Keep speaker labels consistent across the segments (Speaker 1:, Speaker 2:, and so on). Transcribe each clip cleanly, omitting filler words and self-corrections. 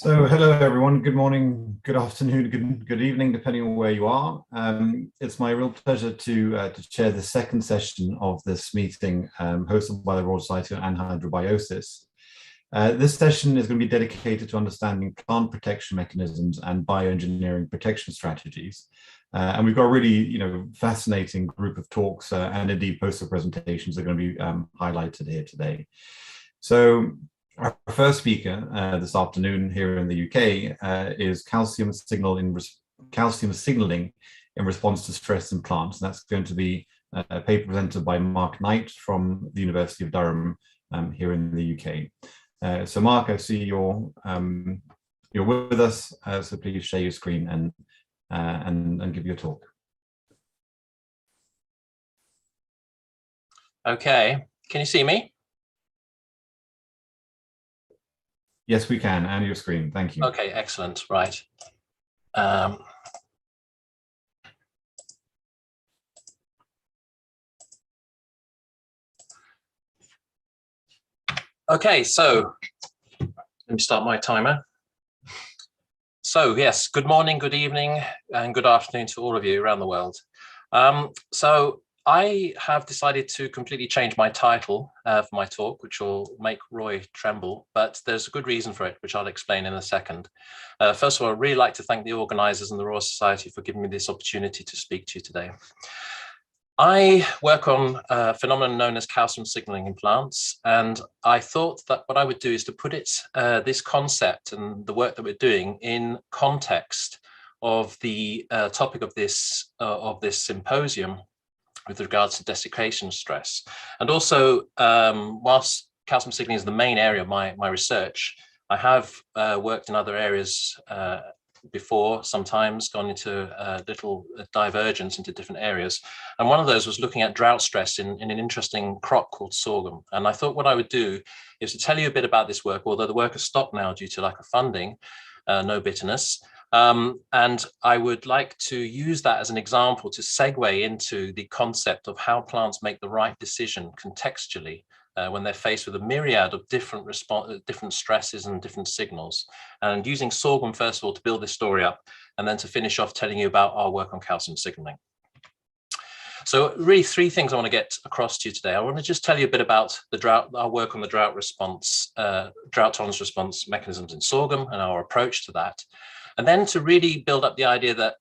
Speaker 1: Hello everyone. Good morning, good afternoon, good evening, depending on where you are. It's my real pleasure to chair the second session of this meeting, hosted by the Royal Society on Anhydrobiosis. This session is going to be dedicated to understanding plant protection mechanisms and bioengineering protection strategies. And we've got a really, fascinating group of talks and indeed poster presentations that are going to be highlighted here today. So our first speaker this afternoon here in the UK is calcium signaling in response to stress in plants. And that's going to be a paper presented by Mark Knight from the University of Durham here in the UK. So Mark, I see you're with us, so please share your screen and give your talk.
Speaker 2: Okay, can you see me?
Speaker 1: Yes, we can, and your screen. Thank you.
Speaker 2: Okay, excellent. Right. Okay, so let me start my timer. So yes, good morning, good evening, and good afternoon to all of you around the world. So I have decided to completely change my title for my talk, which will make Roy tremble, but there's a good reason for it, which I'll explain in a second. First of all, I'd really like to thank the organisers and the Royal Society for giving me this opportunity to speak to you today. I work on a phenomenon known as calcium signaling in plants, and I thought that what I would do is to put this concept and the work that we're doing in context of the topic of this symposium with regards to desiccation stress. And also, whilst calcium signaling is the main area of my research, I have worked in other areas before, sometimes gone into little divergence into different areas. And one of those was looking at drought stress in an interesting crop called sorghum. And I thought what I would do is to tell you a bit about this work, although the work has stopped now due to lack of funding, no bitterness. And I would like to use that as an example to segue into the concept of how plants make the right decision contextually when they're faced with a myriad of different stresses and different signals. And using sorghum, first of all, to build this story up, and then to finish off telling you about our work on calcium signaling. So really three things I want to get across to you today. I want to just tell you a bit about our work on the drought tolerance response mechanisms in sorghum and our approach to that. And then to really build up the idea that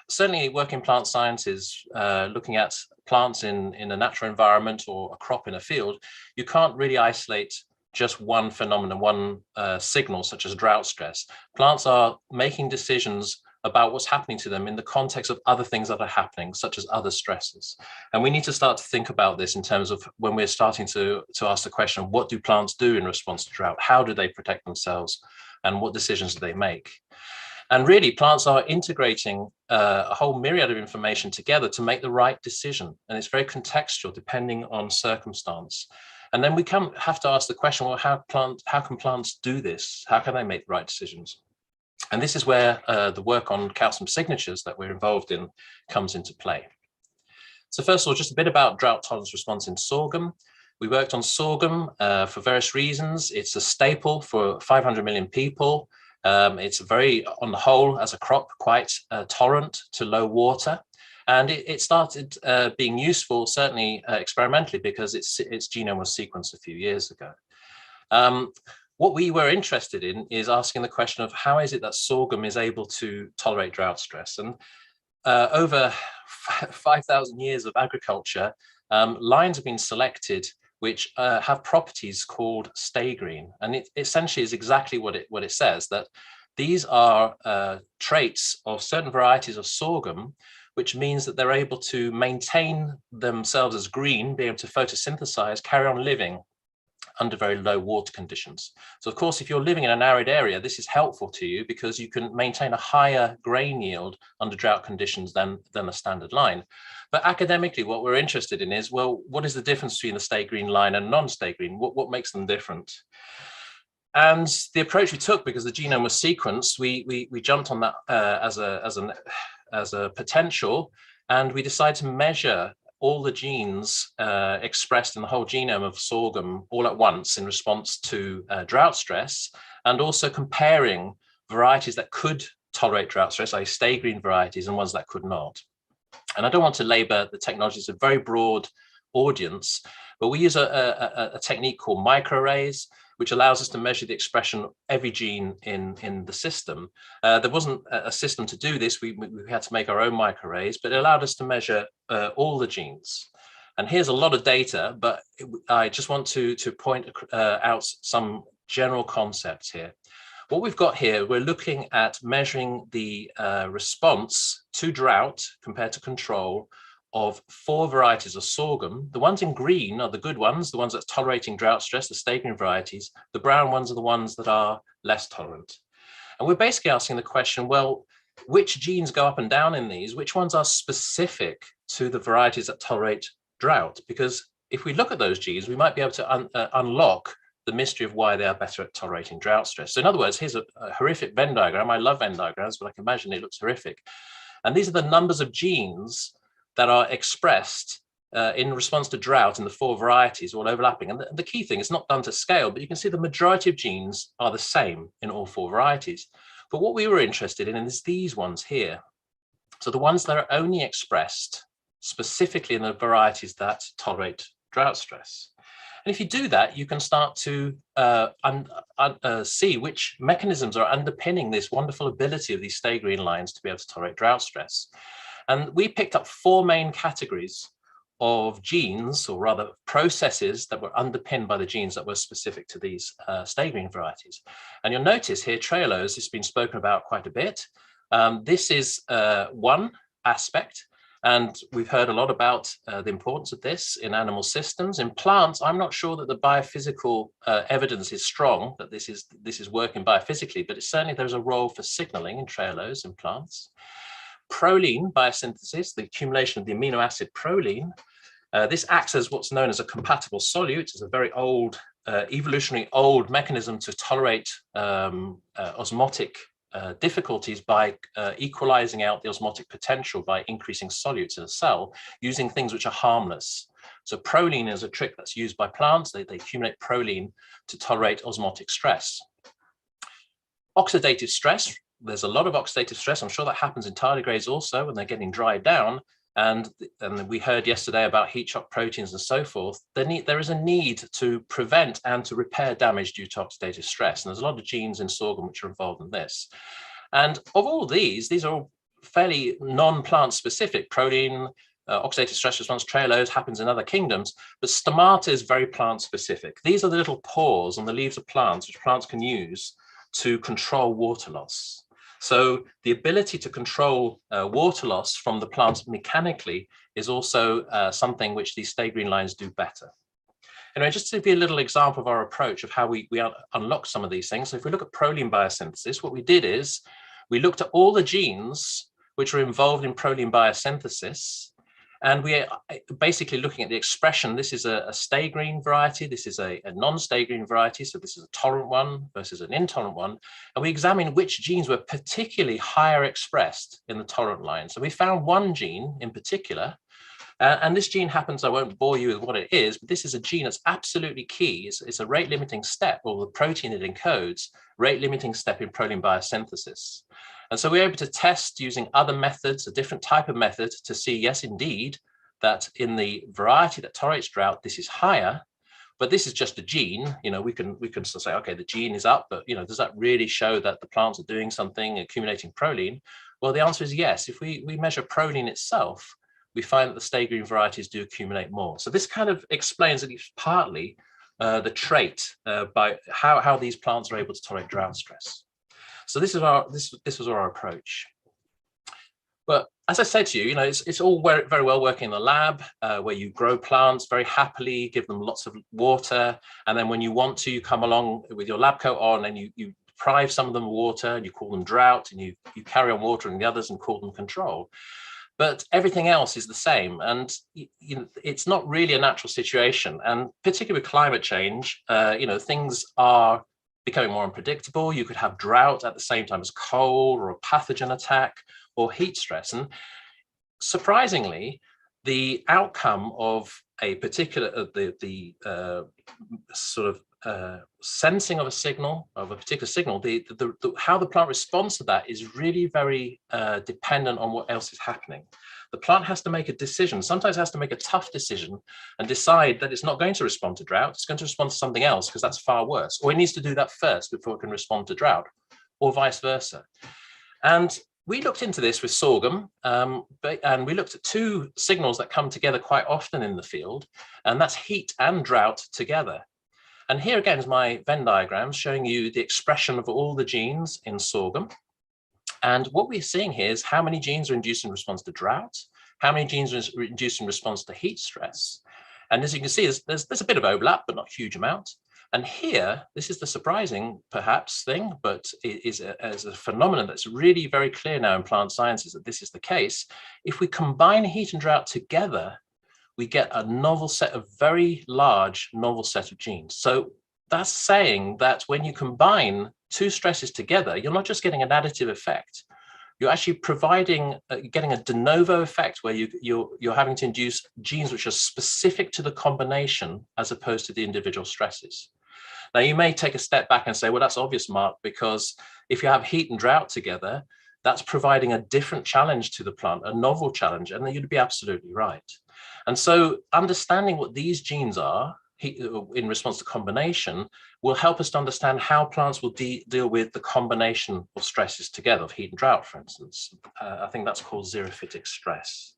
Speaker 2: certainly working in plant sciences, looking at plants in a natural environment or a crop in a field, you can't really isolate just one phenomenon, one signal such as drought stress. Plants are making decisions about what's happening to them in the context of other things that are happening, such as other stresses. And we need to start to think about this in terms of when we're starting to ask the question, what do plants do in response to drought? How do they protect themselves? And what decisions do they make? And really, plants are integrating a whole myriad of information together to make the right decision. And it's very contextual, depending on circumstance. And then we have to ask the question, well, how can plants do this? How can they make the right decisions? And this is where the work on calcium signatures that we're involved in comes into play. So first of all, just a bit about drought tolerance response in sorghum. We worked on sorghum for various reasons. It's a staple for 500 million people. It's very, on the whole, as a crop, quite tolerant to low water. And it started being useful, certainly experimentally, because its genome was sequenced a few years ago. What we were interested in is asking the question of how is it that sorghum is able to tolerate drought stress? And over 5,000 years of agriculture, lines have been selected which have properties called stay green. And it essentially is exactly what it says, that these are traits of certain varieties of sorghum, which means that they're able to maintain themselves as green, be able to photosynthesize, carry on living under very low water conditions. So of course, if you're living in an arid area, this is helpful to you because you can maintain a higher grain yield under drought conditions than a standard line. But academically, what we're interested in is, well, what is the difference between the stay green line and non-stay green? What makes them different? And the approach we took, because the genome was sequenced, we jumped on that as a potential, and we decided to measure all the genes expressed in the whole genome of sorghum all at once in response to drought stress, and also comparing varieties that could tolerate drought stress, like stay green varieties, and ones that could not. And I don't want to labor the technology. It's a very broad audience, but we use a technique called microarrays, which allows us to measure the expression of every gene in the system. There wasn't a system to do this. We had to make our own microarrays, but it allowed us to measure all the genes. And here's a lot of data, but I just want to point out some general concepts here. What we've got here, we're looking at measuring the response to drought compared to control of 4 varieties of sorghum. The ones in green are the good ones, the ones that's tolerating drought stress, the stay green varieties. The brown ones are the ones that are less tolerant. And we're basically asking the question, well, which genes go up and down in these? Which ones are specific to the varieties that tolerate drought? Because if we look at those genes, we might be able to unlock the mystery of why they are better at tolerating drought stress. So in other words, here's a horrific Venn diagram. I love Venn diagrams, but I can imagine it looks horrific. And these are the numbers of genes that are expressed in response to drought in the 4 varieties, all overlapping. And the key thing, it's not done to scale, but you can see the majority of genes are the same in all 4 varieties. But what we were interested in is these ones here. So the ones that are only expressed specifically in the varieties that tolerate drought stress. And if you do that, you can start to see which mechanisms are underpinning this wonderful ability of these stay green lines to be able to tolerate drought stress. And we picked up 4 main categories of genes, or rather processes, that were underpinned by the genes that were specific to these stay green varieties. And you'll notice here, trehalose has been spoken about quite a bit. This is one aspect. And we've heard a lot about the importance of this in animal systems. In plants, I'm not sure that the biophysical evidence is strong that this is working biophysically, but certainly there's a role for signaling in trehalose in plants. Proline biosynthesis, the accumulation of the amino acid proline, this acts as what's known as a compatible solute. It's a very old, evolutionary old mechanism to tolerate osmotic difficulties by equalizing out the osmotic potential by increasing solutes in a cell using things which are harmless. So proline is a trick that's used by plants. They accumulate proline to tolerate osmotic stress. Oxidative stress, there's a lot of oxidative stress. I'm sure that happens in tardigrades also when they're getting dried down. And we heard yesterday about heat shock proteins and so forth. There is a need to prevent and to repair damage due to oxidative stress. And there's a lot of genes in sorghum which are involved in this. And of all these are all fairly non-plant specific. Proline, oxidative stress response, trehalose happens in other kingdoms, but stomata is very plant specific. These are the little pores on the leaves of plants which plants can use to control water loss. So the ability to control water loss from the plants mechanically is also something which these stay green lines do better. Anyway, just to give you a little example of our approach of how we unlock some of these things. So if we look at proline biosynthesis, what we did is we looked at all the genes which are involved in proline biosynthesis. And we are basically looking at the expression. This is a stay green variety. This is a non-stay green variety. So this is a tolerant one versus an intolerant one. And we examined which genes were particularly higher expressed in the tolerant line. So we found one gene in particular. And this gene happens, I won't bore you with what it is, but this is a gene that's absolutely key. It's a rate limiting step, or the protein it encodes, rate limiting step in proline biosynthesis. And so we're able to test using other methods, a different type of method, to see, yes, indeed, that in the variety that tolerates drought, this is higher, but this is just a gene. We can sort of say, okay, the gene is up, but does that really show that the plants are doing something, accumulating proline? Well, the answer is yes. If we measure proline itself, we find that the stay green varieties do accumulate more. So this kind of explains at least partly the trait by how these plants are able to tolerate drought stress. So this was our approach. But as I said to you, it's all very well working in the lab where you grow plants very happily, give them lots of water, and then when you want to, you come along with your lab coat on and you deprive some of them of water and you call them drought, and you carry on watering the others and call them control. But everything else is the same, and it's not really a natural situation. And particularly with climate change, things are becoming more unpredictable. You could have drought at the same time as cold or a pathogen attack or heat stress. And surprisingly, the outcome of a particular sort of sensing of a signal, of a particular signal, how the plant responds to that is really very dependent on what else is happening. The plant has to make a decision, sometimes has to make a tough decision and decide that it's not going to respond to drought, it's going to respond to something else because that's far worse, or it needs to do that first before it can respond to drought, or vice versa. And we looked into this with sorghum, and we looked at two signals that come together quite often in the field, and that's heat and drought together. And here again is my Venn diagram showing you the expression of all the genes in sorghum. And what we're seeing here is how many genes are induced in response to drought, how many genes are induced in response to heat stress. And as you can see, there's a bit of overlap, but not a huge amount. And here, this is the surprising, perhaps, thing, but it is as a phenomenon that's really very clear now in plant sciences that this is the case. If we combine heat and drought together, we get a novel set of very large novel set of genes. So that's saying that when you combine two stresses together, you're not just getting an additive effect. You're actually getting a de novo effect where you're having to induce genes which are specific to the combination as opposed to the individual stresses. Now, you may take a step back and say, well, that's obvious, Mark, because if you have heat and drought together, that's providing a different challenge to the plant, a novel challenge, and then you'd be absolutely right. And so understanding what these genes are in response to combination will help us to understand how plants will deal with the combination of stresses together, of heat and drought, for instance. I think that's called xerophytic stress.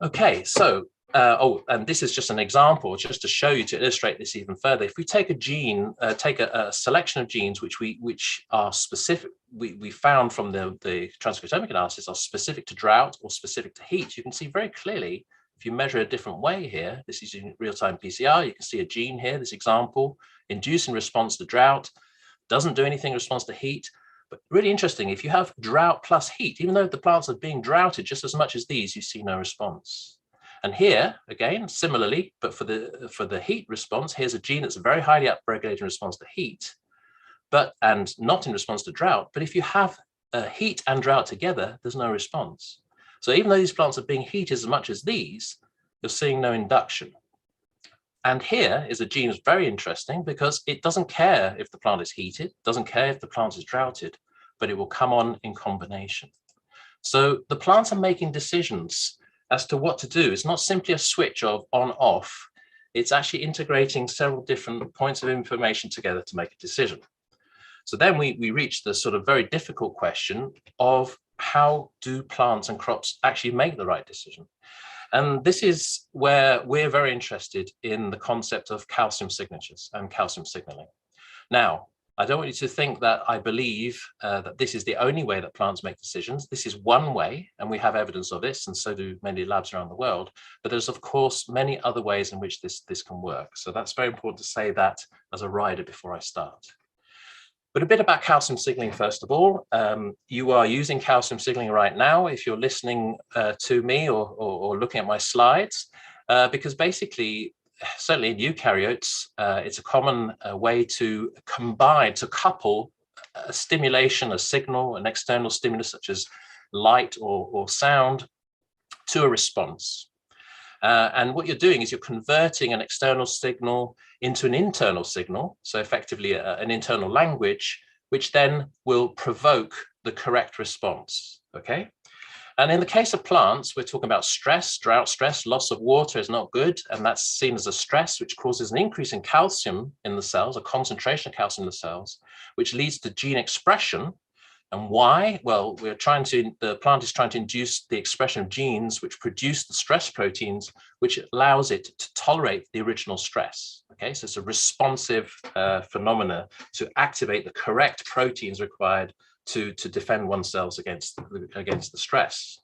Speaker 2: Okay, so, and this is just an example, just to show you, to illustrate this even further. If we take a gene, take a selection of genes which are specific, we found from the transcriptomic analysis are specific to drought or specific to heat, you can see very clearly, if you measure a different way here, this is in real-time PCR, you can see a gene here, this example, induced in response to drought, doesn't do anything in response to heat. But really interesting, if you have drought plus heat, even though the plants are being droughted just as much as these, you see no response. And here, again, similarly, but for the heat response, here's a gene that's very highly upregulated in response to heat, and not in response to drought. But if you have heat and drought together, there's no response. So even though these plants are being heated as much as these, you're seeing no induction. And here is a gene that's very interesting because it doesn't care if the plant is heated, doesn't care if the plant is droughted, but it will come on in combination. So the plants are making decisions as to what to do. It's not simply a switch of on-off. It's actually integrating several different points of information together to make a decision. So then we reach the sort of very difficult question of how do plants and crops actually make the right decision? And this is where we're very interested in the concept of calcium signatures and calcium signaling. Now, I don't want you to think that I believe that this is the only way that plants make decisions. This is one way, and we have evidence of this, and so do many labs around the world. But there's, of course, many other ways in which this can work. So that's very important to say that as a rider before I start. But a bit about calcium signaling, first of all. You are using calcium signaling right now if you're listening to me or looking at my slides, because basically, certainly in eukaryotes, it's a common way to combine, to couple a stimulation, a signal, an external stimulus such as light or sound to a response. And what you're doing is you're converting an external signal into an internal signal, so effectively an internal language, which then will provoke the correct response, okay? And in the case of plants, we're talking about stress, drought stress, loss of water is not good, and that's seen as a stress which causes an increase in calcium in the cells, a concentration of calcium in the cells, which leads to gene expression. And why? Well, the plant is trying to induce the expression of genes which produce the stress proteins, which allows it to tolerate the original stress. Okay, so it's a responsive phenomena to activate the correct proteins required to defend oneself against the stress.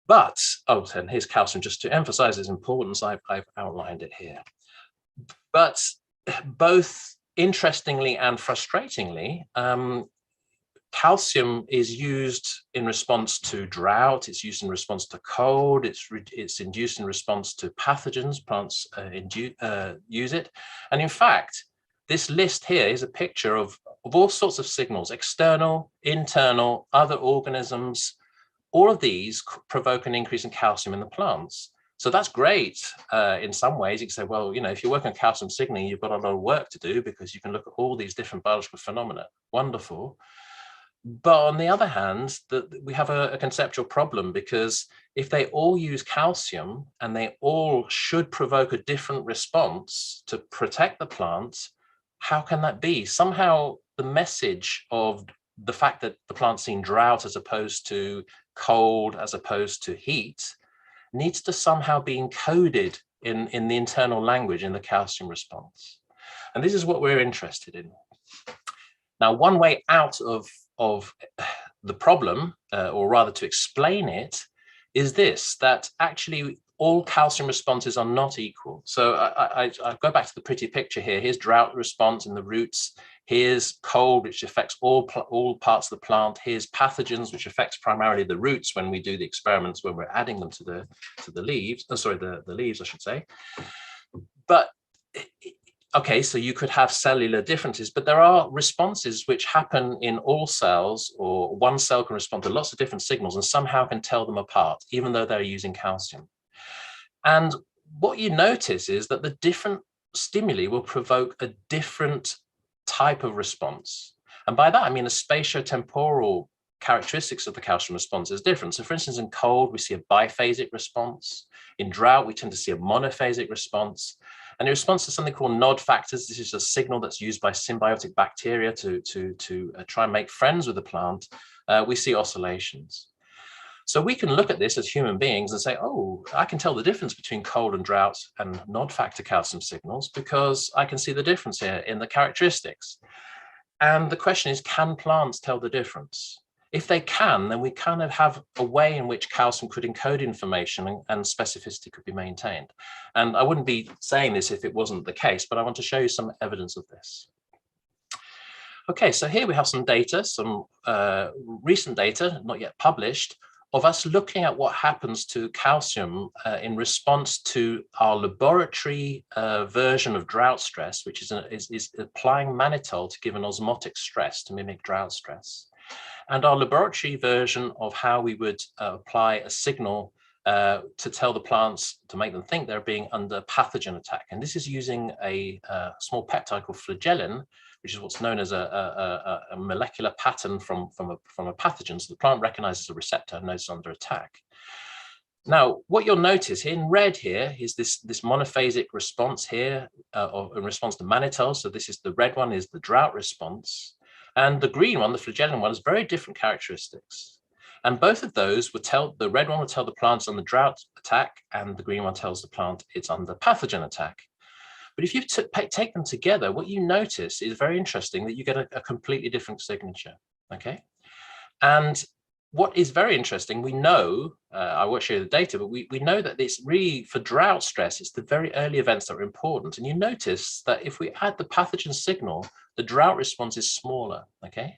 Speaker 2: But, and here's calcium, just to emphasize its importance, I've outlined it here. But both interestingly and frustratingly, calcium is used in response to drought, it's used in response to cold, it's induced in response to pathogens, plants use it. And in fact, this list here is a picture of all sorts of signals, external, internal, other organisms. All of these provoke an increase in calcium in the plants. So that's great in some ways. You can say, well, if you're working on calcium signaling, you've got a lot of work to do because you can look at all these different biological phenomena. Wonderful. But on the other hand, we have a conceptual problem, because if they all use calcium and they all should provoke a different response to protect the plant, how can that be? Somehow the message of the fact that the plant's seen drought as opposed to cold, as opposed to heat, needs to somehow be encoded in the internal language in the calcium response. And this is what we're interested in. Now, one way out of the problem, or rather to explain it, is this, that actually all calcium responses are not equal. So I go back to the pretty picture here. Here's drought response in the roots. Here's cold, which affects all parts of the plant. Here's pathogens, which affects primarily the roots when we do the experiments, when we're adding them to the leaves. The leaves, I should say. But okay, so you could have cellular differences, but there are responses which happen in all cells, or one cell can respond to lots of different signals and somehow can tell them apart, even though they're using calcium. And what you notice is that the different stimuli will provoke a different type of response. And by that, I mean the spatiotemporal characteristics of the calcium response is different. So for instance, in cold, we see a biphasic response. In drought, we tend to see a monophasic response. And in response to something called nod factors, this is a signal that's used by symbiotic bacteria to try and make friends with the plant, we see oscillations. So we can look at this as human beings and say, oh, I can tell the difference between cold and drought and nod factor calcium signals because I can see the difference here in the characteristics. And the question is, can plants tell the difference? If they can, then we kind of have a way in which calcium could encode information and specificity could be maintained. And I wouldn't be saying this if it wasn't the case, but I want to show you some evidence of this. Okay, so here we have some data, some recent data, not yet published, of us looking at what happens to calcium in response to our laboratory version of drought stress, which is applying mannitol to give an osmotic stress to mimic drought stress. And our laboratory version of how we would apply a signal to tell the plants, to make them think they're being under pathogen attack. And this is using a small peptide called flagellin, which is what's known as a molecular pattern from a pathogen. So the plant recognizes a receptor and knows it's under attack. Now, what you'll notice in red here is this monophasic response here in response to mannitol. So this is the red one is the drought response. And the green one, the flagellin one, has very different characteristics. And both of those would tell, the red one would tell the plant it's under drought attack, and the green one tells the plant it's under pathogen attack. But if you take them together, what you notice is very interesting, that you get a completely different signature, okay? And what is very interesting, we know, I won't show you the data, but we know that it's really, for drought stress, it's the very early events that are important. And you notice that if we add the pathogen signal, the drought response is smaller, okay?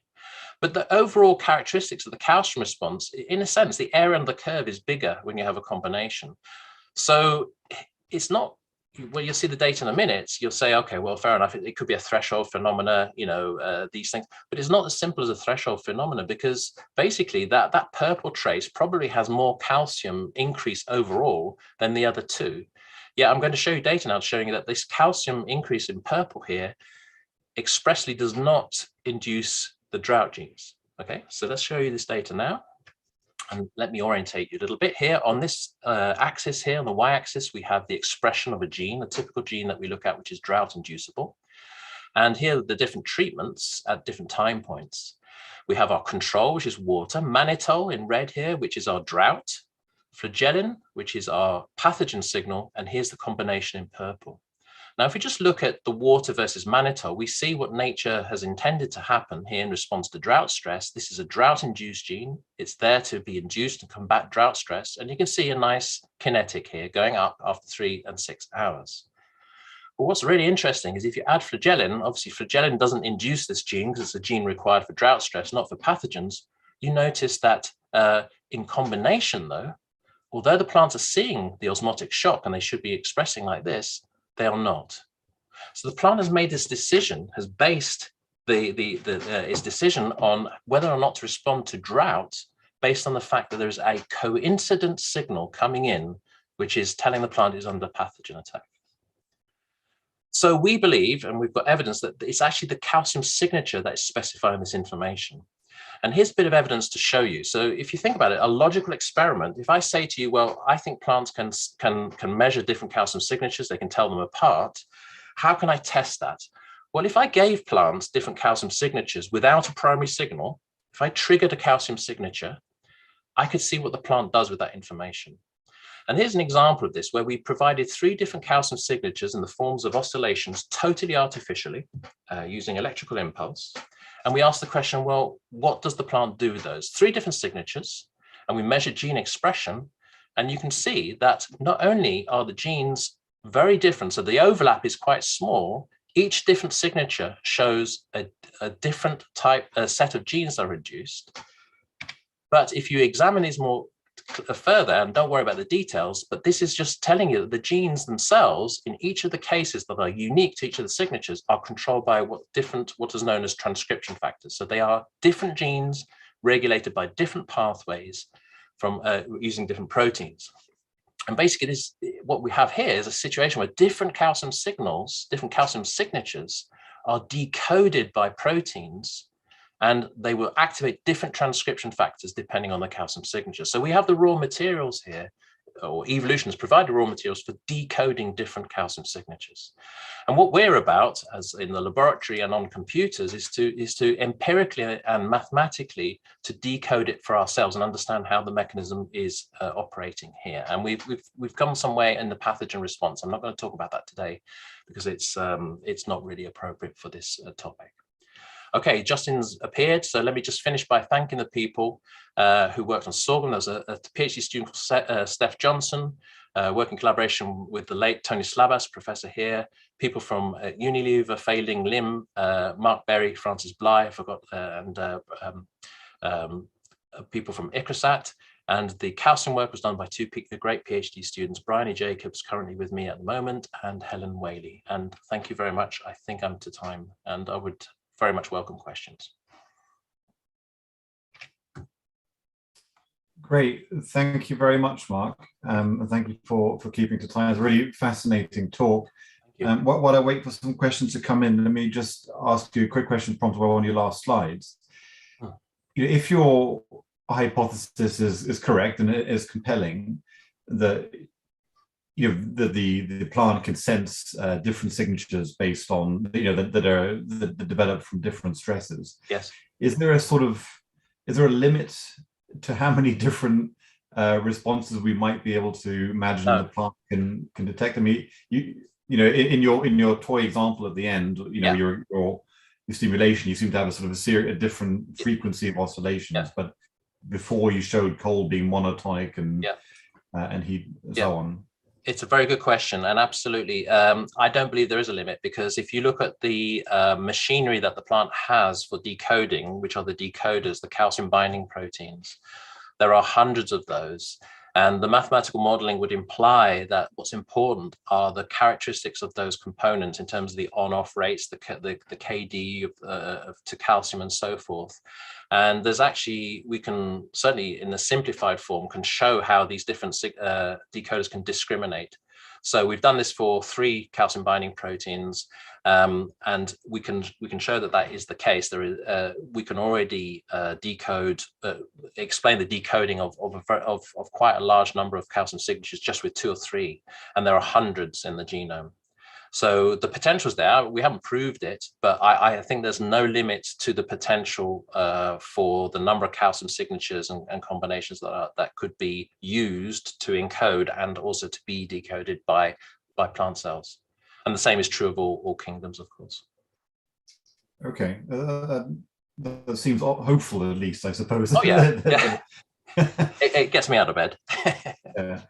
Speaker 2: But the overall characteristics of the calcium response, in a sense, the area under the curve is bigger when you have a combination. So it's not, well, you'll see the data in a minute, you'll say, okay, well, fair enough, it could be a threshold phenomena, these things, but it's not as simple as a threshold phenomena, because basically that purple trace probably has more calcium increase overall than the other two. Yeah, I'm going to show you data now showing you that this calcium increase in purple here expressly does not induce the drought genes. Okay, so let's show you this data now. And let me orientate you a little bit here. On this axis here, on the y-axis, we have the expression of a gene, a typical gene that we look at, which is drought inducible. And here are the different treatments at different time points. We have our control, which is water, mannitol in red here, which is our drought, flagellin, which is our pathogen signal, and here's the combination in purple. Now, if we just look at the water versus mannitol, we see what nature has intended to happen here in response to drought stress. This is a drought-induced gene. It's there to be induced to combat drought stress. And you can see a nice kinetic here going up after 3 and 6 hours. But what's really interesting is if you add flagellin, obviously flagellin doesn't induce this gene because it's a gene required for drought stress, not for pathogens. You notice that in combination, though, although the plants are seeing the osmotic shock and they should be expressing like this, they are not. So the plant has made this decision, has based its decision on whether or not to respond to drought based on the fact that there's a coincident signal coming in which is telling the plant is under pathogen attack. So we believe, and we've got evidence, that it's actually the calcium signature that is specifying this information. And here's a bit of evidence to show you. So if you think about it, a logical experiment, if I say to you, well, I think plants can measure different calcium signatures, they can tell them apart, how can I test that? Well, if I gave plants different calcium signatures without a primary signal, if I triggered a calcium signature, I could see what the plant does with that information. And here's an example of this, where we provided 3 different calcium signatures in the forms of oscillations totally artificially using electrical impulse. And we asked the question, well, what does the plant do with those? 3 different signatures, and we measured gene expression. And you can see that not only are the genes very different, so the overlap is quite small, each different signature shows a different type, a set of genes that are reduced. But if you examine these more further, and don't worry about the details, but this is just telling you that the genes themselves in each of the cases that are unique to each of the signatures are controlled by what is known as transcription factors. So they are different genes regulated by different pathways from using different proteins. And basically what we have here is a situation where different calcium signals, different calcium signatures are decoded by proteins, and they will activate different transcription factors depending on the calcium signature. So we have the raw materials here, or evolution has provided raw materials for decoding different calcium signatures. And what we're about, as in the laboratory and on computers, is to empirically and mathematically to decode it for ourselves and understand how the mechanism is operating here. And we've come some way in the pathogen response. I'm not going to talk about that today because it's not really appropriate for this topic. Okay, Justin's appeared, so let me just finish by thanking the people who worked on sorghum. There's a PhD student called Steph Johnson, working in collaboration with the late Tony Slabas, professor here, people from Unilever, Failing Lim, Mark Berry, Francis Bly, I forgot, and people from ICRISAT. And the calcium work was done by 2 great PhD students, Bryony Jacobs, currently with me at the moment, and Helen Whaley. And thank you very much. I think I'm to time, and I would very much welcome questions.
Speaker 1: Great, thank you very much, Mark, and thank you for keeping to time. It's a really fascinating talk. While I wait for some questions to come in, let me just ask you a quick question prompted by one of your last slides. If your hypothesis is correct and it is compelling, that the plant can sense different signatures based on that develop from different stresses.
Speaker 2: Yes.
Speaker 1: Is there a limit to how many different responses we might be able to imagine the plant can detect? I mean, in your toy example at the end, your stimulation, you seem to have a different frequency of oscillations, but before you showed cold being monotonic and heat and so on.
Speaker 2: It's a very good question, and absolutely, I don't believe there is a limit, because if you look at the machinery that the plant has for decoding, which are the decoders, the calcium binding proteins, there are hundreds of those. And the mathematical modeling would imply that what's important are the characteristics of those components in terms of the on-off rates, the KD to calcium and so forth. And there's actually, we can certainly in the simplified form can show how these different decoders can discriminate. So we've done this for 3 calcium binding proteins, and we can show that that is the case. There is we can already explain the decoding of quite a large number of calcium signatures just with 2 or 3, and there are hundreds in the genome. So the potential is there. We haven't proved it, but I think there's no limit to the potential for the number of calcium signatures and combinations that could be used to encode and also to be decoded by plant cells. And the same is true of all kingdoms, of course.
Speaker 1: Okay, that seems hopeful, at least, I suppose.
Speaker 2: Oh yeah, yeah. It gets me out of bed.
Speaker 1: Yeah.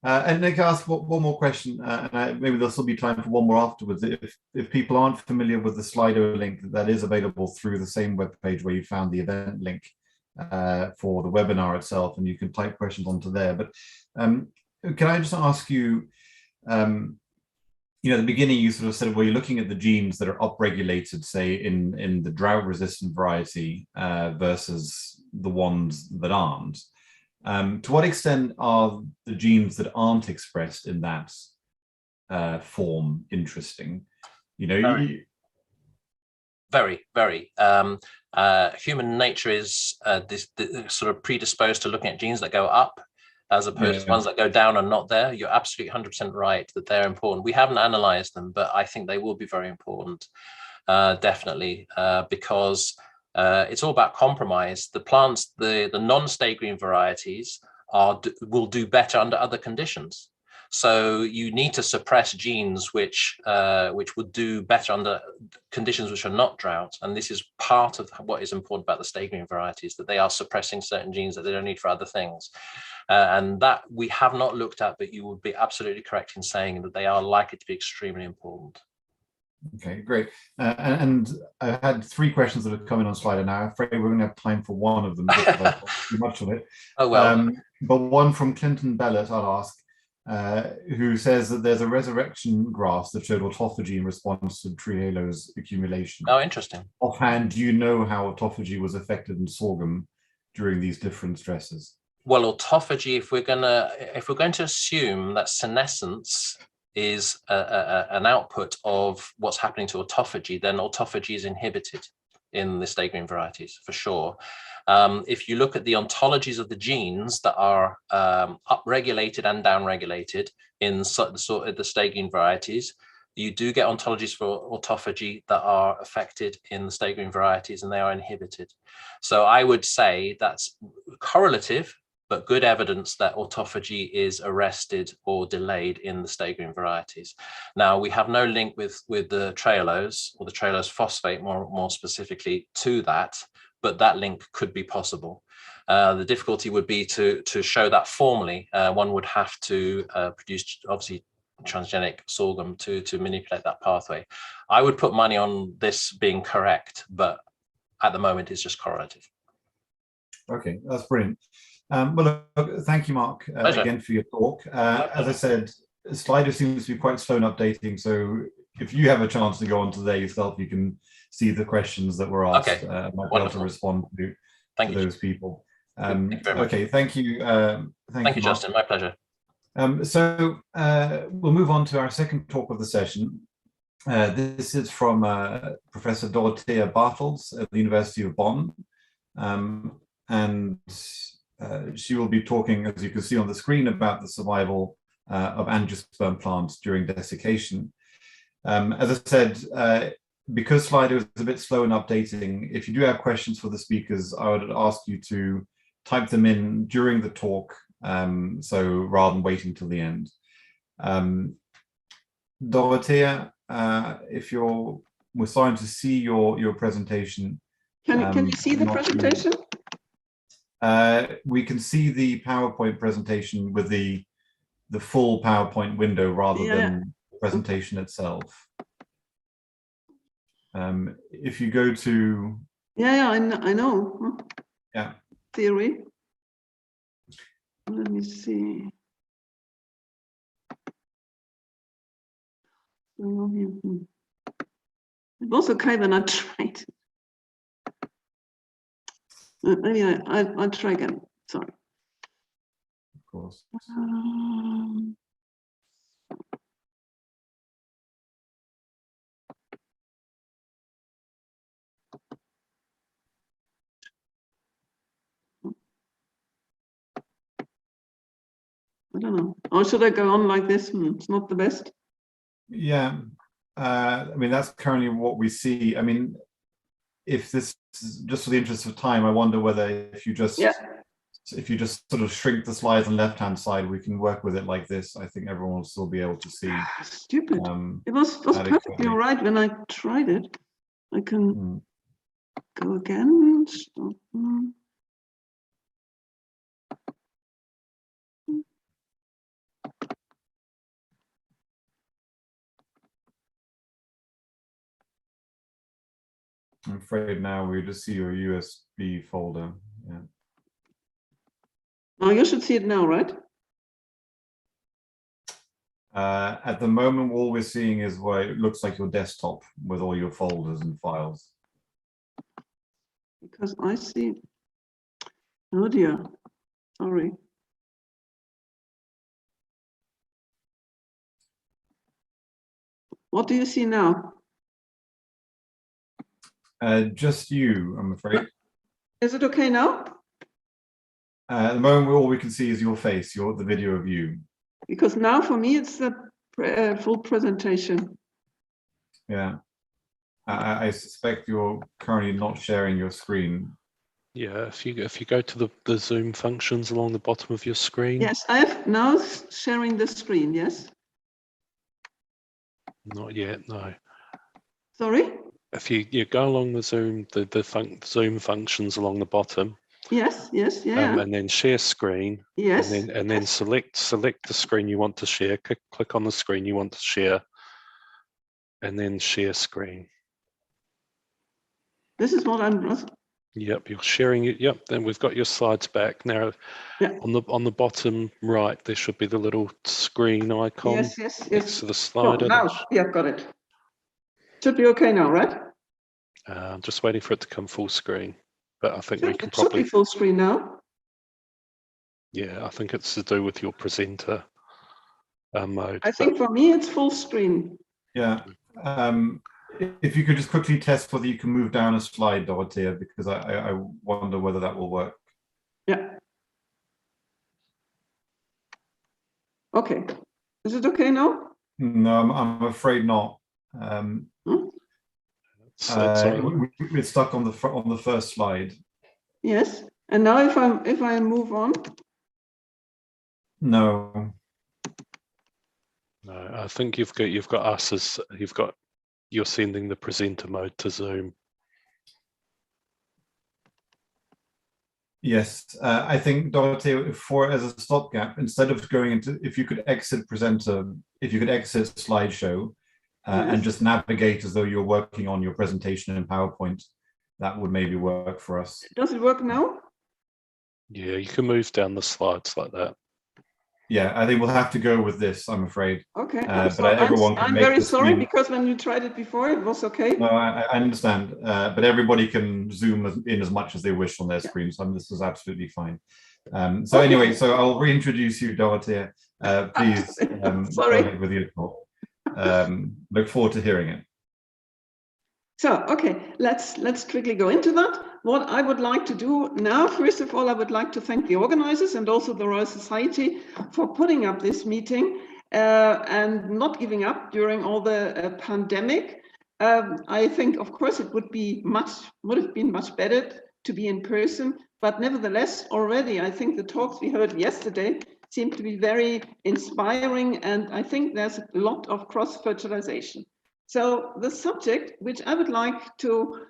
Speaker 1: And Nick asked one more question, and maybe there'll still be time for one more afterwards. If people aren't familiar with the Slido link, that is available through the same webpage where you found the event link for the webinar itself, and you can type questions onto there. But can I just ask you, at the beginning you sort of said, well, you're looking at the genes that are upregulated, say, in the drought-resistant variety versus the ones that aren't. To what extent are the genes that aren't expressed in that form interesting? You know,
Speaker 2: very, very. Human nature is this sort of predisposed to looking at genes that go up as opposed to ones that go down and not there. You're absolutely 100% right that they're important. We haven't analyzed them, but I think they will be very important, definitely, because it's all about compromise. The plants, the non-stay green varieties will do better under other conditions. So you need to suppress genes which would do better under conditions which are not drought. And this is part of what is important about the stay green varieties, that they are suppressing certain genes that they don't need for other things. And that we have not looked at, but you would be absolutely correct in saying that they are likely to be extremely important.
Speaker 1: Okay, great. And I had 3 questions that have come in on slide, and I'm afraid we're going to have time for one of them because I thought too much of it.
Speaker 2: Oh, well.
Speaker 1: But one from Clinton Bellett, I'll ask, who says that there's a resurrection graph that showed autophagy in response to tree halos accumulation.
Speaker 2: Oh, interesting.
Speaker 1: Offhand, do you know how autophagy was affected in sorghum during these different stresses?
Speaker 2: Well, autophagy, if we're going to assume that senescence is an output of what's happening to autophagy, then autophagy is inhibited in the stay green varieties for sure. If you look at the ontologies of the genes that are upregulated and downregulated in the stay green varieties, you do get ontologies for autophagy that are affected in the stay green varieties, and they are inhibited. So I would say that's correlative, but good evidence that autophagy is arrested or delayed in the stay green varieties. Now, we have no link with the trehalose or the trehalose phosphate more specifically to that, but that link could be possible. The difficulty would be to show that formally. One would have to produce, obviously, transgenic sorghum to manipulate that pathway. I would put money on this being correct, but at the moment it's just correlative.
Speaker 1: Okay, that's brilliant. Well, look, thank you, Mark, again for your talk. As I said, Slido seems to be quite slow in updating, so if you have a chance to go onto there yourself, you can see the questions that were asked.
Speaker 2: Okay.
Speaker 1: Might be able to respond to those people. Okay, thank you.
Speaker 2: Thank you, Justin. My pleasure.
Speaker 1: So we'll move on to our second talk of the session. This is from Professor Dorothea Bartels at the University of Bonn. And she will be talking, as you can see on the screen, about the survival of angiosperm plants during desiccation. As I said, because Slido is a bit slow in updating, if you do have questions for the speakers, I would ask you to type them in during the talk, so rather than waiting till the end. Dorothea, if we're starting to see your presentation.
Speaker 3: Can you see the presentation?
Speaker 1: We can see the PowerPoint presentation with the full PowerPoint window rather than the presentation itself. If you go to...
Speaker 3: I know.
Speaker 1: Yeah.
Speaker 3: Theory. Let me see. It was okay when I tried. Maybe I'll try again. Sorry.
Speaker 1: Of course.
Speaker 3: I don't know. Or should I go on like this? It's not the best.
Speaker 1: Yeah. I mean, that's currently what we see. I mean, if this is just for the interest of time, I wonder whether if you just sort of shrink the slides on the left-hand side, we can work with it like this. I think everyone will still be able to see.
Speaker 3: Stupid. It was perfectly all right when I tried it. I can go again. Stop.
Speaker 1: I'm afraid now we just see your USB folder. Yeah.
Speaker 3: Oh, you should see it now, right?
Speaker 1: At the moment, all we're seeing is what it looks like your desktop with all your folders and files.
Speaker 3: Because I see, oh dear, Sorry. What do you see now?
Speaker 1: Just you, I'm afraid.
Speaker 3: Is it okay now?
Speaker 1: At the moment, all we can see is your face, the video of you.
Speaker 3: Because now for me, it's the full presentation.
Speaker 1: Yeah. I suspect you're currently not sharing your screen.
Speaker 4: Yeah, if you go to the Zoom functions along the bottom of your screen.
Speaker 3: Yes, I have now sharing the screen, yes?
Speaker 4: Not yet, no.
Speaker 3: Sorry?
Speaker 4: If you go along the Zoom, Zoom functions along the bottom.
Speaker 3: Yes, yes, yeah.
Speaker 4: And then share screen.
Speaker 3: Yes.
Speaker 4: And then select the screen you want to share. Click on the screen you want to share. And then share screen.
Speaker 3: This is what I'm.
Speaker 4: Yep, you're sharing it. Yep, then we've got your slides back. Now,
Speaker 3: yeah.
Speaker 4: on the bottom right, there should be the little screen icon.
Speaker 3: Yes, yes, yes.
Speaker 4: Next to the slider.
Speaker 3: Now, yeah, got it. Should be okay now, right?
Speaker 4: I'm just waiting for it to come full screen, but I think we can
Speaker 3: it
Speaker 4: probably.
Speaker 3: Should be full screen now.
Speaker 4: Yeah, I think it's to do with your presenter mode.
Speaker 3: I think for me it's full screen.
Speaker 1: Yeah. If you could just quickly test whether you can move down a slide, Dorothea, because I wonder whether that will work.
Speaker 3: Yeah. Okay. Is it okay now?
Speaker 1: No, I'm afraid not. We're stuck on the first slide.
Speaker 3: Yes. And now if I move on.
Speaker 1: No.
Speaker 4: No, I think you've got us as you're sending the presenter mode to Zoom.
Speaker 1: Yes, I think, Dorothea, as a stopgap, instead of going into, if you could exit presenter, if you could exit slideshow and just navigate as though you're working on your presentation in PowerPoint, that would maybe work for us.
Speaker 3: Does it work now?
Speaker 4: Yeah, you can move down the slides like that.
Speaker 1: Yeah, I think we'll have to go with this, I'm afraid.
Speaker 3: Okay.
Speaker 1: I'm
Speaker 3: very sorry because when you tried it before, it was okay.
Speaker 1: No, I understand, but everybody can zoom in as much as they wish on their screen, so this is absolutely fine. So anyway, so I'll reintroduce you, Dorothea. Please go ahead with your talk. Look forward to hearing it.
Speaker 3: So, okay, let's quickly go into that. What I would like to do now, first of all, I would like to thank the organizers and also the Royal Society for putting up this meeting and not giving up during all the pandemic. I think, of course, it would have been much better to be in person, but nevertheless, already, I think the talks we heard yesterday seem to be very inspiring, and I think there's a lot of cross-fertilization. So the subject, which I would like to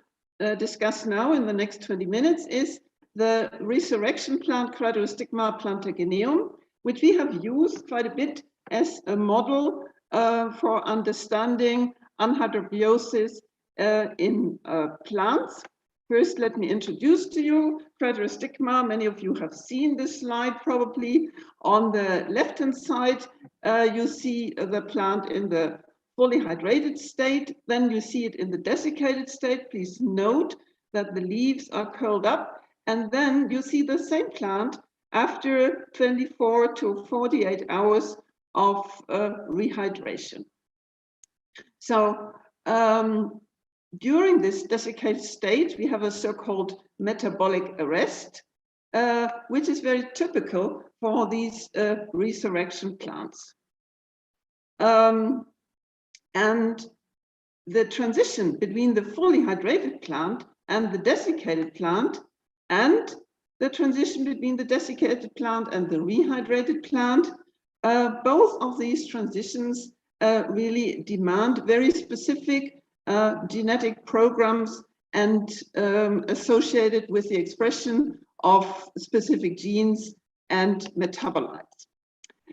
Speaker 3: discuss now in the next 20 minutes, is the resurrection plant Craterostigma plantagineum, which we have used quite a bit as a model for understanding anhydrobiosis in plants. First, let me introduce to you Craterostigma. Many of you have seen this slide probably. On the left-hand side, you see the plant in the fully hydrated state, then you see it in the desiccated state. Please note that the leaves are curled up, and then you see the same plant after 24 to 48 hours of rehydration. So during this desiccated state, we have a so-called metabolic arrest, which is very typical for these resurrection plants. And the transition between the fully hydrated plant and the desiccated plant, and the transition between the desiccated plant and the rehydrated plant, both of these transitions really demand very specific genetic programs and associated with the expression of specific genes and metabolites.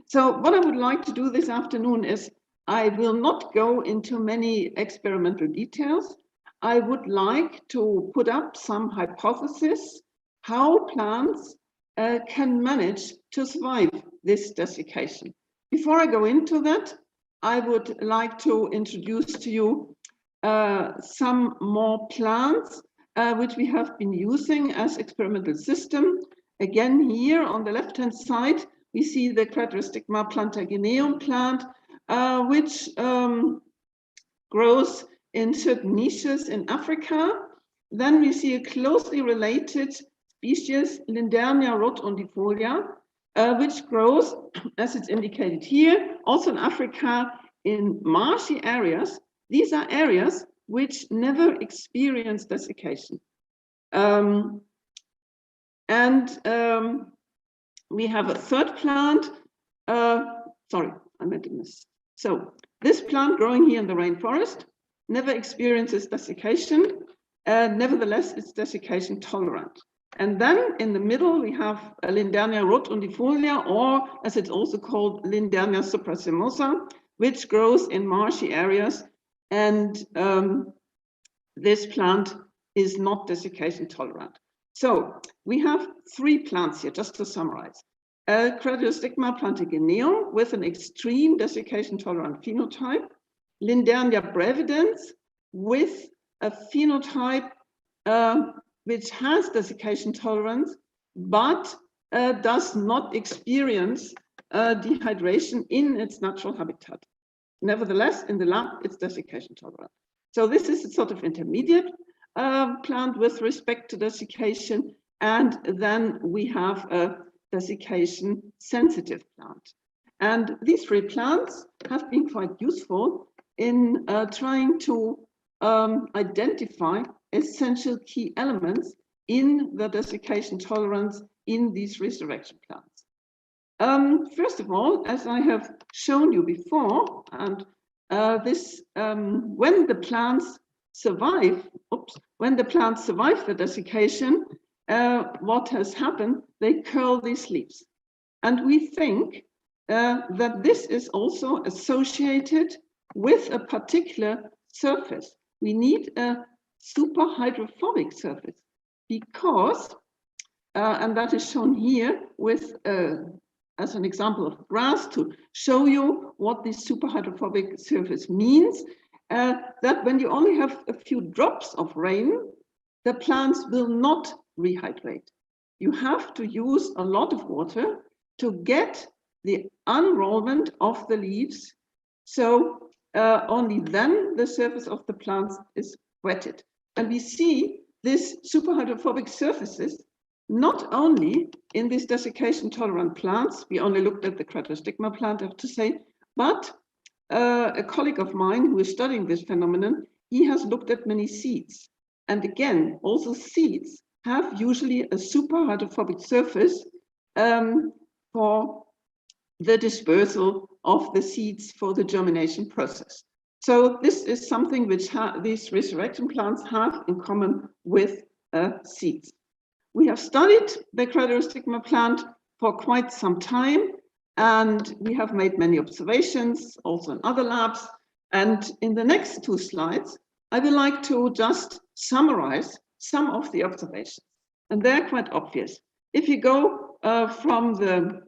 Speaker 3: So what I would like to do this afternoon is I will not go into many experimental details. I would like to put up some hypotheses how plants can manage to survive this desiccation. Before I go into that, I would like to introduce to you some more plants which we have been using as experimental system. Again, here on the left-hand side, we see the Craterostigma plantagineum plant, which grows in certain niches in Africa. Then we see a closely related species, Lindernia rotundifolia, which grows, as it's indicated here, also in Africa in marshy areas. These are areas which never experience desiccation. We have a third plant. Sorry, I meant to miss. So this plant growing here in the rainforest never experiences desiccation. Nevertheless, it's desiccation tolerant. And then in the middle, we have Lindernia rotundifolia, or as it's also called, Lindernia supracemosa, which grows in marshy areas. And this plant is not desiccation tolerant. So we have three plants here, just to summarize. Craterostigma plantagineum with an extreme desiccation tolerant phenotype, Lindernia brevidens with a phenotype which has desiccation tolerance, but does not experience dehydration in its natural habitat. Nevertheless, in the lab, it's desiccation tolerant. So this is a sort of intermediate plant with respect to desiccation, and then we have a desiccation sensitive plant. And these three plants have been quite useful in trying to identify essential key elements in the desiccation tolerance in these resurrection plants. First of all, as I have shown you before, and when the plants survive the desiccation, what has happened? They curl these leaves. And we think that this is also associated with a particular surface. We need a super hydrophobic surface because, and that is shown here with as an example of grass to show you what this super hydrophobic surface means, that when you only have a few drops of rain, the plants will not rehydrate. You have to use a lot of water to get the unrollment of the leaves. So only then the surface of the plants is wetted. And we see this super hydrophobic surfaces not only in these desiccation tolerant plants, we only looked at the Craterostigma plant, I have to say, but a colleague of mine who is studying this phenomenon, he has looked at many seeds. And again, also seeds have usually a super hydrophobic surface for the dispersal of the seeds for the germination process. So this is something which these resurrection plants have in common with seeds. We have studied the Craterostigma plant for quite some time, and we have made many observations also in other labs. And in the next two slides, I would like to just summarize some of the observations. And they're quite obvious. If you go from the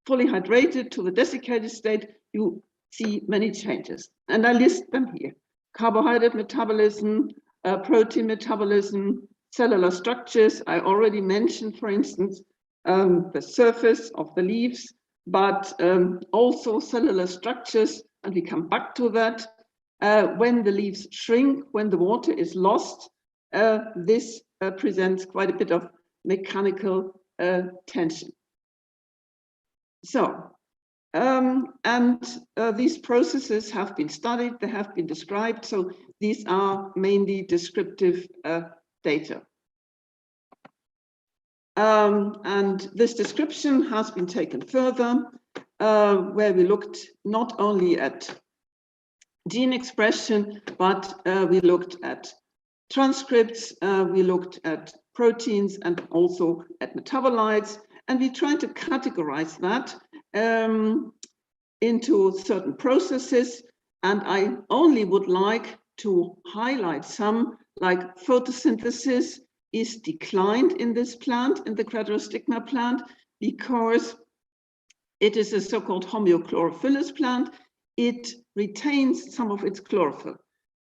Speaker 3: fully hydrated to the desiccated state, you see many changes. And I list them here. Carbohydrate metabolism, protein metabolism, cellular structures. I already mentioned, for instance, the surface of the leaves, but also cellular structures, and we come back to that. When the leaves shrink, when the water is lost, this presents quite a bit of mechanical tension. So, these processes have been studied, they have been described, so these are mainly descriptive data. And this description has been taken further, where we looked not only at gene expression, but we looked at transcripts, we looked at proteins and also at metabolites, and we tried to categorize that into certain processes. And I only would like to highlight some, like photosynthesis is declined in this plant, in the Craterostigma plant, because it is a so-called homeochlorophyllous plant. It retains some of its chlorophyll.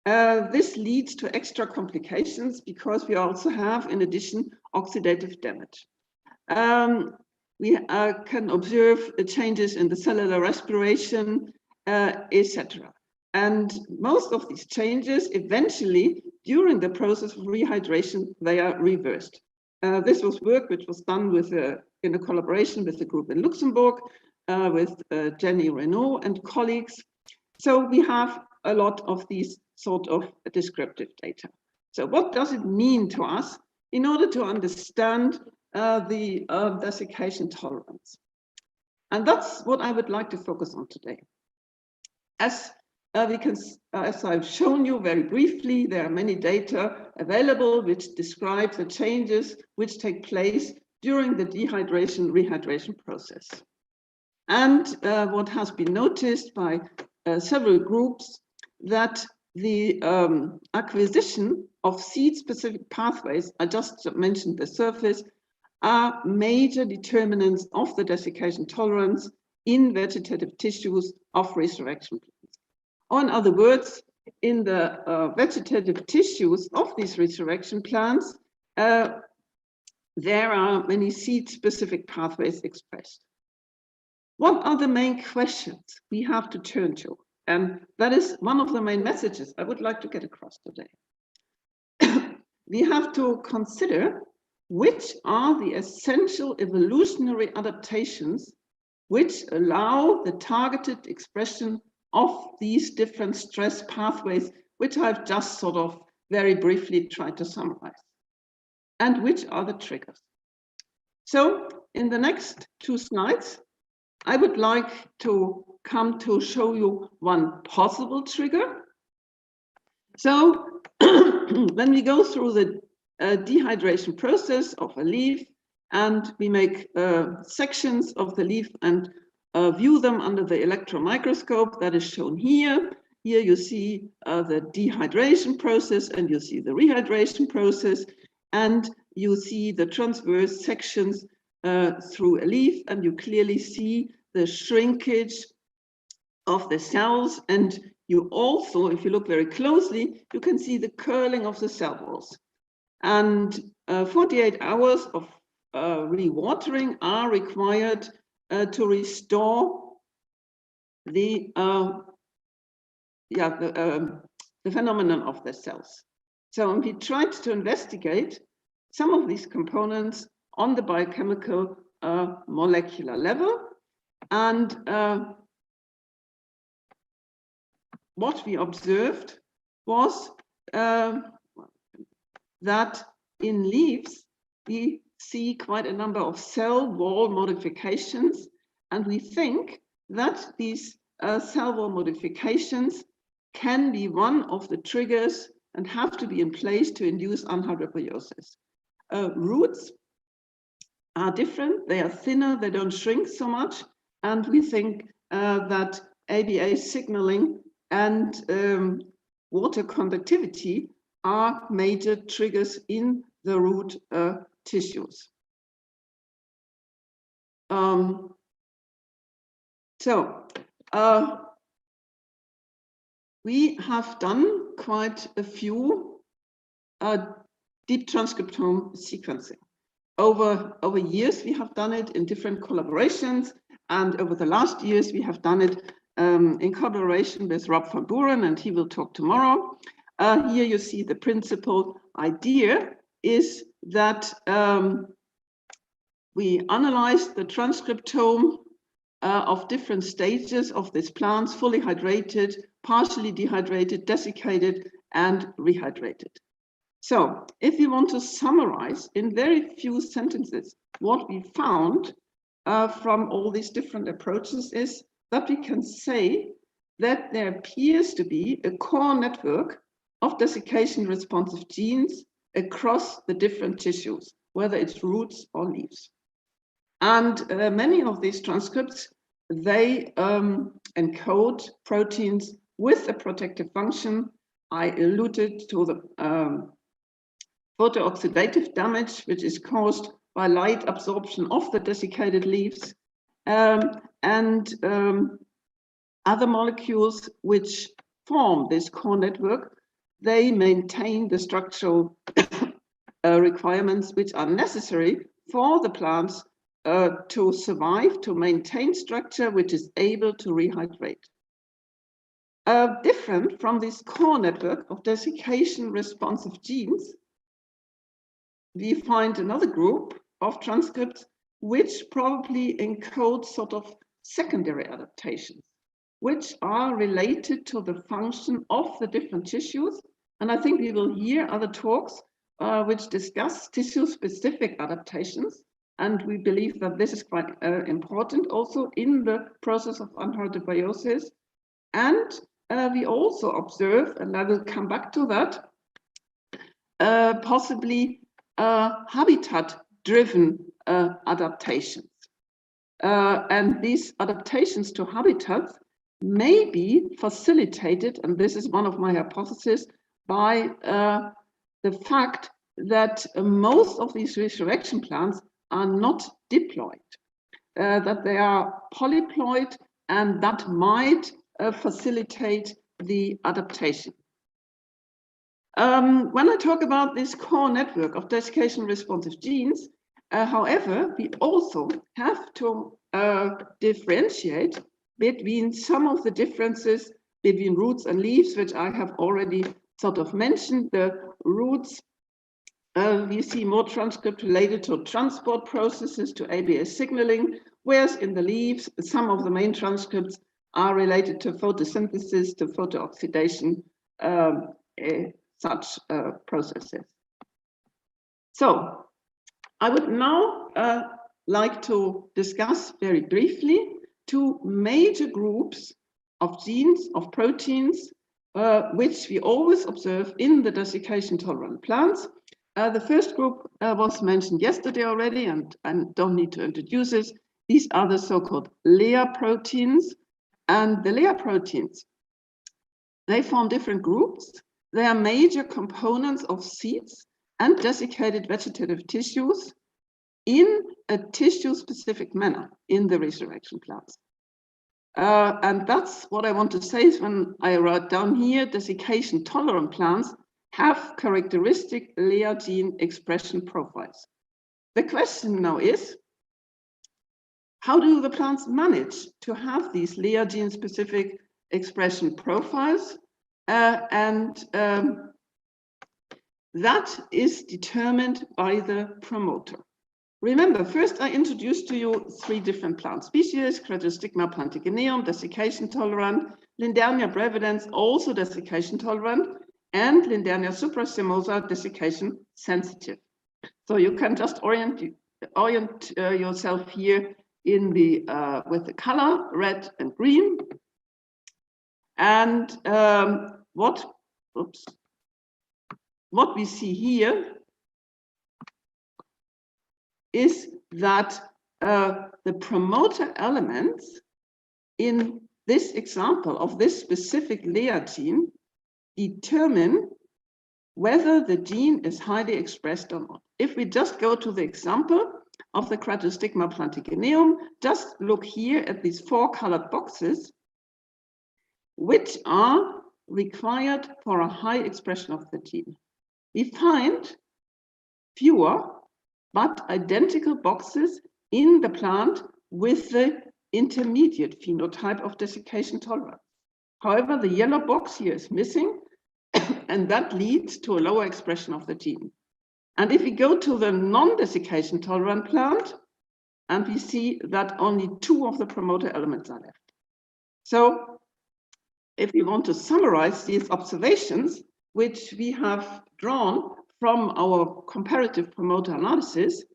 Speaker 3: This leads to extra complications because we also have, in addition, oxidative damage. We can observe changes in the cellular respiration, etc. And most of these changes, eventually, during the process of rehydration, they are reversed. This was work which was done with in a collaboration with the group in Luxembourg, with Jenny Renaud and colleagues. So we have a lot of these sort of descriptive data. So what does it mean to us in order to understand the desiccation tolerance? And that's what I would like to focus on today. As I've shown you very briefly, there are many data available which describe the changes which take place during the dehydration-rehydration process. And what has been noticed by several groups, that the acquisition of seed-specific pathways, I just mentioned the surface, are major determinants of the desiccation tolerance in vegetative tissues of resurrection plants. Or in other words, in the vegetative tissues of these resurrection plants, there are many seed-specific pathways expressed. What are the main questions we have to turn to? And that is one of the main messages I would like to get across today. We have to consider which are the essential evolutionary adaptations which allow the targeted expression of these different stress pathways, which I've just sort of very briefly tried to summarize. And which are the triggers? So in the next 2 slides, I would like to come to show you one possible trigger. So when we go through the dehydration process of a leaf, and we make sections of the leaf and view them under the electron microscope, that is shown here. Here you see the dehydration process, and you see the rehydration process, and you see the transverse sections through a leaf, and you clearly see the shrinkage of the cells. And you also, if you look very closely, you can see the curling of the cell walls. And 48 hours of rewatering are required to restore the phenomenon of the cells. So we tried to investigate some of these components on the biochemical molecular level. And what we observed was that in leaves, we see quite a number of cell wall modifications. And we think that these cell wall modifications can be one of the triggers and have to be in place to induce anhydrobiosis. Roots are different, they are thinner, they don't shrink so much. And we think that ABA signaling and water conductivity are major triggers in the root tissues. We have done quite a few deep transcriptome sequencing. Over years, we have done it in different collaborations, and over the last years, we have done it in collaboration with Rob van Buren, and he will talk tomorrow. Here you see the principal idea is that we analyzed the transcriptome of different stages of these plants, fully hydrated, partially dehydrated, desiccated, and rehydrated. So if we want to summarize in very few sentences, what we found from all these different approaches is that we can say that there appears to be a core network of desiccation responsive genes across the different tissues, whether it's roots or leaves. And many of these transcripts, they encode proteins with a protective function. I alluded to the photooxidative damage, which is caused by light absorption of the desiccated leaves, and other molecules which form this core network. They maintain the structural requirements which are necessary for the plants to survive, to maintain structure, which is able to rehydrate. Different from this core network of desiccation responsive genes, we find another group of transcripts which probably encode sort of secondary adaptations, which are related to the function of the different tissues. And I think we will hear other talks which discuss tissue-specific adaptations. And we believe that this is quite important also in the process of anhydrobiosis. And we also observe, and I will come back to that, possibly habitat-driven adaptations. And these adaptations to habitats may be facilitated, and this is one of my hypotheses, by the fact that most of these resurrection plants are not diploid, that they are polyploid, and that might facilitate the adaptation. When I talk about this core network of desiccation responsive genes, however, we also have to differentiate between some of the differences between roots and leaves, which I have already sort of mentioned. The roots, we see more transcript related to transport processes, to ABS signaling, whereas in the leaves, some of the main transcripts are related to photosynthesis, to photooxidation, such processes. So I would now like to discuss very briefly two major groups of genes, of proteins, which we always observe in the desiccation tolerant plants. The first group was mentioned yesterday already, and I don't need to introduce this. These are the so-called layer proteins. And the layer proteins, they form different groups. They are major components of seeds and desiccated vegetative tissues in a tissue-specific manner in the resurrection plants. And that's what I want to say is when I write down here, desiccation-tolerant plants have characteristic layer gene expression profiles. The question now is, how do the plants manage to have these layer gene-specific expression profiles? That is determined by the promoter. Remember, first I introduced to you three different plant species: Cratostigma plantigineum, desiccation tolerant; Lindernea brevidens, also desiccation tolerant; and Lindernea supracemosa, desiccation sensitive. So you can just orient yourself here in the with the color red and green. And what we see here is that the promoter elements in this example of this specific layer gene determine whether the gene is highly expressed or not. If we just go to the example of the Cratostigma plantigineum, just look here at these four colored boxes, which are required for a high expression of the gene. We find fewer but identical boxes in the plant with the intermediate phenotype of desiccation tolerance. However, the yellow box here is missing, and that leads to a lower expression of the gene. And if we go to the non-desiccation tolerant plant, and we see that only two of the promoter elements are left. So if we want to summarize these observations, which we have drawn from our comparative promoter analysis,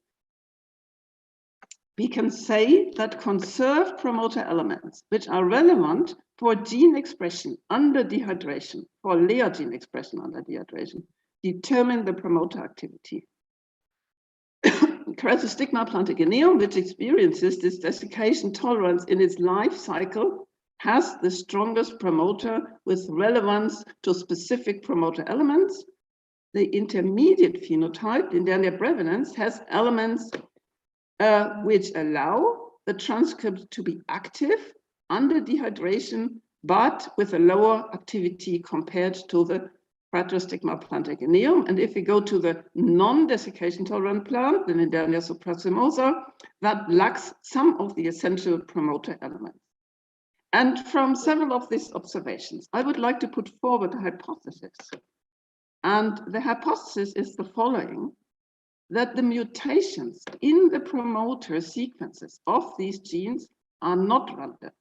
Speaker 3: we can say that conserved promoter elements, which are relevant for gene expression under dehydration, for layer gene expression under dehydration, determine the promoter activity. Cratostigma plantigineum, which experiences this desiccation tolerance in its life cycle, has the strongest promoter with relevance to specific promoter elements. The intermediate phenotype, Lindernea brevidens, has elements which allow the transcript to be active under dehydration, but with a lower activity compared to the Cratostigma plantagineum. And if we go to the non-desiccation tolerant plant, the Lindania supracemosa, that lacks some of the essential promoter elements. And from several of these observations, I would like to put forward a hypothesis. And the hypothesis is the following, that the mutations in the promoter sequences of these genes are not random,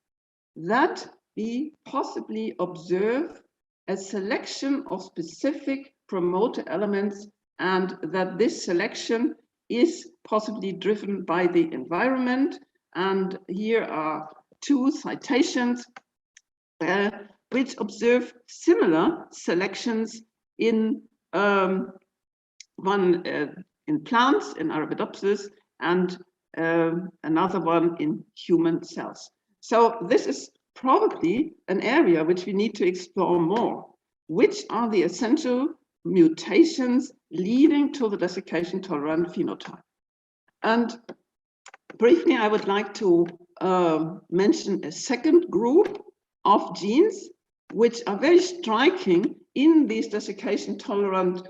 Speaker 3: that we possibly observe a selection of specific promoter elements, and that this selection is possibly driven by the environment. And here are two citations which observe similar selections in one in plants, in Arabidopsis, and another one in human cells. So this is probably an area which we need to explore more. Which are the essential mutations leading to the desiccation tolerant phenotype? And briefly, I would like to mention a second group of genes which are very striking in these desiccation tolerant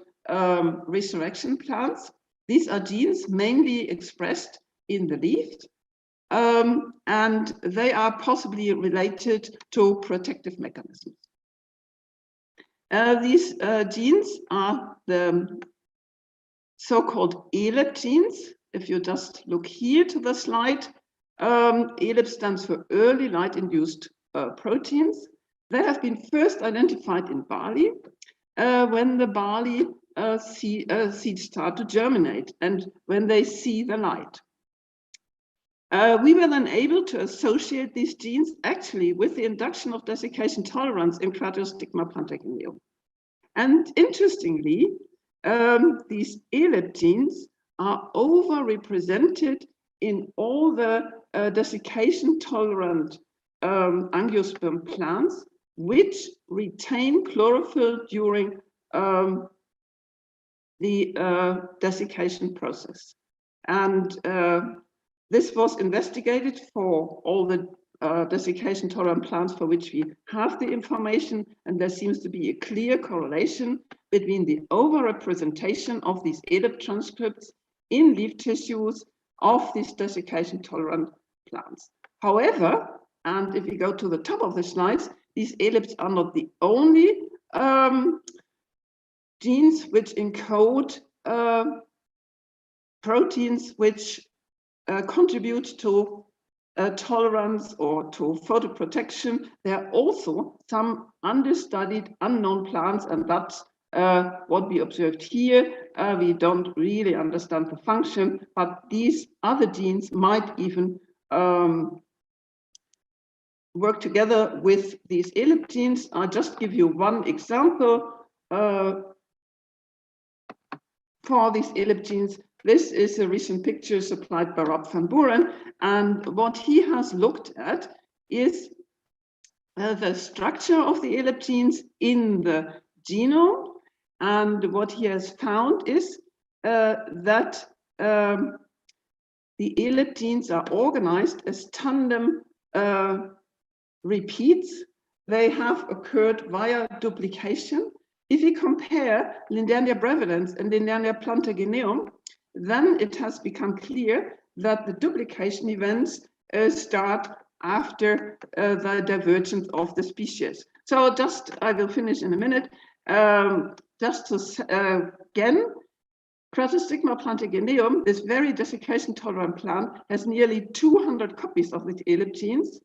Speaker 3: resurrection plants. These are genes mainly expressed in the leaf, and they are possibly related to protective mechanisms. These genes are the so-called ELIP genes. If you just look here to the slide, ELIP stands for early light-induced proteins. They have been first identified in barley when the barley seeds start to germinate and when they see the light. We were then able to associate these genes actually with the induction of desiccation tolerance in Cratostigma plantagineum. And interestingly, these ELIP genes are overrepresented in all the desiccation tolerant angiosperm plants, which retain chlorophyll during the desiccation process. And this was investigated for all the desiccation tolerant plants for which we have the information, and there seems to be a clear correlation between the overrepresentation of these ELIP transcripts in leaf tissues of these desiccation tolerant plants. However, and if we go to the top of the slides, these ELIPs are not the only genes which encode proteins which contribute to tolerance or to photoprotection. There are also some understudied unknown plants, and that's what we observed here. We don't really understand the function, but these other genes might even work together with these ELIP genes. I'll just give you one example for these ELIP genes. This is a recent picture supplied by Rob van Buren, and what he has looked at is the structure of the ELIP genes in the genome, and what he has found is that the ELIP genes are organized as tandem repeats. They have occurred via duplication. If we compare Lindania brevidens and Lindania plantagineum, then it has become clear that the duplication events start after the divergence of the species. So I will finish in a minute. Just to again, Cratostigma plantagineum, this very desiccation tolerant plant, has nearly 200 copies of the ELIP genes,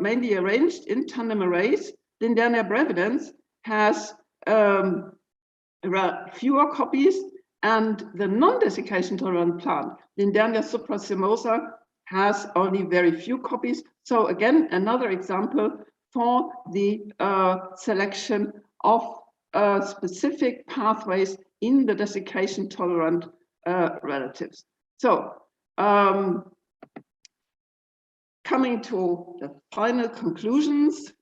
Speaker 3: mainly arranged in tandem arrays. Lindania brevidens has fewer copies, and the non-desiccation tolerant plant, Lindania supracemosa, has only very few copies. So again, another example for the selection of specific pathways in the desiccation tolerant relatives. So coming to the final conclusions,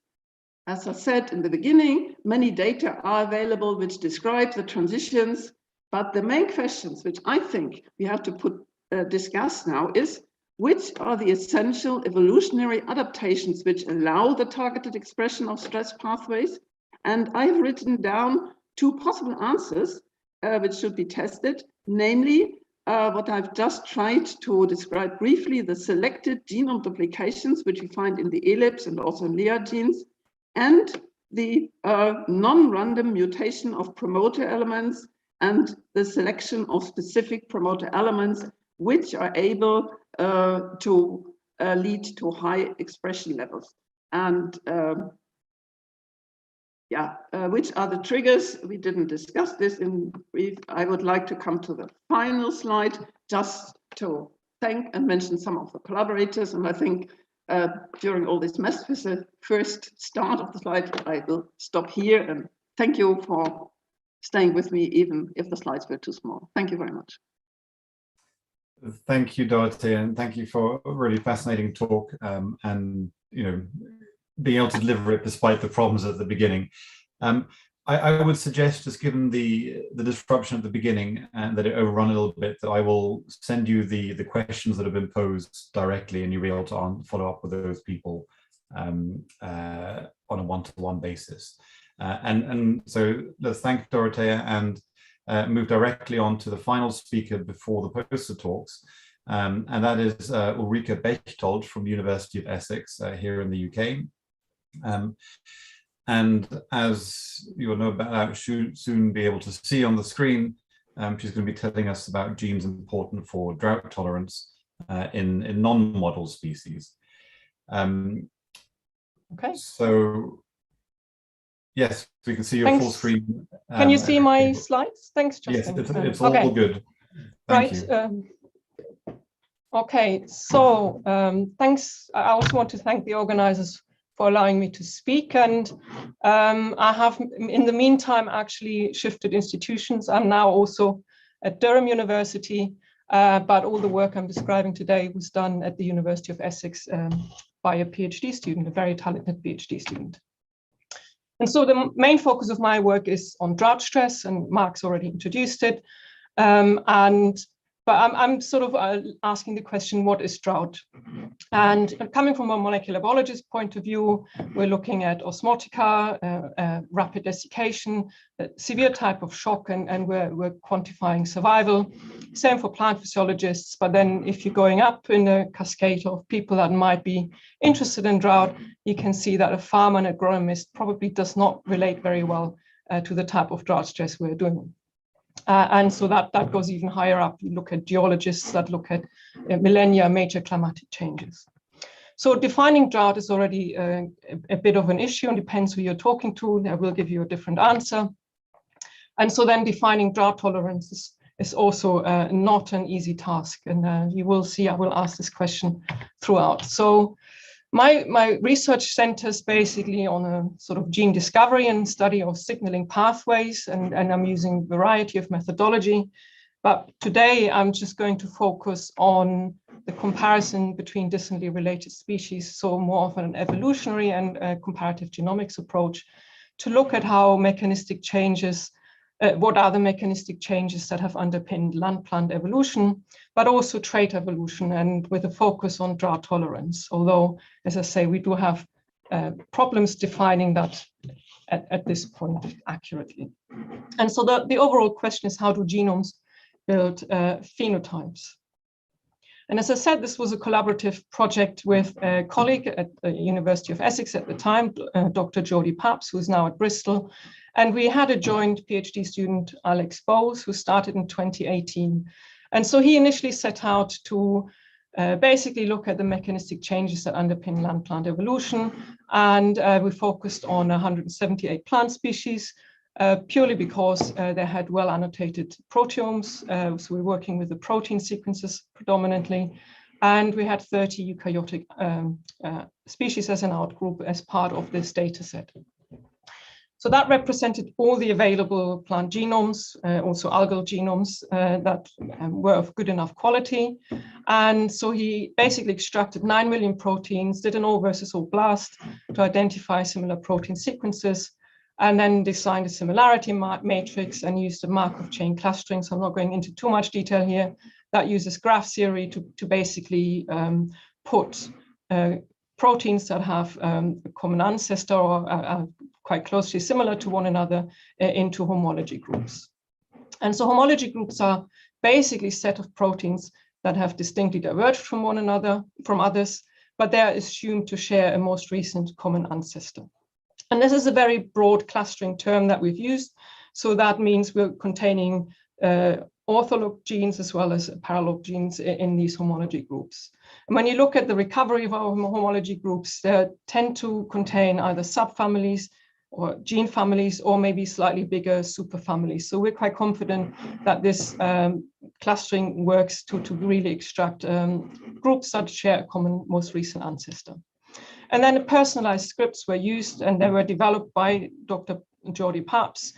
Speaker 3: as I said in the beginning, many data are available which describe the transitions, but the main questions which I think we have to discuss now is, which are the essential evolutionary adaptations which allow the targeted expression of stress pathways? And I've written down two possible answers which should be tested, namely what I've just tried to describe briefly, the selected genome duplications which we find in the ellipse and also in Lea genes, and the non-random mutation of promoter elements and the selection of specific promoter elements which are able to lead to high expression levels. And which are the triggers? We didn't discuss this in brief. I would like to come to the final slide just to thank and mention some of the collaborators. And I think during all this mess with the first start of the slide, I will stop here and thank you for staying with me, even if the slides were too small. Thank you very much.
Speaker 1: Thank you, Dorothea, and thank you for a really fascinating talk, and being able to deliver it despite the problems at the beginning. I would suggest, just given the disruption at the beginning and that it overrun a little bit, that I will send you the questions that have been posed directly, and you'll be able to follow up with those people on a one-to-one basis. And so let's thank Dorothea and move directly on to the final speaker before the poster talks. And that is Ulrike Bechtold from the University of Essex here in the UK. And as you will no doubt soon be able to see on the screen, she's going to be telling us about genes important for drought tolerance in non-model species.
Speaker 5: Okay.
Speaker 1: So, yes, we can see your full screen.
Speaker 5: Can you see my slides? Thanks, Justin.
Speaker 1: Yes, it's all good. Thank you.
Speaker 5: Okay, so thanks. I also want to thank the organizers for allowing me to speak. And I have, in the meantime, actually shifted institutions. I'm now also at Durham University, but all the work I'm describing today was done at the University of Essex by a PhD student, a very talented PhD student. And so the main focus of my work is on drought stress, and Mark's already introduced it. But I'm sort of asking the question, what is drought? And coming from a molecular biologist point of view, we're looking at osmotica, rapid desiccation, a severe type of shock, and we're quantifying survival. Same for plant physiologists. But then if you're going up in a cascade of people that might be interested in drought, you can see that a farmer and agronomist probably does not relate very well to the type of drought stress we're doing. And so that goes even higher up. You look at geologists that look at millennia, major climatic changes. So defining drought is already a bit of an issue, and depends who you're talking to. I will give you a different answer. And so then defining drought tolerance is also not an easy task. And you will see, I will ask this question throughout. So my research centers basically on a sort of gene discovery and study of signaling pathways, and I'm using a variety of methodology. But today I'm just going to focus on the comparison between distantly related species, so more of an evolutionary and comparative genomics approach, to look at how mechanistic changes, what are the mechanistic changes that have underpinned land-plant evolution, but also trait evolution, and with a focus on drought tolerance. Although, as I say, we do have problems defining that at this point accurately. And so the overall question is, how do genomes build phenotypes? And as I said, this was a collaborative project with a colleague at the University of Essex at the time, Dr. Jodie Papps, who's now at Bristol. And we had a joint PhD student, Alex Bowes, who started in 2018. And so he initially set out to basically look at the mechanistic changes that underpin land-plant evolution. And we focused on 178 plant species, purely because they had well annotated proteomes. So we're working with the protein sequences predominantly. And we had 30 eukaryotic species as an outgroup as part of this data set. So that represented all the available plant genomes, also algal genomes that were of good enough quality. And so he basically extracted 9 million proteins, did an all versus all blast to identify similar protein sequences, and then designed a similarity matrix and used a Markov chain clustering. So I'm not going into too much detail here. That uses graph theory to basically put proteins that have a common ancestor or quite closely similar to one another into homology groups. And so homology groups are basically a set of proteins that have distinctly diverged from one another, from others, but they are assumed to share a most recent common ancestor. And this is a very broad clustering term that we've used. So that means we're containing ortholog genes as well as paralog genes in these homology groups. And when you look at the recovery of our homology groups, they tend to contain either subfamilies or gene families, or maybe slightly bigger superfamilies. So we're quite confident that this clustering works to really extract groups that share a common most recent ancestor. And then personalized scripts were used, and they were developed by Dr. Jordi Paps,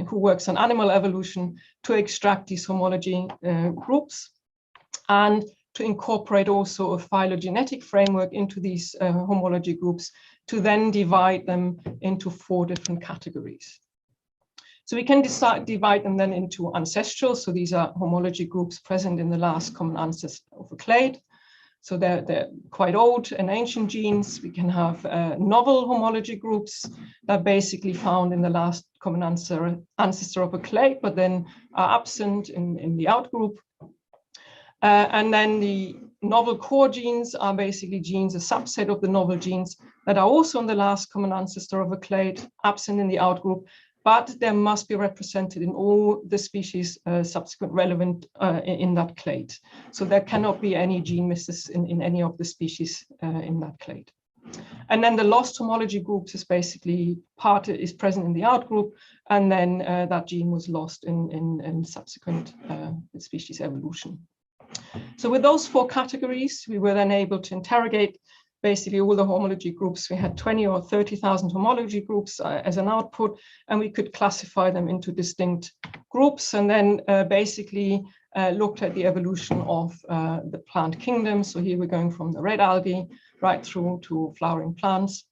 Speaker 5: who works on animal evolution, to extract these homology groups and to incorporate also a phylogenetic framework into these homology groups, to then divide them into 4 different categories. So we can divide them then into ancestral. So these are homology groups present in the last common ancestor of a clade. So they're quite old and ancient genes. We can have novel homology groups that are basically found in the last common ancestor of a clade, but then are absent in the outgroup. And then the novel core genes are basically genes, a subset of the novel genes that are also in the last common ancestor of a clade, absent in the outgroup, but they must be represented in all the species subsequent relevant in that clade. So there cannot be any gene misses in any of the species in that clade. And then the lost homology groups is basically part is present in the outgroup, and then that gene was lost in subsequent species evolution. So with those 4 categories, we were then able to interrogate basically all the homology groups. We had 20 or 30,000 homology groups as an output, and we could classify them into distinct groups, and then basically looked at the evolution of the plant kingdom. So here we're going from the red algae right through to flowering plants.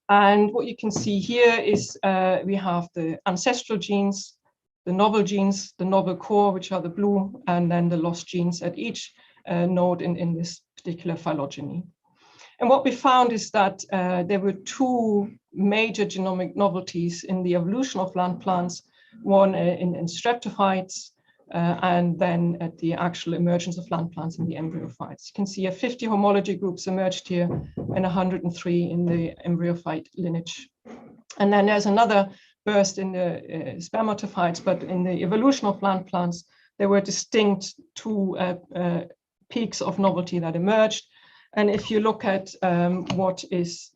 Speaker 5: And what you can see here is we have the ancestral genes, the novel core, which are the blue, and then the lost genes at each node in this particular phylogeny. And what we found is that there were 2 major genomic novelties in the evolution of land plants, one in streptophytes, and then at the actual emergence of land plants in the embryophytes. You can see 50 homology groups emerged here and 103 in the embryophyte lineage. And then there's another burst in the spermatophytes, but in the evolution of land plants, there were distinct 2 peaks of novelty that emerged. And if you look at what is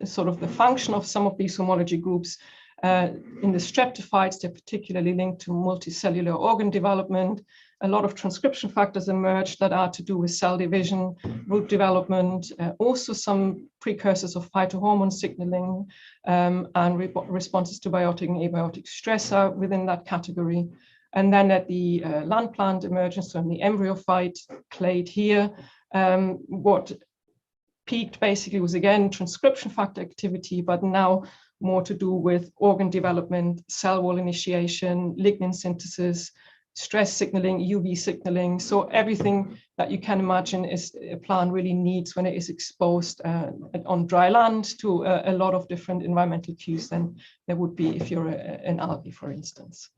Speaker 5: sort of the function of some of these homology groups, in the streptophytes, they're particularly linked to multicellular organ development. A lot of transcription factors emerged that are to do with cell division, root development, also some precursors of phytohormone signaling, and responses to biotic and abiotic stress are within that category. And then at the land plant emergence, so in the embryophyte clade here, what peaked basically was again transcription factor activity, but now more to do with organ development, cell wall initiation, lignin synthesis, stress signaling, UV signaling. So everything that you can imagine is a plant really needs when it is exposed on dry land to a lot of different environmental cues than there would be if you're an algae, for instance.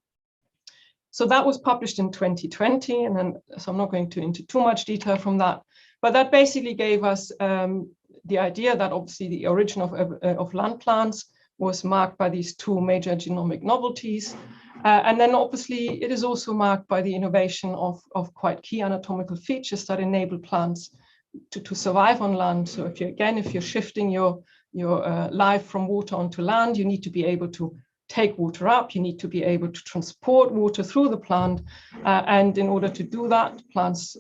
Speaker 5: So that was published in 2020, and then so I'm not going into too much detail from that, but that basically gave us the idea that obviously the origin of land plants was marked by these 2 major genomic novelties. And then obviously it is also marked by the innovation of quite key anatomical features that enable plants to survive on land. So if you're shifting your life from water onto land, you need to be able to take water up, you need to be able to transport water through the plant. And in order to do that, plants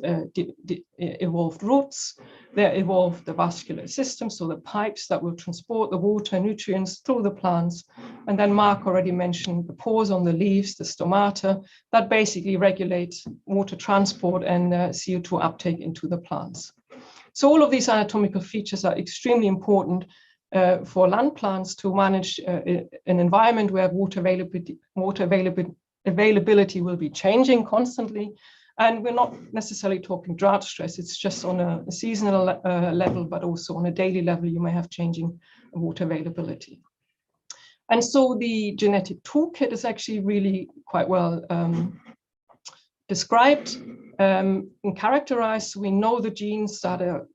Speaker 5: evolved roots, they evolved the vascular system, so the pipes that will transport the water and nutrients through the plants. And then Mark already mentioned the pores on the leaves, the stomata, that basically regulate water transport and CO2 uptake into the plants. So all of these anatomical features are extremely important for land plants to manage an environment where water availability will be changing constantly. And we're not necessarily talking drought stress, it's just on a seasonal level, but also on a daily level, you may have changing water availability. And so the genetic toolkit is actually really quite well described and characterized. We know the genes that are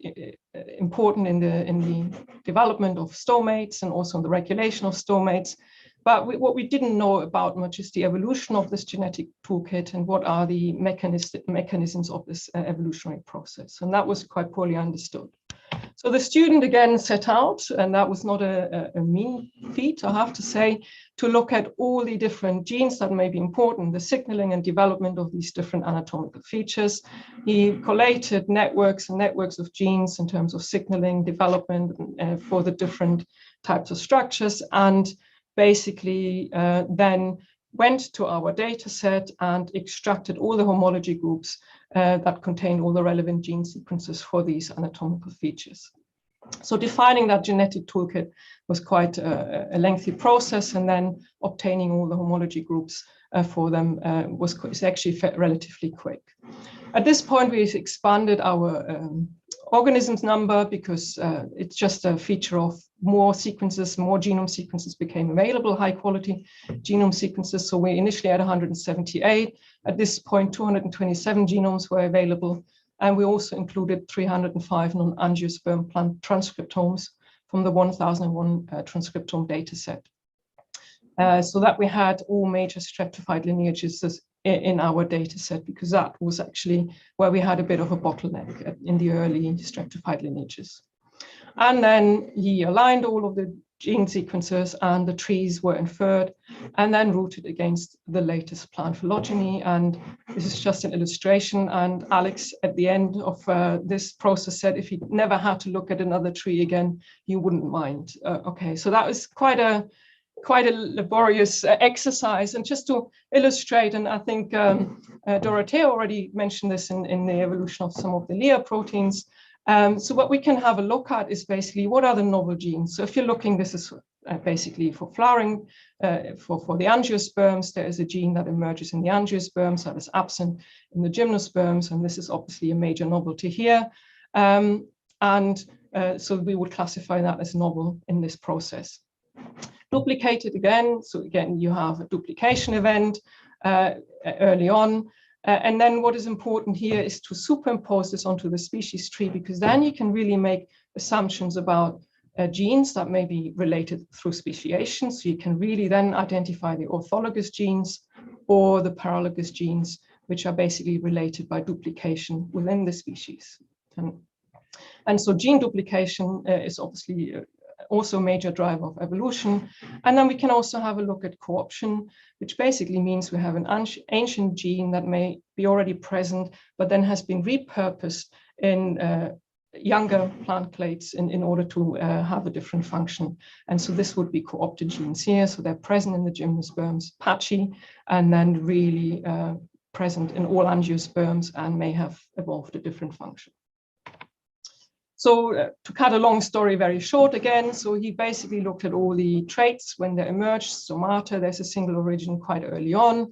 Speaker 5: important in the development of stomates and also in the regulation of stomates. But what we didn't know about much is the evolution of this genetic toolkit and what are the mechanisms of this evolutionary process. And that was quite poorly understood. So the student again set out, and that was not a mean feat, I have to say, to look at all the different genes that may be important, the signaling and development of these different anatomical features. He collated networks and networks of genes in terms of signaling, development for the different types of structures, and basically then went to our data set and extracted all the homology groups that contained all the relevant gene sequences for these anatomical features. So defining that genetic toolkit was quite a lengthy process, and then obtaining all the homology groups for them was actually relatively quick. At this point, we've expanded our organisms number because it's just a feature of more sequences, more genome sequences became available, high quality genome sequences. So we initially had 178. At this point, 227 genomes were available. And we also included 305 non-angiosperm plant transcriptomes from the 1001 transcriptome data set. So that we had all major stratified lineages in our data set, because that was actually where we had a bit of a bottleneck in the early stratified lineages. And then he aligned all of the gene sequences, and the trees were inferred and then rooted against the latest plant phylogeny. And this is just an illustration. And Alex, at the end of this process, said if he never had to look at another tree again, he wouldn't mind. Okay, so that was quite a laborious exercise. And just to illustrate, and I think Dorothea already mentioned this in the evolution of some of the Lea proteins. So what we can have a look at is basically what are the novel genes. So if you're looking, this is basically for flowering, for the angiosperms, there is a gene that emerges in the angiosperms that is absent in the gymnosperms, and this is obviously a major novelty here. So we would classify that as novel in this process. Duplicated again, so again, you have a duplication event early on. And then what is important here is to superimpose this onto the species tree, because then you can really make assumptions about genes that may be related through speciation. So you can really then identify the orthologous genes or the paralogous genes, which are basically related by duplication within the species. And so gene duplication is obviously also a major driver of evolution. And then we can also have a look at co-option, which basically means we have an ancient gene that may be already present, but then has been repurposed in younger plant clades in order to have a different function. And so this would be co-opted genes here. So they're present in the gymnosperms, patchy, and then really present in all angiosperms and may have evolved a different function. So to cut a long story very short again, so he basically looked at all the traits when they emerged. Stomata, there's a single origin quite early on.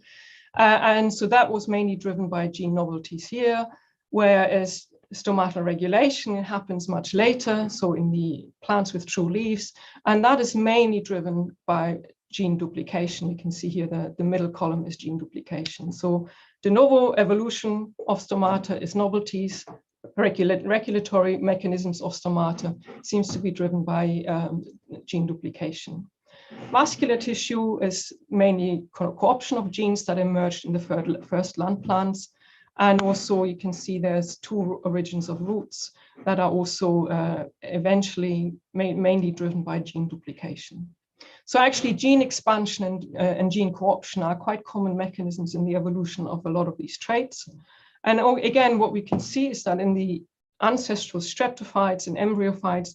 Speaker 5: And so that was mainly driven by gene novelties here, whereas stomatal regulation happens much later, so in the plants with true leaves. And that is mainly driven by gene duplication. You can see here the middle column is gene duplication. So de novo evolution of stomata is novelties. Regulatory mechanisms of stomata seems to be driven by gene duplication. Vascular tissue is mainly co-option of genes that emerged in the first land plants. And also you can see there's two origins of roots that are also eventually mainly driven by gene duplication. So actually gene expansion and gene co-option are quite common mechanisms in the evolution of a lot of these traits. And again, what we can see is that in the ancestral streptophytes and embryophytes,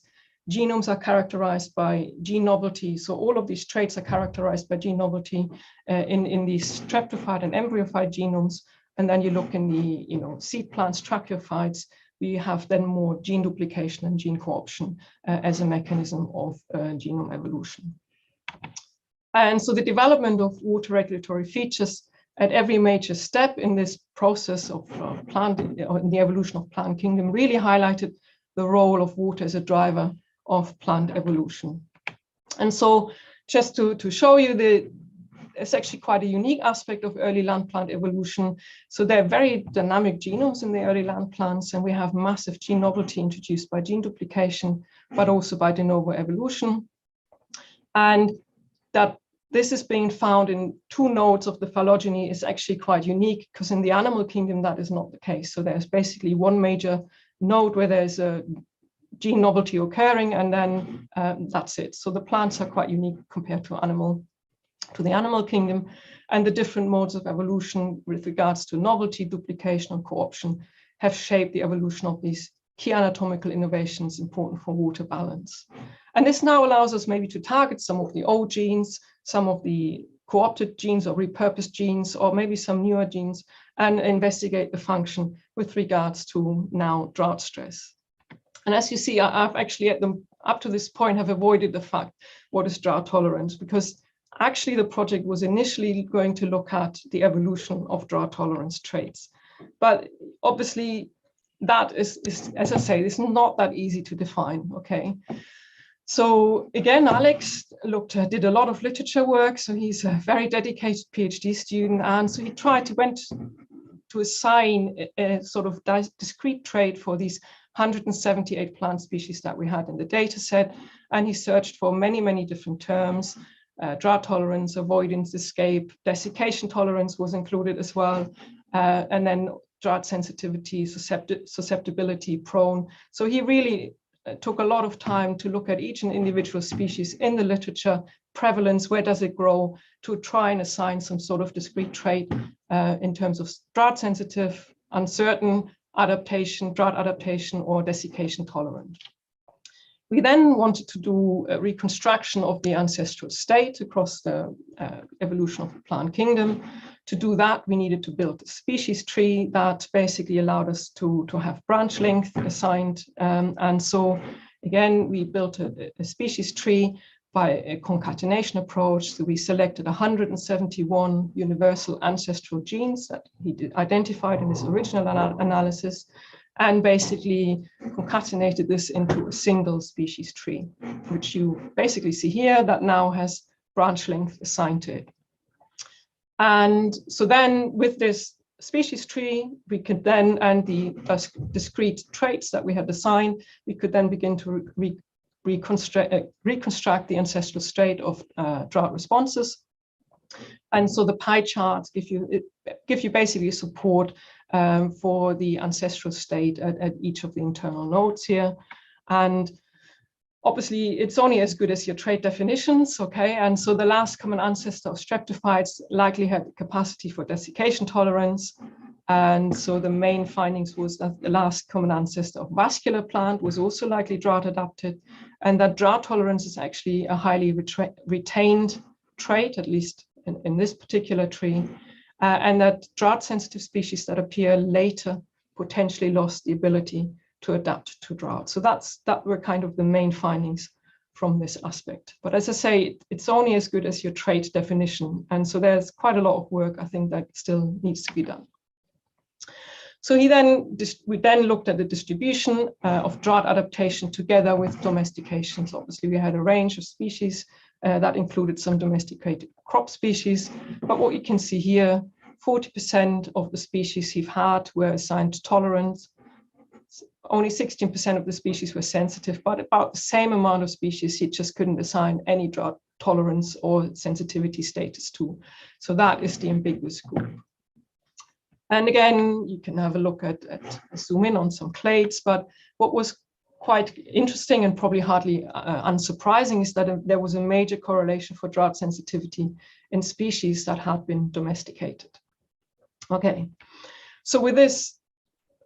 Speaker 5: genomes are characterized by gene novelty. So all of these traits are characterized by gene novelty in the streptophyte and embryophyte genomes. And then you look in the seed plants, tracheophytes, we have then more gene duplication and gene co-option as a mechanism of genome evolution. And so the development of water regulatory features at every major step in this process of in the evolution of plant kingdom really highlighted the role of water as a driver of plant evolution. And so just to show you it's actually quite a unique aspect of early land plant evolution. So there are very dynamic genomes in the early land plants, and we have massive gene novelty introduced by gene duplication, but also by de novo evolution. And that this is being found in 2 nodes of the phylogeny is actually quite unique, because in the animal kingdom, that is not the case. So there's basically one major node where there's a gene novelty occurring, and then that's it. So the plants are quite unique compared to the animal kingdom, and the different modes of evolution with regards to novelty, duplication, and co-option have shaped the evolution of these key anatomical innovations important for water balance. And this now allows us maybe to target some of the old genes, some of the co-opted genes or repurposed genes, or maybe some newer genes, and investigate the function with regards to now drought stress. And as you see, I've actually up to this point have avoided the fact what is drought tolerance, because actually the project was initially going to look at the evolution of drought tolerance traits. But obviously that is as I say, it's not that easy to define, okay? So again, Alex did a lot of literature work. So he's a very dedicated PhD student. And so he went to assign a sort of discrete trait for these 178 plant species that we had in the data set. And he searched for many, many different terms. Drought tolerance, avoidance, escape, desiccation tolerance was included as well. And then drought sensitivity, susceptibility, prone. So he really took a lot of time to look at each and individual species in the literature, prevalence, where does it grow, to try and assign some sort of discrete trait in terms of drought sensitive, uncertain, adaptation, drought adaptation, or desiccation tolerant. We then wanted to do a reconstruction of the ancestral state across the evolution of the plant kingdom. To do that, we needed to build a species tree that basically allowed us to have branch length assigned. And so again, we built a species tree by a concatenation approach. So we selected 171 universal ancestral genes that he identified in his original analysis, and basically concatenated this into a single species tree, which you basically see here that now has branch length assigned to it. And so then with this species tree, we could then, and the discrete traits that we had assigned, we could then begin to reconstruct the ancestral state of drought responses. And so the pie charts give you basically support for the ancestral state at each of the internal nodes here. And obviously, it's only as good as your trait definitions, okay? And so the last common ancestor of streptophytes likely had the capacity for desiccation tolerance. And so the main findings was that the last common ancestor of vascular plant was also likely drought adapted, and that drought tolerance is actually a highly retained trait, at least in this particular tree, and that drought-sensitive species that appear later potentially lost the ability to adapt to drought. So that were kind of the main findings from this aspect. But as I say, it's only as good as your trait definition. And so there's quite a lot of work, I think, that still needs to be done. So we then looked at the distribution of drought adaptation together with domestication. So obviously we had a range of species that included some domesticated crop species. But what you can see here, 40% of the species he've had were assigned tolerance. Only 16% of the species were sensitive, but about the same amount of species he just couldn't assign any drought tolerance or sensitivity status to. So that is the ambiguous group. And again, you can have a look at zoom in on some clades, but what was quite interesting and probably hardly unsurprising is that there was a major correlation for drought sensitivity in species that had been domesticated. Okay, so with this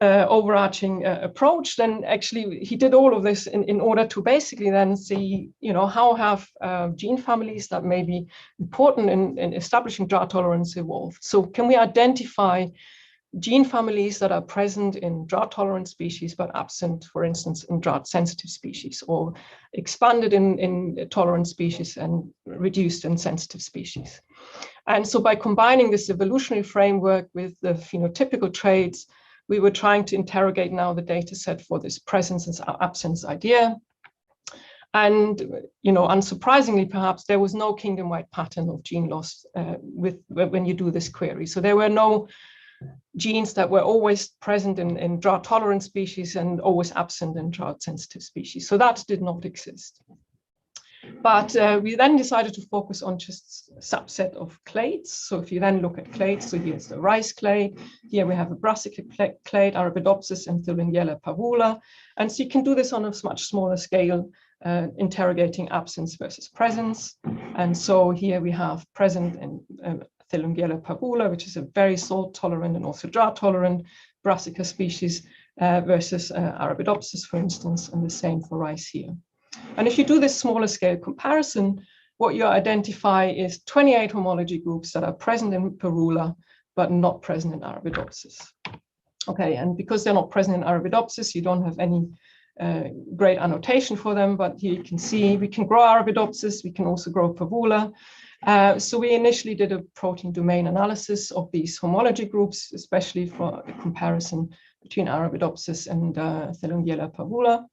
Speaker 5: overarching approach, then actually he did all of this in order to basically then see, how have gene families that may be important in establishing drought tolerance evolved. So can we identify gene families that are present in drought tolerant species but absent, for instance, in drought sensitive species, or expanded in tolerant species and reduced in sensitive species? And so by combining this evolutionary framework with the phenotypical traits, we were trying to interrogate now the data set for this presence and absence idea. And, unsurprisingly, perhaps, there was no kingdom-wide pattern of gene loss when you do this query. So there were no genes that were always present in drought-tolerant species and always absent in drought-sensitive species. So that did not exist. But we then decided to focus on just a subset of clades. So if you then look at clades, so here's the rice clade, here we have a brassica clade, Arabidopsis and Thylungiella parvula. And so you can do this on a much smaller scale, interrogating absence versus presence. And so here we have present in Thylungiella parvula, which is a very salt tolerant and also drought tolerant brassica species versus Arabidopsis, for instance, and the same for rice here. And if you do this smaller scale comparison, what you identify is 28 homology groups that are present in parvula, but not present in Arabidopsis. Okay, and because they're not present in Arabidopsis, you don't have any great annotation for them, but here you can see we can grow Arabidopsis, we can also grow parvula. So we initially did a protein domain analysis of these homology groups, especially for a comparison between Arabidopsis and Thylungiella parvula.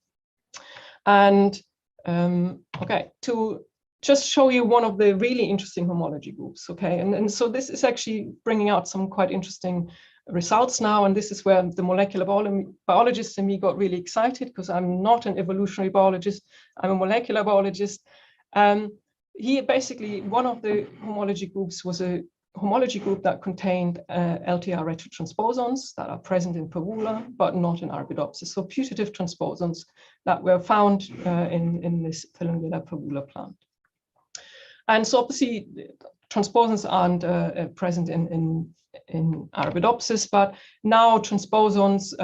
Speaker 5: And okay, to just show you one of the really interesting homology groups, okay, and so this is actually bringing out some quite interesting results now, and this is where the molecular biologist in me got really excited, because I'm not an evolutionary biologist, I'm a molecular biologist. Here, basically, one of the homology groups was a homology group that contained LTR retrotransposons that are present in parvula, but not in Arabidopsis. So putative transposons that were found in this Thylungiella parvula plant. And so obviously transposons aren't present in Arabidopsis, but now transposons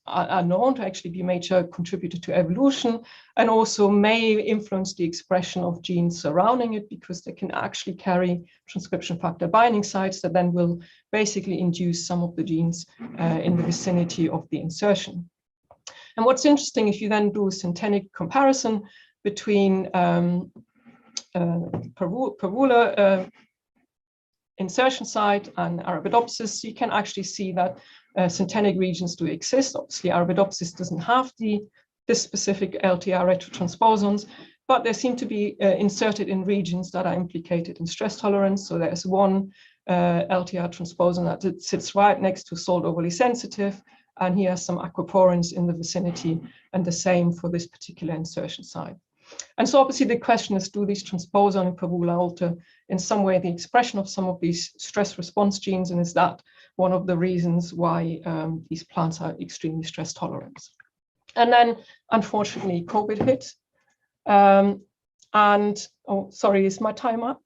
Speaker 5: are known to actually be a major contributor to evolution and also may influence the expression of genes surrounding it, because they can actually carry transcription factor binding sites that then will basically induce some of the genes in the vicinity of the insertion. And what's interesting, if you then do a synthetic comparison between parvula insertion site and Arabidopsis, you can actually see that synthetic regions do exist. Obviously, Arabidopsis doesn't have this specific LTR retrotransposons, but they seem to be inserted in regions that are implicated in stress tolerance. So there's one LTR transposon that sits right next to salt overly sensitive, and here are some aquaporins in the vicinity, and the same for this particular insertion site. And so obviously the question is, do these transposon in parvula alter in some way the expression of some of these stress response genes, and is that one of the reasons why these plants are extremely stress tolerant? And then, unfortunately, COVID hit. And, oh, sorry, is my time up?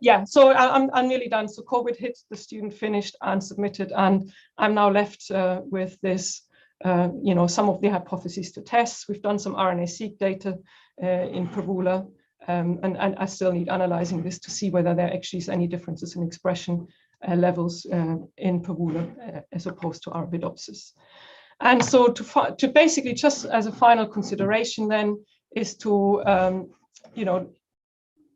Speaker 5: Yeah, so I'm nearly done. So COVID hit, the student finished and submitted, and I'm now left with this, some of the hypotheses to test. We've done some RNA-seq data in parvula, and I still need analyzing this to see whether there actually is any differences in expression levels in parvula as opposed to Arabidopsis. And so to basically, just as a final consideration then, is to,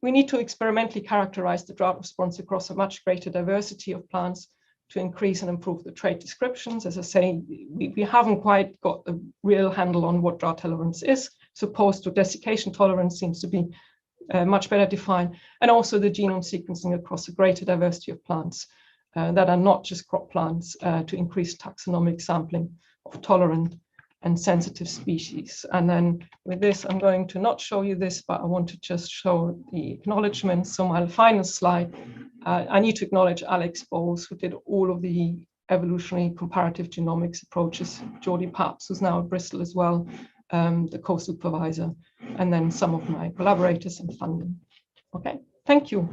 Speaker 5: we need to experimentally characterize the drought response across a much greater diversity of plants to increase and improve the trait descriptions. As I say, we haven't quite got a real handle on what drought tolerance is, supposed to desiccation tolerance seems to be much better defined, and also the genome sequencing across a greater diversity of plants that are not just crop plants to increase taxonomic sampling of tolerant and sensitive species. And then with this, I'm going to not show you this, but I want to just show the acknowledgements. So my final slide, I need to acknowledge Alex Bowles, who did all of the evolutionary comparative genomics approaches, Jody Papps, who's now at Bristol as well, the co-supervisor, and then some of my collaborators and funding. Okay, thank you.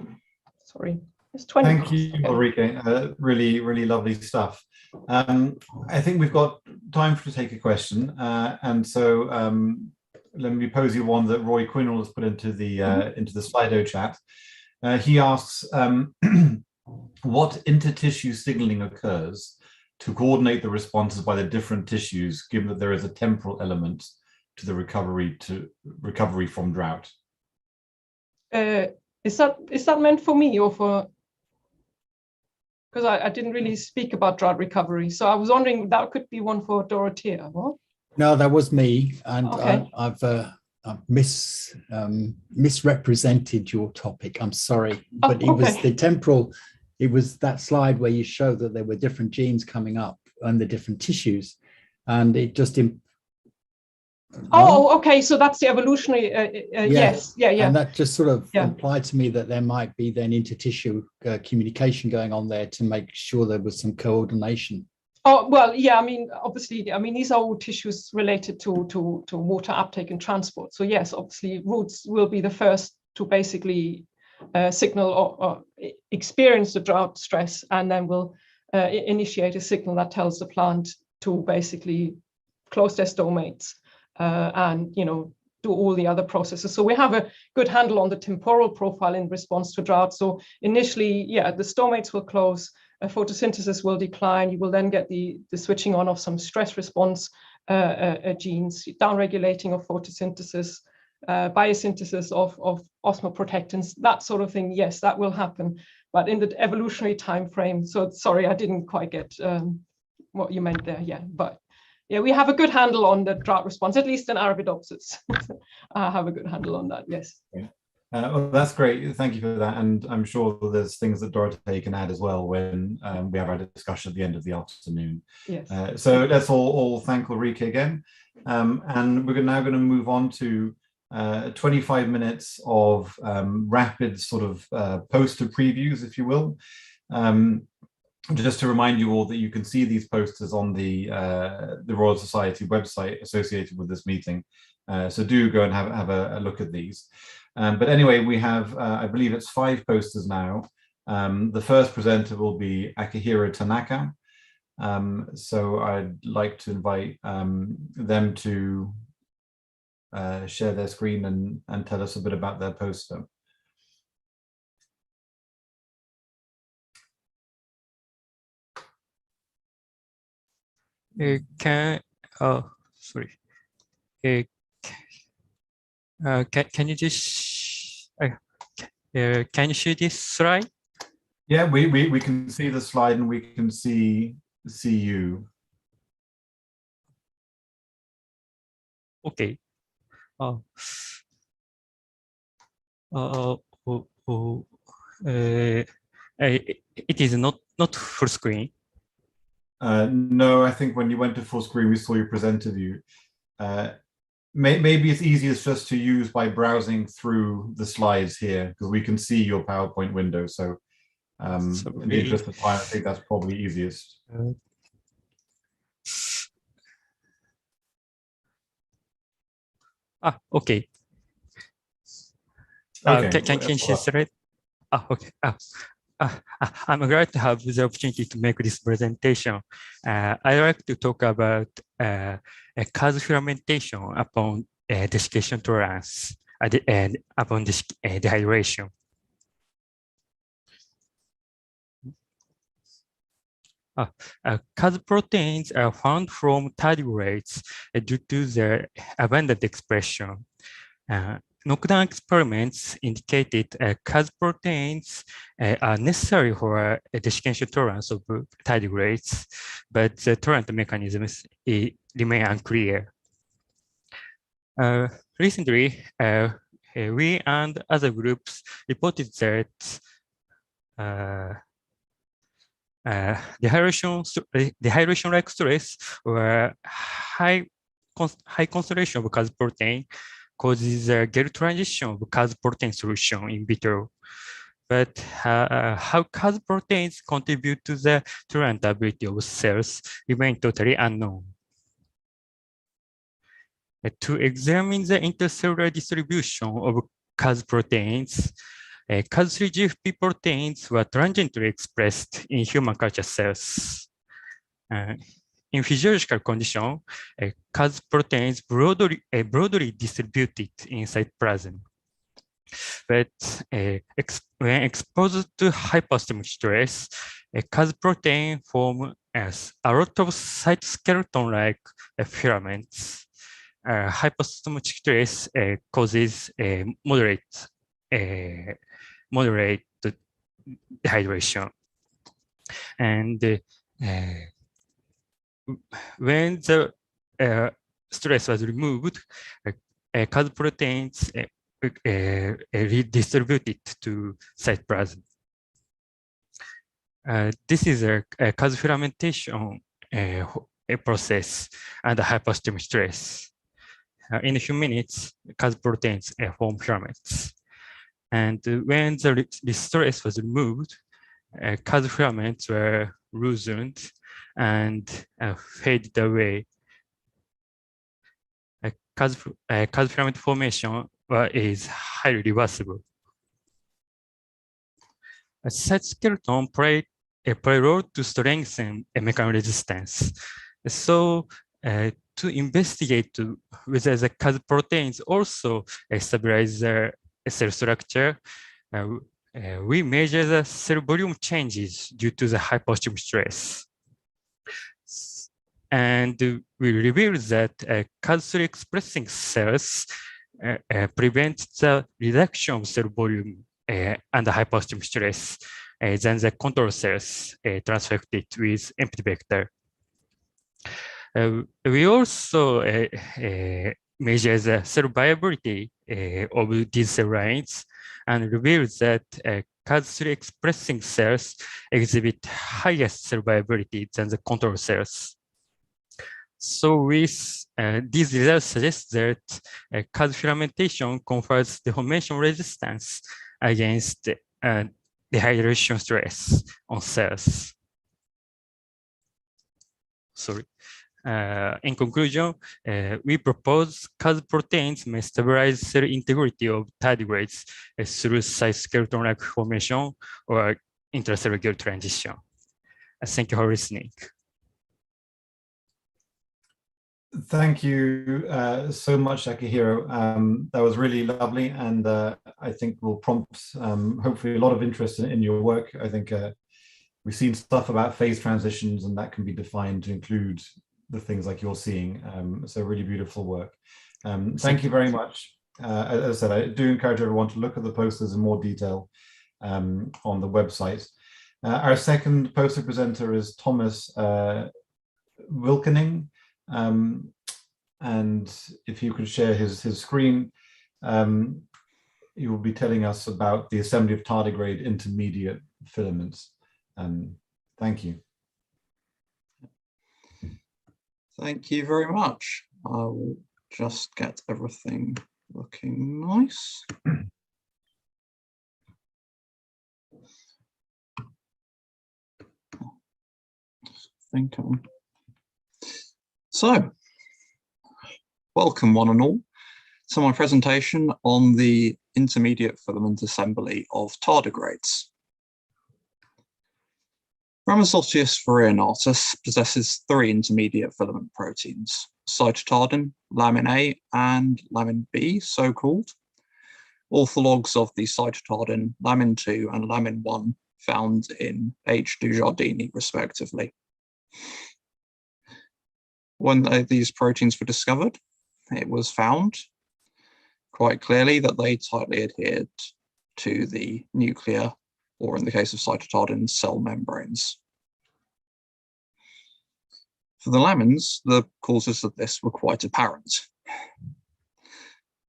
Speaker 5: Sorry, it's 20
Speaker 1: Thank you, Ulrike. Really, really lovely stuff. I think we've got time to take a question, and so let me pose you one that Roy Quinnell has put into the Slido chat. He asks, what intertissue signaling occurs to coordinate the responses by the different tissues, given that there is a temporal element to the recovery from drought?
Speaker 5: Is that meant for me or for? Because I didn't really speak about drought recovery, so I was wondering that could be one for Dorothea. What?
Speaker 6: No, that was me, and
Speaker 5: okay.
Speaker 6: I've misrepresented your topic. I'm sorry, but
Speaker 5: Oh,
Speaker 6: it was
Speaker 5: okay.
Speaker 6: the temporal. It was that slide where you show that there were different genes coming up and the different tissues, and it just.
Speaker 5: Oh, okay. So that's the evolutionary. Yes, yeah.
Speaker 6: And that just sort of implied to me that there might be then intertissue communication going on there to make sure there was some coordination.
Speaker 5: Oh, well, yeah, I mean, obviously, I mean, these are all tissues related to water uptake and transport. So yes, obviously, roots will be the first to basically signal or experience the drought stress, and then will initiate a signal that tells the plant to basically close their stomates and, you know, do all the other processes. So we have a good handle on the temporal profile in response to drought. So initially, yeah, the stomates will close, photosynthesis will decline. You will then get the switching on of some stress response genes, downregulating of photosynthesis, biosynthesis of osmoprotectants, that sort of thing. Yes, that will happen, but in the evolutionary time frame. So sorry, I didn't quite get what you meant there. Yeah, but yeah, we have a good handle on the drought response, at least in Arabidopsis. I have a good handle on that. Yes.
Speaker 1: Yeah. Well, that's great. Thank you for that. And I'm sure there's things that Dorothee can add as well when we have our discussion at the end of the afternoon.
Speaker 5: Yes.
Speaker 1: So let's all thank Ulrike again. And we're now going to move on to 25 minutes of rapid sort of poster previews, if you will. Just to remind you all that you can see these posters on the Royal Society website associated with this meeting. So do go and have a look at these. But anyway, we have, I believe it's 5 posters now. The first presenter will be Akihiro Tanaka. So I'd like to invite them to share their screen and tell us a bit about their poster.
Speaker 7: Can you just can you see this slide?
Speaker 1: Yeah, we can see the slide and we can see you.
Speaker 7: Okay. It is not full screen.
Speaker 1: No, I think when you went to full screen, we saw your presenter view. Maybe it's easiest just to use by browsing through the slides here, because we can see your PowerPoint window. So in the interest of time, I think that's probably easiest.
Speaker 7: Okay.
Speaker 1: Okay.
Speaker 7: Can you see the slide? Okay. I'm glad to have the opportunity to make this presentation. I'd like to talk about cause fermentation upon desiccation tolerance and upon dehydration. Cause proteins are found from tardigrades due to their abundant expression. Knockdown experiments indicated cause proteins are necessary for desiccation tolerance of tardigrades, but the tolerant mechanisms remain unclear. Recently, we and other groups reported that dehydration-like stress or high concentration of cause protein causes a gel transition of cause protein solution in vitro. But how cause proteins contribute to the tolerant ability of cells remain totally unknown. To examine the intercellular distribution of cause proteins, cause3 GFP proteins were transiently expressed in human culture cells. In physiological condition, cause proteins broadly distributed in cytoplasm. But when exposed to hypostamic stress, cause protein form as a lot of cytoskeleton-like filaments. Hypostamic stress causes moderate dehydration. And when the stress was removed, Cas proteins redistributed to cytoplasm. This is a Cas fermentation process under hypostomic stress. In a few minutes, Cas proteins form filaments. And when the stress was removed, Cas filaments were loosened and faded away. Cas filament formation is highly reversible. A cytoskeleton play a role to strengthen a mechanism resistance. So to investigate whether the Cas proteins also stabilize the cell structure, we measure the cell volume changes due to the hypostomic stress. And we revealed that Cas3 expressing cells prevent the reduction of cell volume under hypostomic stress than the control cells transfected with empty vector. We also measure the cell viability of these cell lines and revealed that Cas3 expressing cells exhibit highest cell viability than the control cells. So with these results suggest that Cas fermentation confers deformation resistance against dehydration stress on cells. Sorry. In conclusion, we propose Cas proteins may stabilize cell integrity of tardigrades through cytoskeleton-like formation or intracellular transition. Thank you for listening.
Speaker 1: Thank you so much, Akihiro. That was really lovely, and I think will prompt hopefully a lot of interest in your work. I think we've seen stuff about phase transitions, and that can be defined to include the things like you're seeing. So really beautiful work. Thank you very much. As I said, I do encourage everyone to look at the posters in more detail on the website. Our second poster presenter is Thomas Wilkening. And if you could share his screen, he will be telling us about the assembly of tardigrade intermediate filaments. Thank you.
Speaker 8: Thank you very much. I will just get everything looking nice. So, welcome one and all to my presentation on the intermediate filament assembly of tardigrades. Rhamnosotius farinatus possesses 3 intermediate filament proteins, cytotardin, lamin A, and lamin B, so-called, orthologs of the cytotardin, lamin 2, and lamin 1 found in H. Dujardini, respectively. When these proteins were discovered, it was found quite clearly that they tightly adhered to the nuclear, or in the case of cytotardin, cell membranes. For the lamins, the causes of this were quite apparent.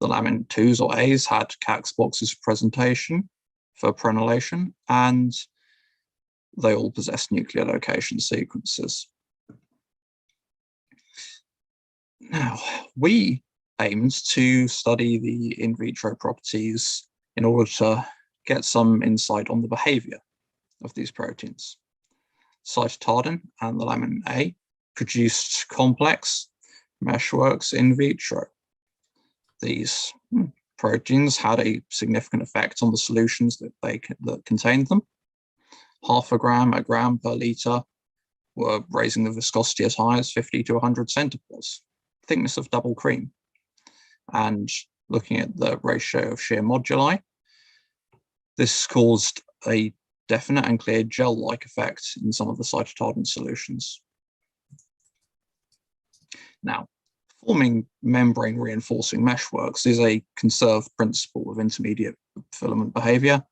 Speaker 8: The lamin 2s or A's had CAX boxes for presentation for prenylation, and they all possessed nuclear location sequences. Now, we aimed to study the in vitro properties in order to get some insight on the behavior of these proteins. Cytotardin and the lamin A produced complex meshworks in vitro. These proteins had a significant effect on the solutions that contained them. 0.5 gram, a gram per liter were raising the viscosity as high as 50 to 100 centipores, thickness of double cream. And looking at the ratio of shear moduli, this caused a definite and clear gel-like effect in some of the cytotardin solutions. Now, forming membrane reinforcing meshworks is a conserved principle of intermediate filament behavior,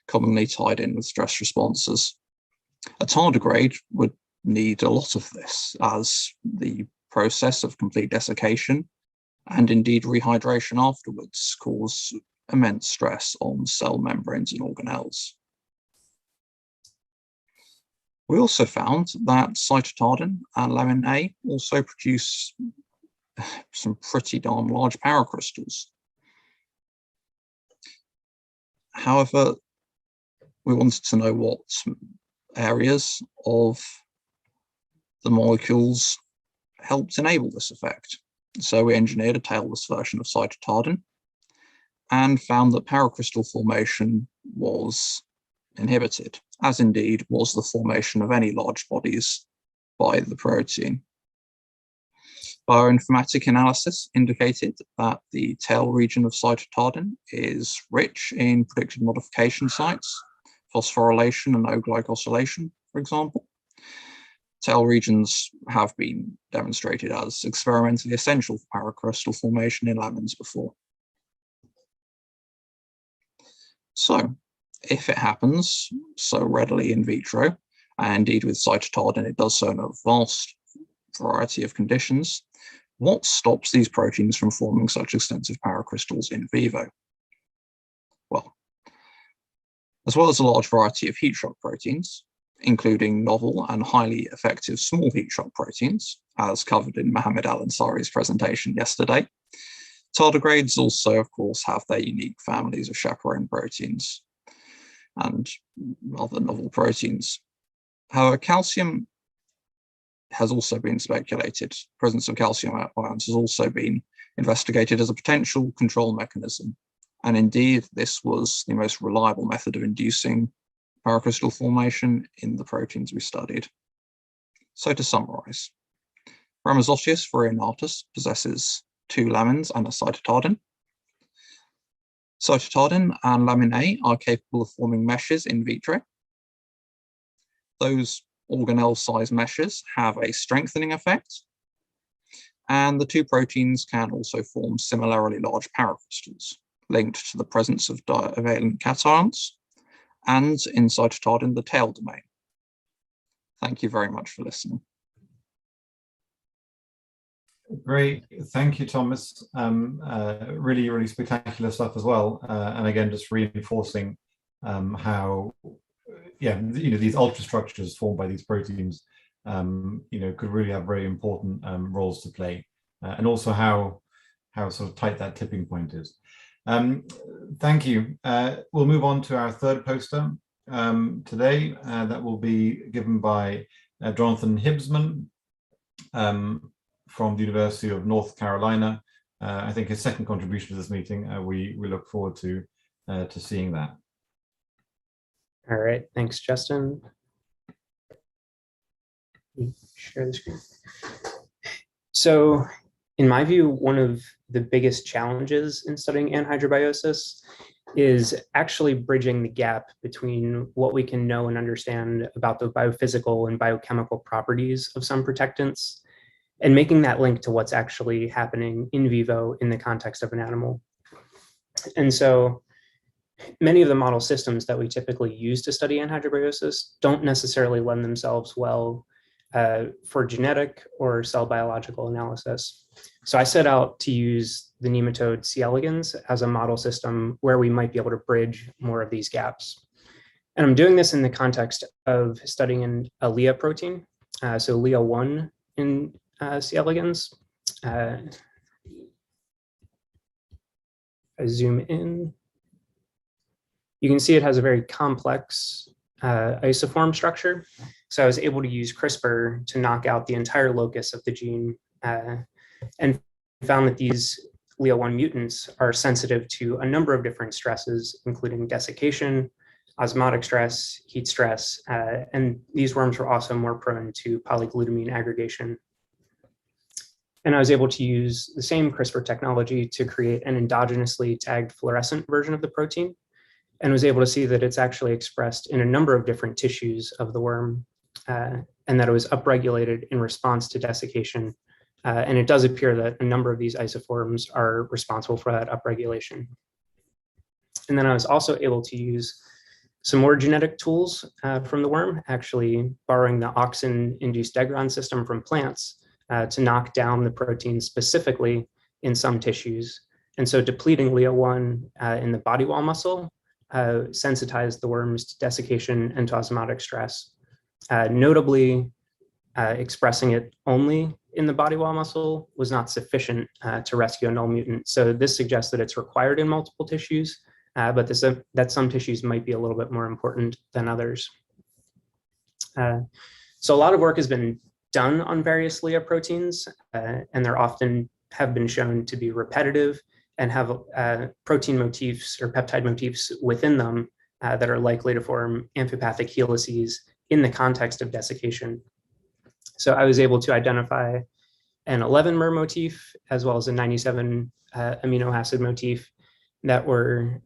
Speaker 8: commonly tied in with stress responses. A tardigrade would need a lot of this, as the process of complete desiccation and indeed rehydration afterwards cause immense stress on cell membranes and organelles. We also found that cytotardin and lamin A also produce some pretty darn large paracrystals. However, we wanted to know what areas of the molecules helped enable this effect. So we engineered a tailless version of cytotardin and found that paracrystal formation was inhibited, as indeed was the formation of any large bodies by the protein. Bioinformatic analysis indicated that the tail region of cytotardin is rich in predicted modification sites, phosphorylation and O-glycosylation, for example. Tail regions have been demonstrated as experimentally essential for paracrystal formation in lamins before. So, if it happens so readily in vitro, and indeed with cytotardin it does so in a vast variety of conditions, what stops these proteins from forming such extensive paracrystals in vivo? Well as a large variety of heat shock proteins, including novel and highly effective small heat shock proteins, as covered in Mohammed Al-Ansari's presentation yesterday, tardigrades also, of course, have their unique families of chaperone proteins and other novel proteins. However, calcium has also been speculated. The presence of calcium ions has also been investigated as a potential control mechanism. And indeed, this was the most reliable method of inducing paracrystal formation in the proteins we studied. So to summarize, Rhamnozotius varionatus possesses 2 lamins and a cytotardin. Cytotardin and lamin A are capable of forming meshes in vitro. Those organelle-sized meshes have a strengthening effect, and the 2 proteins can also form similarly large paracrystals linked to the presence of divalent cations and in cytotardin the tail domain. Thank you very much for listening.
Speaker 1: Great, thank you, Thomas. Really, really spectacular stuff as well. And again, just reinforcing how, these ultrastructures formed by these proteins, could really have very important roles to play, and also how sort of tight that tipping point is. Thank you. We'll move on to our third poster today. That will be given by Jonathan Hibbsman from the University of North Carolina. I think his second contribution to this meeting. We look forward to seeing that.
Speaker 9: All right, thanks, Justin. Share the screen. So, in my view, one of the biggest challenges in studying anhydrobiosis is actually bridging the gap between what we can know and understand about the biophysical and biochemical properties of some protectants and making that link to what's actually happening in vivo in the context of an animal. And so many of the model systems that we typically use to study anhydrobiosis don't necessarily lend themselves well for genetic or cell biological analysis. So I set out to use the nematode C. elegans as a model system where we might be able to bridge more of these gaps. And I'm doing this in the context of studying a LIA protein, so LIA1 in C. elegans. I zoom in. You can see it has a very complex isoform structure. So I was able to use CRISPR to knock out the entire locus of the gene and found that these LIA1 mutants are sensitive to a number of different stresses, including desiccation, osmotic stress, heat stress, and these worms were also more prone to polyglutamine aggregation. And I was able to use the same CRISPR technology to create an endogenously tagged fluorescent version of the protein, and was able to see that it's actually expressed in a number of different tissues of the worm, and that it was upregulated in response to desiccation. And it does appear that a number of these isoforms are responsible for that upregulation. And then I was also able to use some more genetic tools from the worm, actually borrowing the auxin-induced degron system from plants to knock down the protein specifically in some tissues. And so depleting LEA1 in the body wall muscle sensitized the worms to desiccation and to osmotic stress. Notably, expressing it only in the body wall muscle was not sufficient to rescue a null mutant. So this suggests that it's required in multiple tissues, but that some tissues might be a little bit more important than others. So a lot of work has been done on various LEA proteins, and they're often have been shown to be repetitive and have protein motifs or peptide motifs within them that are likely to form amphipathic helices in the context of desiccation. So I was able to identify an 11 mer motif as well as a 97 amino acid motif that were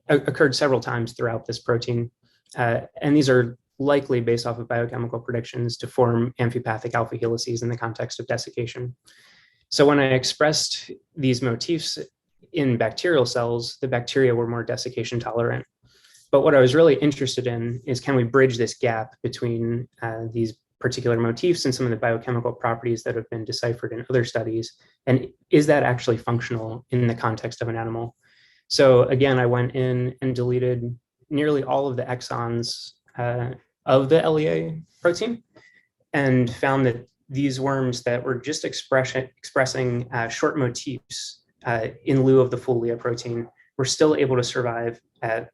Speaker 9: occurred several times throughout this protein. And these are likely based off of biochemical predictions to form amphipathic alpha helices in the context of desiccation. So when I expressed these motifs in bacterial cells, the bacteria were more desiccation tolerant. But what I was really interested in is, can we bridge this gap between these particular motifs and some of the biochemical properties that have been deciphered in other studies? And is that actually functional in the context of an animal? So again, I went in and deleted nearly all of the exons of the LEA protein and found that these worms that were just expressing short motifs in lieu of the full LEA protein were still able to survive at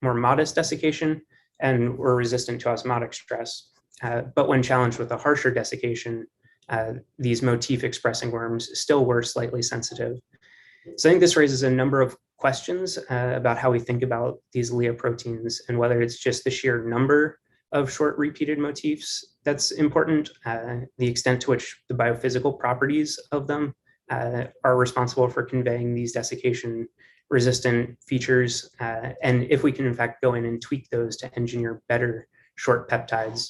Speaker 9: more modest desiccation and were resistant to osmotic stress. But when challenged with a harsher desiccation, these motif expressing worms still were slightly sensitive. So I think this raises a number of questions about how we think about these LEA proteins and whether it's just the sheer number of short repeated motifs that's important, the extent to which the biophysical properties of them are responsible for conveying these desiccation resistant features, and if we can in fact go in and tweak those to engineer better short peptides.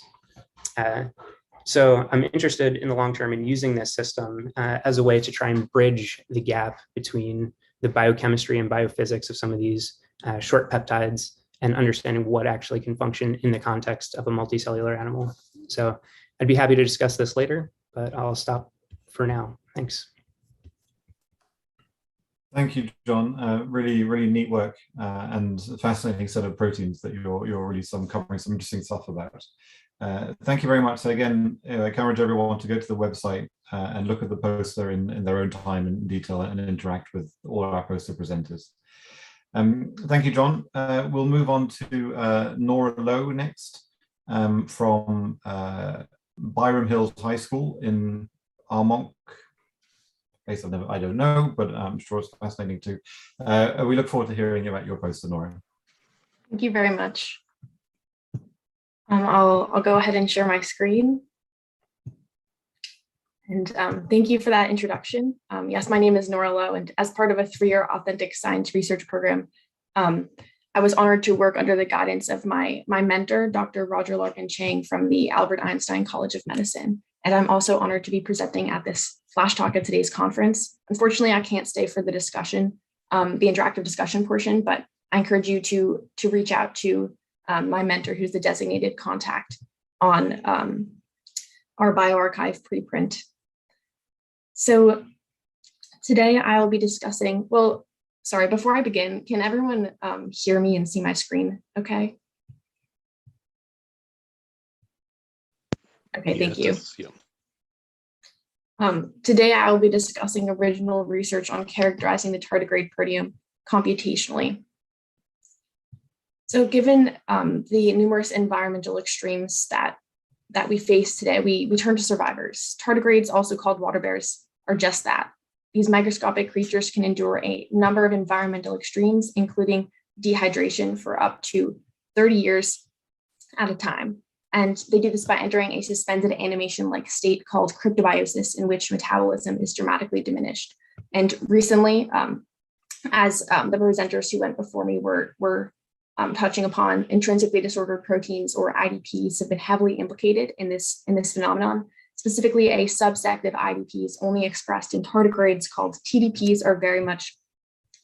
Speaker 9: So I'm interested in the long term in using this system as a way to try and bridge the gap between the biochemistry and biophysics of some of these short peptides and understanding what actually can function in the context of a multicellular animal. So I'd be happy to discuss this later, but I'll stop for now. Thanks.
Speaker 1: Thank you, John. Really, really neat work and a fascinating set of proteins that you're really covering some interesting stuff about. Thank you very much. So again, I encourage everyone to go to the website and look at the poster in their own time in detail and interact with all our poster presenters. Thank you, John. We'll move on to Nora Lowe next from Byram Hills High School in Armonk. Place I don't know, but I'm sure it's fascinating too. We look forward to hearing about your poster, Nora.
Speaker 10: Thank you very much. I'll go ahead and share my screen. And thank you for that introduction. Yes, my name is Nora Lowe, and as part of a 3-year authentic science research program, I was honored to work under the guidance of my mentor, Dr. Roger Larkin Chang from the Albert Einstein College of Medicine. And I'm also honored to be presenting at this flash talk at today's conference. Unfortunately, I can't stay for the discussion, the interactive discussion portion, but I encourage you to reach out to my mentor, who's the designated contact on our bioRxiv preprint. So today I'll be discussing, well, sorry, before I begin, can everyone hear me and see my screen okay? Okay, thank you. Today I will be discussing original research on characterizing the tardigrade proteome computationally. So given the numerous environmental extremes that we face today, we turn to survivors. Tardigrades, also called water bears, are just that. These microscopic creatures can endure a number of environmental extremes, including dehydration for up to 30 years at a time. And they do this by entering a suspended animation-like state called cryptobiosis, in which metabolism is dramatically diminished. And recently, as the presenters who went before me were touching upon, intrinsically disordered proteins, or IDPs, have been heavily implicated in this phenomenon. Specifically, a subset of IDPs only expressed in tardigrades called TDPs are very much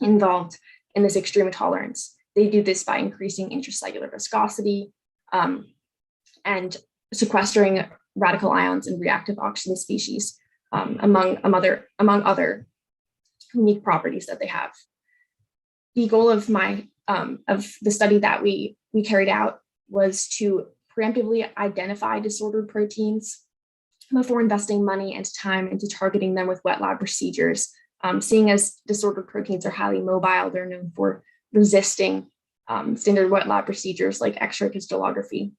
Speaker 10: involved in this extreme intolerance. They do this by increasing intracellular viscosity and sequestering radical ions in reactive oxygen species, among other unique properties that they have. The goal of the study that we carried out was to preemptively identify disordered proteins before investing money and time into targeting them with wet lab procedures. Seeing as disordered proteins are highly mobile, they're known for resisting standard wet lab procedures like X-ray crystallography.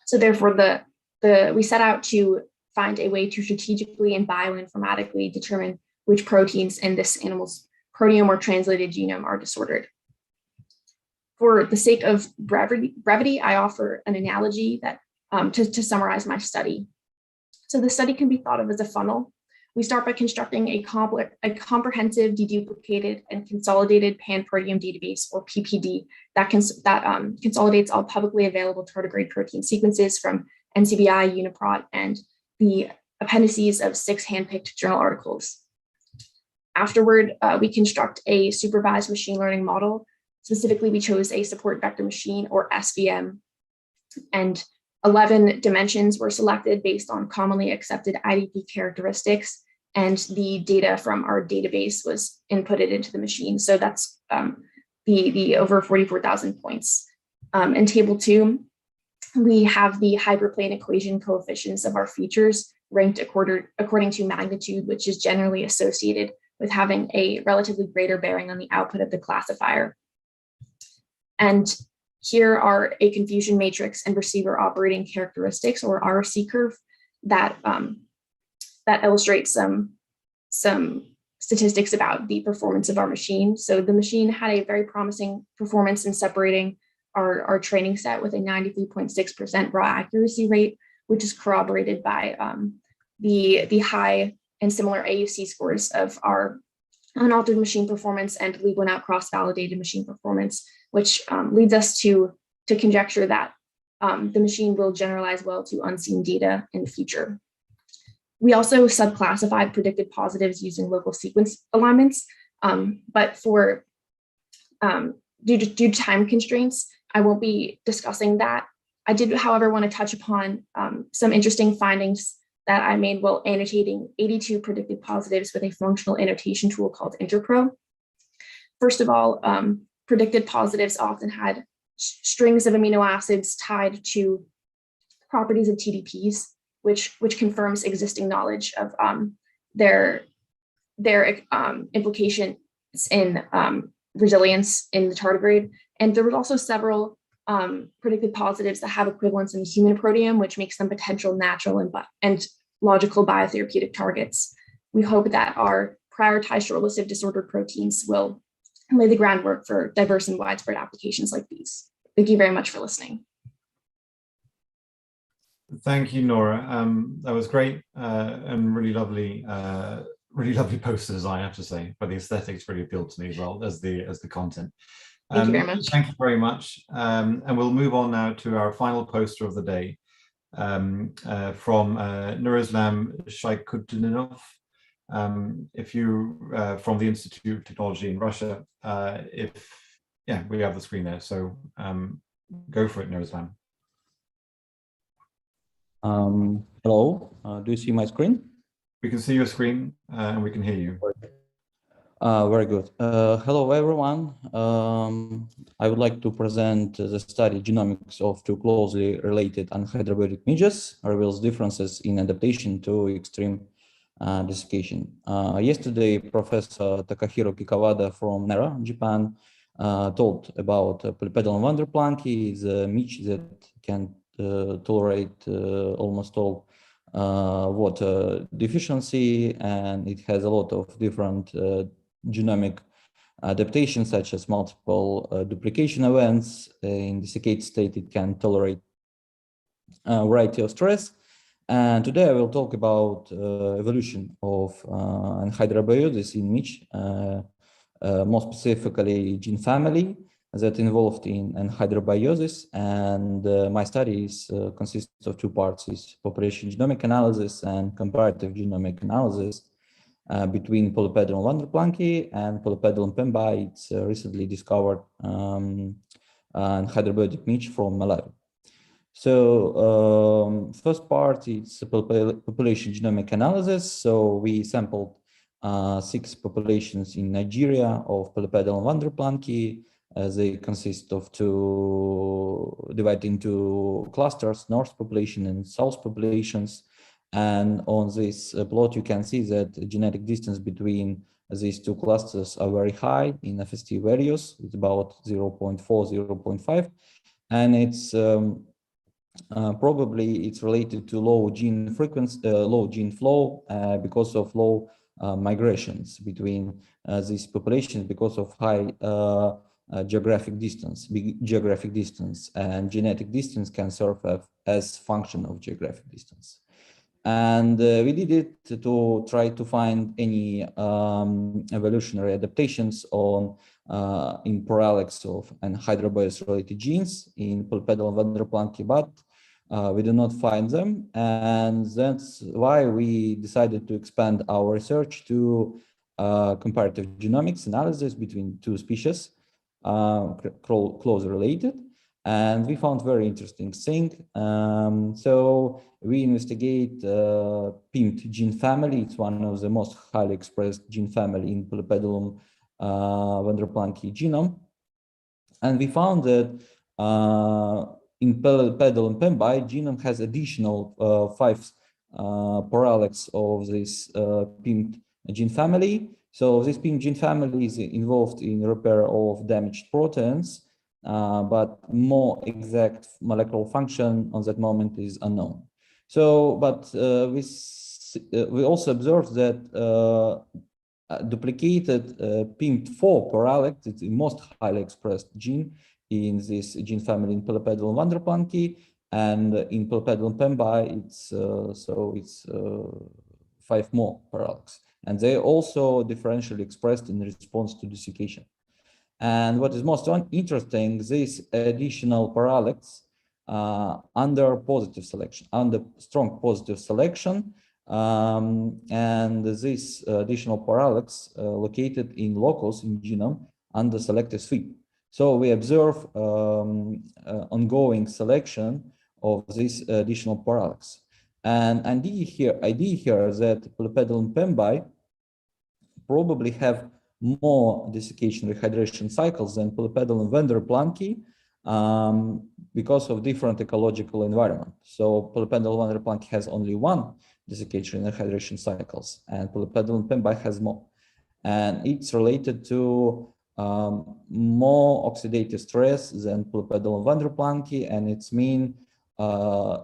Speaker 10: So therefore, we set out to find a way to strategically and bioinformatically determine which proteins in this animal's proteome or translated genome are disordered. For the sake of brevity, I offer an analogy that to summarize my study. So the study can be thought of as a funnel. We start by constructing a comprehensive, deduplicated, and consolidated pan-proteome database, or PPD, that consolidates all publicly available tardigrade protein sequences from NCBI, UniProt, and the appendices of 6 handpicked journal articles. Afterward, we construct a supervised machine learning model. Specifically, we chose a support vector machine, or SVM, and 11 dimensions were selected based on commonly accepted IDP characteristics, and the data from our database was inputted into the machine. So that's the over 44,000 points. In table 2, we have the hyperplane equation coefficients of our features ranked according to magnitude, which is generally associated with having a relatively greater bearing on the output of the classifier. And here are a confusion matrix and receiver operating characteristics, or RC curve, that illustrates some statistics about the performance of our machine. So the machine had a very promising performance in separating our training set with a 93.6% raw accuracy rate, which is corroborated by the high and similar AUC scores of our unaltered machine performance and lead one out cross-validated machine performance, which leads us to conjecture that the machine will generalize well to unseen data in the future. We also subclassified predicted positives using local sequence alignments, but for due to time constraints, I won't be discussing that. I did, however, want to touch upon some interesting findings that I made while annotating 82 predicted positives with a functional annotation tool called Interpro. First of all, predicted positives often had strings of amino acids tied to properties of TDPs, which confirms existing knowledge of their implications in resilience in the tardigrade. And there was also several predicted positives that have equivalence in the human proteome, which makes them potential natural and logical biotherapeutic targets. We hope that our prioritized short-list of disordered proteins will lay the groundwork for diverse and widespread applications like these. Thank you very much for listening.
Speaker 1: Thank you, Nora. That was great and really lovely posters, I have to say. But the aesthetics really appealed to me as well as the content.
Speaker 10: Thank you very much.
Speaker 1: Thank you very much. And we'll move on now to our final poster of the day from Nuraslam Shaykutdinov. If you from the Institute of Technology in Russia, we have the screen there. So go for it, Nuraslam.
Speaker 11: Hello, do you see my screen?
Speaker 1: We can see your screen and we can hear you.
Speaker 11: Very good. Hello, everyone. I would like to present the study Genomics of two closely related anhydrobiotic midges reveals differences in adaptation to extreme desiccation. Yesterday, Professor Takahiro Kikawada from Nara, Japan, told about polypedal Vanderplanki, the midge that can tolerate almost all water deficiency, and it has a lot of different genomic adaptations, such as multiple duplication events. In desiccated state, it can tolerate a variety of stress. And today I will talk about evolution of anhydrobiosis in midge, more specifically gene family that involved in anhydrobiosis. And my study consists of two parts: is population genomic analysis and comparative genomic analysis between polypedal Vanderplanki and polypedal Pemba. It's recently discovered anhydrobiotic midge from Malawi. So first part is population genomic analysis. So we sampled 6 populations in Nigeria of polypedal and Vanderplanki. They consist of divided into clusters, north population and south populations. And on this plot, you can see that the genetic distance between these 2 clusters are very high in FST values. It's about 0.4, 0.5. And it's probably it's related to low gene frequency, low gene flow because of low migrations between these populations because of high geographic distance. Big geographic distance and genetic distance can serve as function of geographic distance. And we did it to try to find any evolutionary adaptations on in parallax of anhydrobiosis related genes in polypedal and Vanderplanki, but we do not find them. And that's why we decided to expand our research to comparative genomics analysis between 2 species, close related. And we found very interesting thing. So we investigate PIMT gene family. It's one of the most highly expressed gene family in polypedalum Vanderplanki genome. And we found that in polypedalum pembi genome has additional 5 parallax of this PIMT gene family. So this PIMT gene family is involved in repair of damaged proteins. But more exact molecular function on that moment is unknown. So, but we also observed that duplicated PIMT4 parallax, it's the most highly expressed gene in this gene family in polypedal Vanderplanki, and in polypedal pembi, it's 5 more parallax, and they also differentially expressed in response to desiccation. And what is most interesting, this additional parallax under positive selection, under strong positive selection, and this additional parallax located in locus in genome under selective sweep. So we observe ongoing selection of this additional parallax. And idea here is that polypedal pembi probably have more desiccation rehydration cycles than polypedal and Vanderplanki because of different ecological environment. So polypedal Vanderplanki has only 1 desiccation rehydration cycles, and polypedal pembi has more. And it's related to more oxidative stress than polypedal Vanderplanki, and it's mean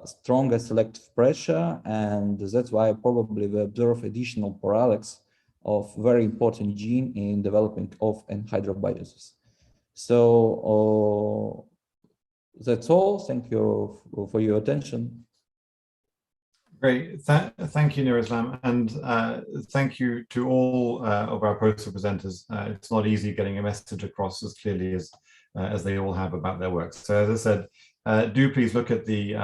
Speaker 11: stronger selective pressure, and that's why probably we observe additional parallax of very important gene in development of anhydrobiosis. So that's all. Thank you for your attention.
Speaker 1: Great. Thank you, Nuraslam, and thank you to all of our poster presenters. It's not easy getting a message across as clearly as they all have about their work. So as I said, do please look at the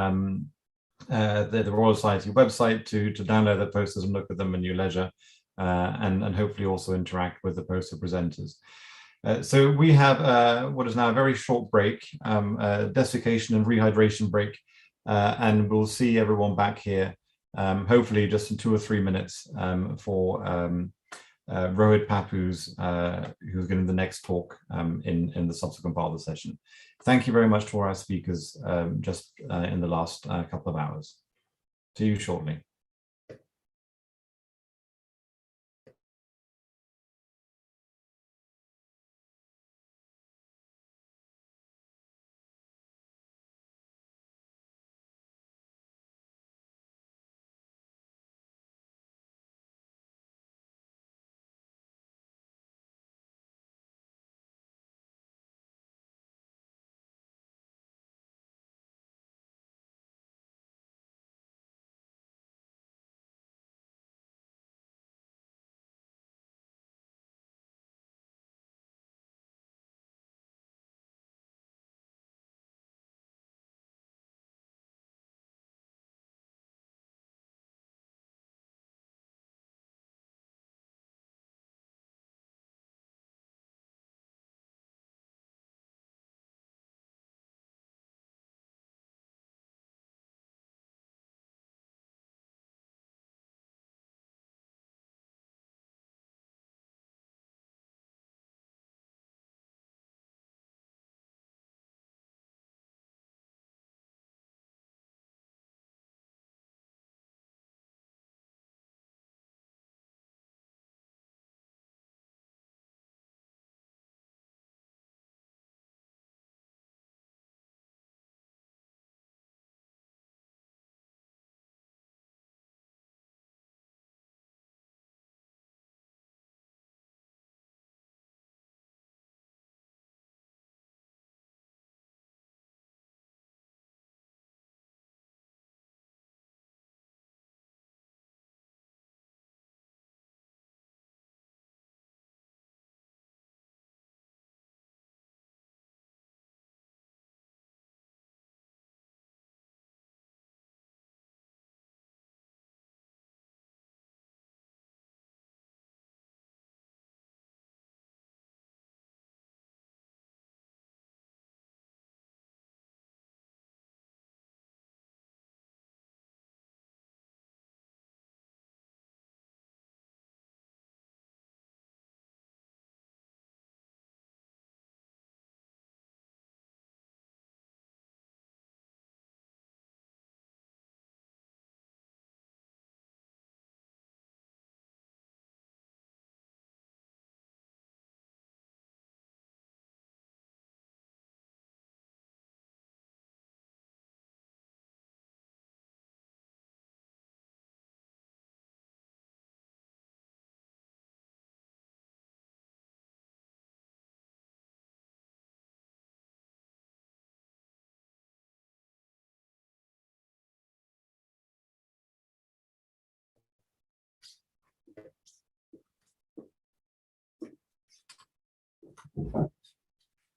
Speaker 1: Royal Society website to download the posters and look at them in your leisure. And hopefully also interact with the poster presenters. So we have what is now a very short break, desiccation and rehydration break, and we'll see everyone back here, hopefully just in 2 or 3 minutes for Rohit Papu's, who's giving the next talk in the subsequent part of the session. Thank you very much to our speakers just in the last couple of hours. See you shortly.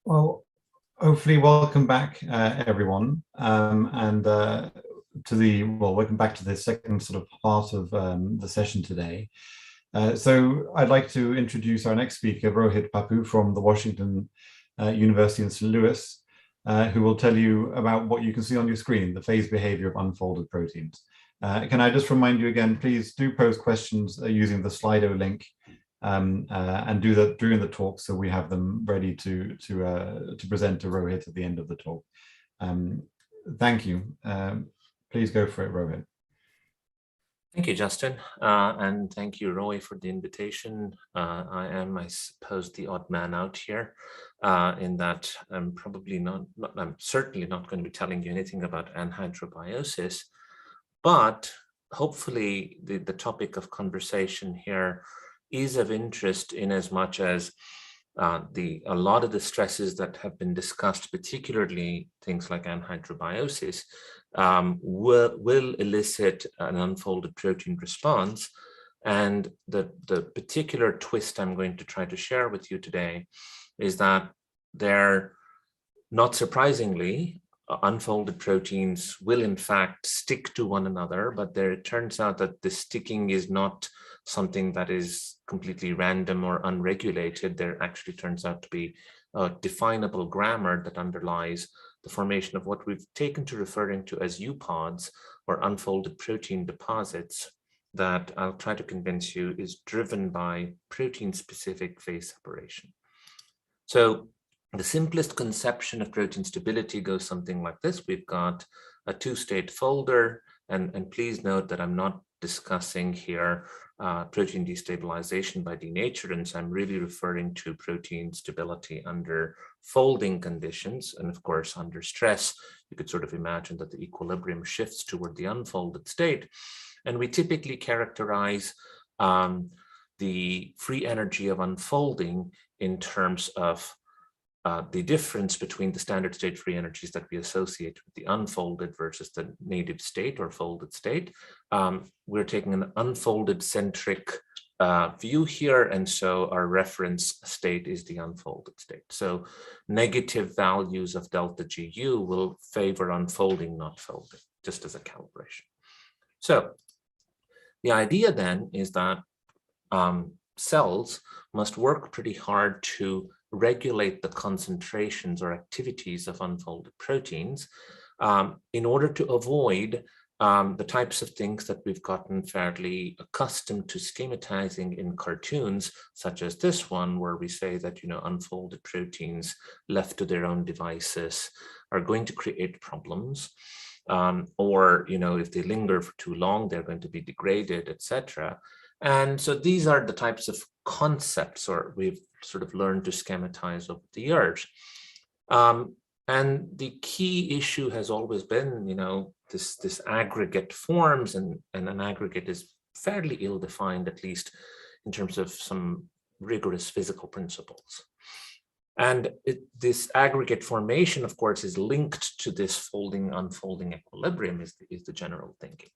Speaker 1: Well, hopefully welcome back, everyone, welcome back to the second sort of part of the session today. So I'd like to introduce our next speaker, Rohit Papu from the Washington University in St. Louis, who will tell you about what you can see on your screen, the phase behavior of unfolded proteins. Can I just remind you again, please do post questions using the Slido link, and do that during the talk so we have them ready to present to Rohit at the end of the talk. Thank you. Please go for it, Rohit.
Speaker 2: Thank you, Justin, and thank you, Roy, for the invitation. I am, I suppose, the odd man out here, in that I'm certainly not going to be telling you anything about anhydrobiosis, but hopefully the topic of conversation here is of interest in as much as a lot of the stresses that have been discussed, particularly things like anhydrobiosis, will elicit an unfolded protein response. And the particular twist I'm going to try to share with you today is that they're, not surprisingly, unfolded proteins will in fact stick to one another, but it turns out that the sticking is not something that is completely random or unregulated. There actually turns out to be a definable grammar that underlies the formation of what we've taken to referring to as eupods, or unfolded protein deposits, that I'll try to convince you is driven by protein-specific phase separation. So the simplest conception of protein stability goes something like this. We've got a two-state folder, and please note that I'm not discussing here protein destabilization by denaturance. I'm really referring to protein stability under folding conditions. And of course, under stress, you could sort of imagine that the equilibrium shifts toward the unfolded state. And we typically characterize the free energy of unfolding in terms of the difference between the standard state free energies that we associate with the unfolded versus the native state or folded state. We're taking an unfolded centric view here, and so our reference state is the unfolded state. So negative values of delta GU will favor unfolding, not folding, just as a calibration. So the idea then is that cells must work pretty hard to regulate the concentrations or activities of unfolded proteins in order to avoid the types of things that we've gotten fairly accustomed to schematizing in cartoons, such as this one, where we say that, unfolded proteins left to their own devices are going to create problems. Or, if they linger for too long, they're going to be degraded, etc. And so these are the types of concepts, or we've sort of learned to schematize over the years. And the key issue has always been, this aggregate forms, and an aggregate is fairly ill-defined, at least in terms of some rigorous physical principles. And this aggregate formation, of course, is linked to this folding-unfolding equilibrium is the general thinking.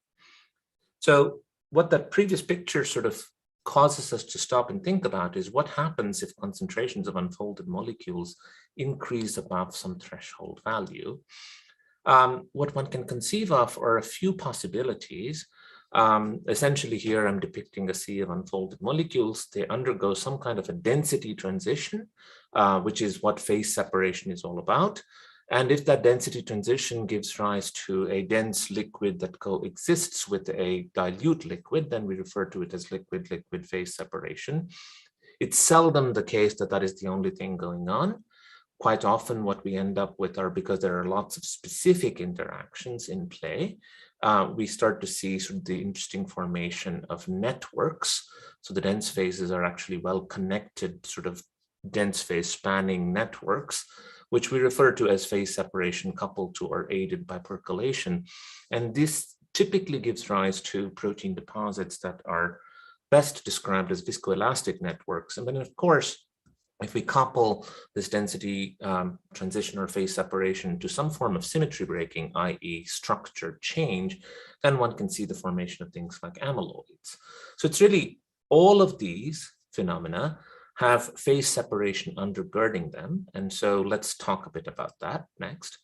Speaker 2: So what that previous picture sort of causes us to stop and think about is what happens if concentrations of unfolded molecules increase above some threshold value. What one can conceive of are a few possibilities. Essentially here I'm depicting a sea of unfolded molecules. They undergo some kind of a density transition, which is what phase separation is all about. And if that density transition gives rise to a dense liquid that coexists with a dilute liquid, then we refer to it as liquid-liquid phase separation. It's seldom the case that that is the only thing going on. Quite often what we end up with are, because there are lots of specific interactions in play, we start to see sort of the interesting formation of networks. So the dense phases are actually well-connected sort of dense phase spanning networks, which we refer to as phase separation coupled to or aided by percolation. And this typically gives rise to protein deposits that are best described as viscoelastic networks. And then, of course, if we couple this density transition or phase separation to some form of symmetry breaking, i.e. structure change, then one can see the formation of things like amyloids. So it's really all of these phenomena have phase separation undergirding them. And so let's talk a bit about that next.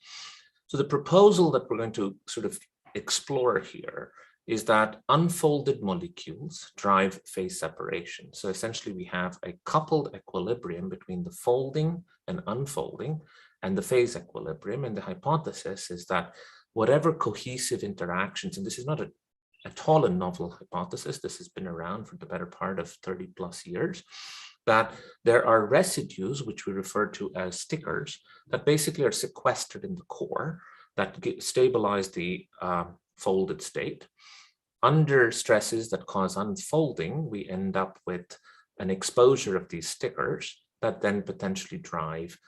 Speaker 2: So the proposal that we're going to sort of explore here is that unfolded molecules drive phase separation. So essentially we have a coupled equilibrium between the folding and unfolding and the phase equilibrium. And the hypothesis is that whatever cohesive interactions, and this is not at all a novel hypothesis, this has been around for the better part of 30 plus years, that there are residues, which we refer to as stickers, that basically are sequestered in the core that stabilize the folded state. Under stresses that cause unfolding, we end up with an exposure of these stickers that then potentially drive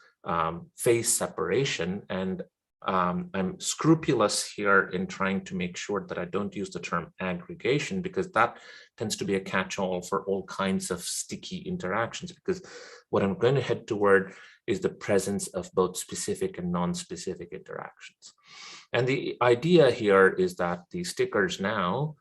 Speaker 2: phase separation. And I'm scrupulous here in trying to make sure that I don't use the term aggregation, because that tends to be a catch-all for all kinds of sticky interactions, because what I'm going to head toward is the presence of both specific and non-specific interactions. And the idea here is that the stickers now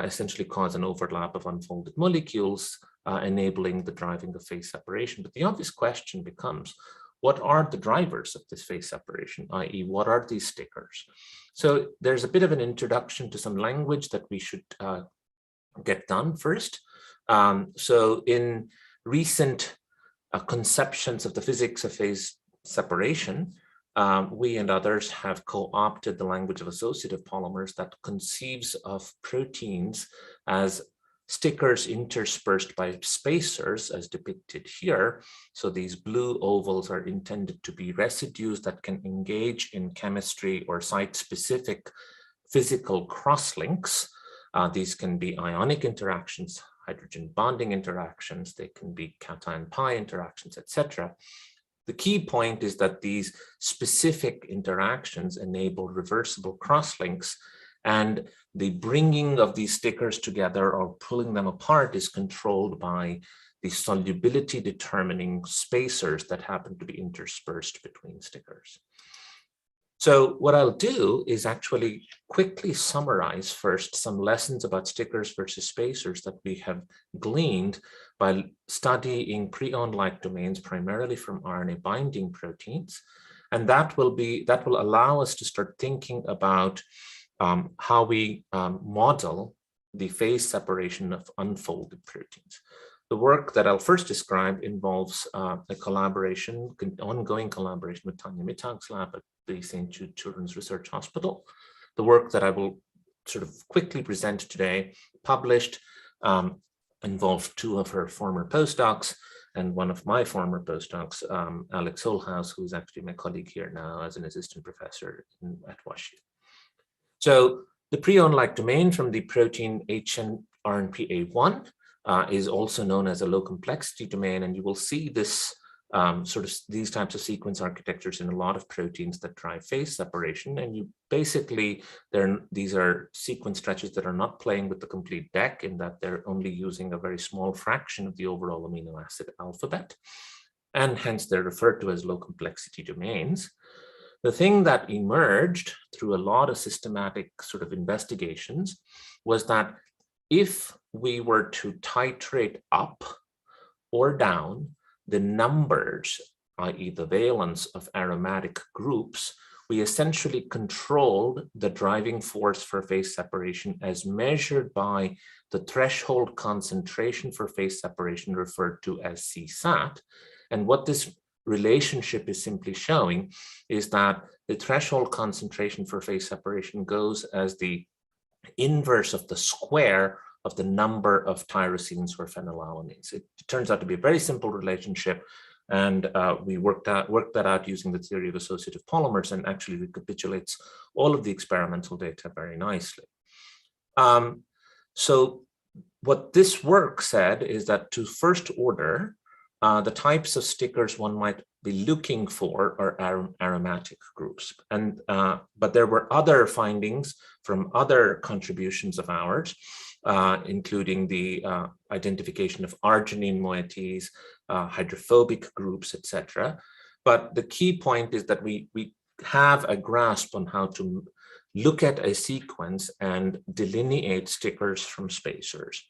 Speaker 2: essentially cause an overlap of unfolded molecules, enabling the driving of phase separation. But the obvious question becomes, what are the drivers of this phase separation, i.e. what are these stickers? So there's a bit of an introduction to some language that we should get done first. So in recent conceptions of the physics of phase separation, we and others have co-opted the language of associative polymers that conceives of proteins as stickers interspersed by spacers, as depicted here. So these blue ovals are intended to be residues that can engage in chemistry or site-specific physical crosslinks. These can be ionic interactions, hydrogen bonding interactions, they can be cation pi interactions, etc. The key point is that these specific interactions enable reversible crosslinks, and the bringing of these stickers together or pulling them apart is controlled by the solubility determining spacers that happen to be interspersed between stickers. So what I'll do is actually quickly summarize first some lessons about stickers versus spacers that we have gleaned by studying prion-like domains primarily from RNA binding proteins. And that will allow us to start thinking about how we model the phase separation of unfolded proteins. The work that I'll first describe involves a collaboration, ongoing collaboration with Tanya Mittag's lab at the St. Jude Children's Research Hospital. The work that I will sort of quickly present today, published, involved two of her former postdocs and one of my former postdocs, Alex Holhaus, who's actually my colleague here now as an assistant professor at WashU. So the prion-like domain from the protein HNRNPA1 is also known as a low complexity domain, and you will see this these types of sequence architectures in a lot of proteins that drive phase separation. And you basically, these are sequence stretches that are not playing with the complete deck, in that they're only using a very small fraction of the overall amino acid alphabet, and hence they're referred to as low complexity domains. The thing that emerged through a lot of systematic sort of investigations was that if we were to titrate up or down the numbers, i.e. the valence of aromatic groups, we essentially controlled the driving force for phase separation as measured by the threshold concentration for phase separation, referred to as CSAT. And what this relationship is simply showing is that the threshold concentration for phase separation goes as the inverse of the square of the number of tyrosines or phenylalanines. It turns out to be a very simple relationship, and we worked that out using the theory of associative polymers, and actually recapitulates all of the experimental data very nicely. So what this work said is that to first order, the types of stickers one might be looking for are aromatic groups. And but there were other findings from other contributions of ours, including the identification of arginine moieties, hydrophobic groups, etc. But the key point is that we have a grasp on how to look at a sequence and delineate stickers from spacers.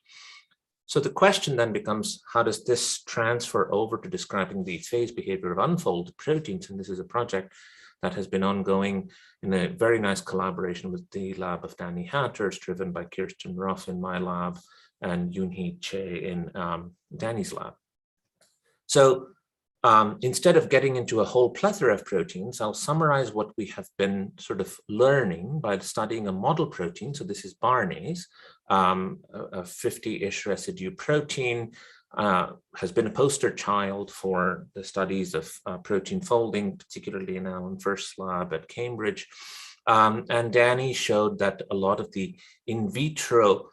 Speaker 2: So the question then becomes, how does this transfer over to describing the phase behavior of unfolded proteins? And this is a project that has been ongoing in a very nice collaboration with the lab of Danny Hatters, driven by Kirsten Ruff in my lab and Yoonhee Che in Danny's lab. So instead of getting into a whole plethora of proteins, I'll summarize what we have been sort of learning by studying a model protein. So this is Barnase, a 50-ish residue protein, has been a poster child for the studies of protein folding, particularly in Alan First's lab at Cambridge. And Danny showed that a lot of the in vitro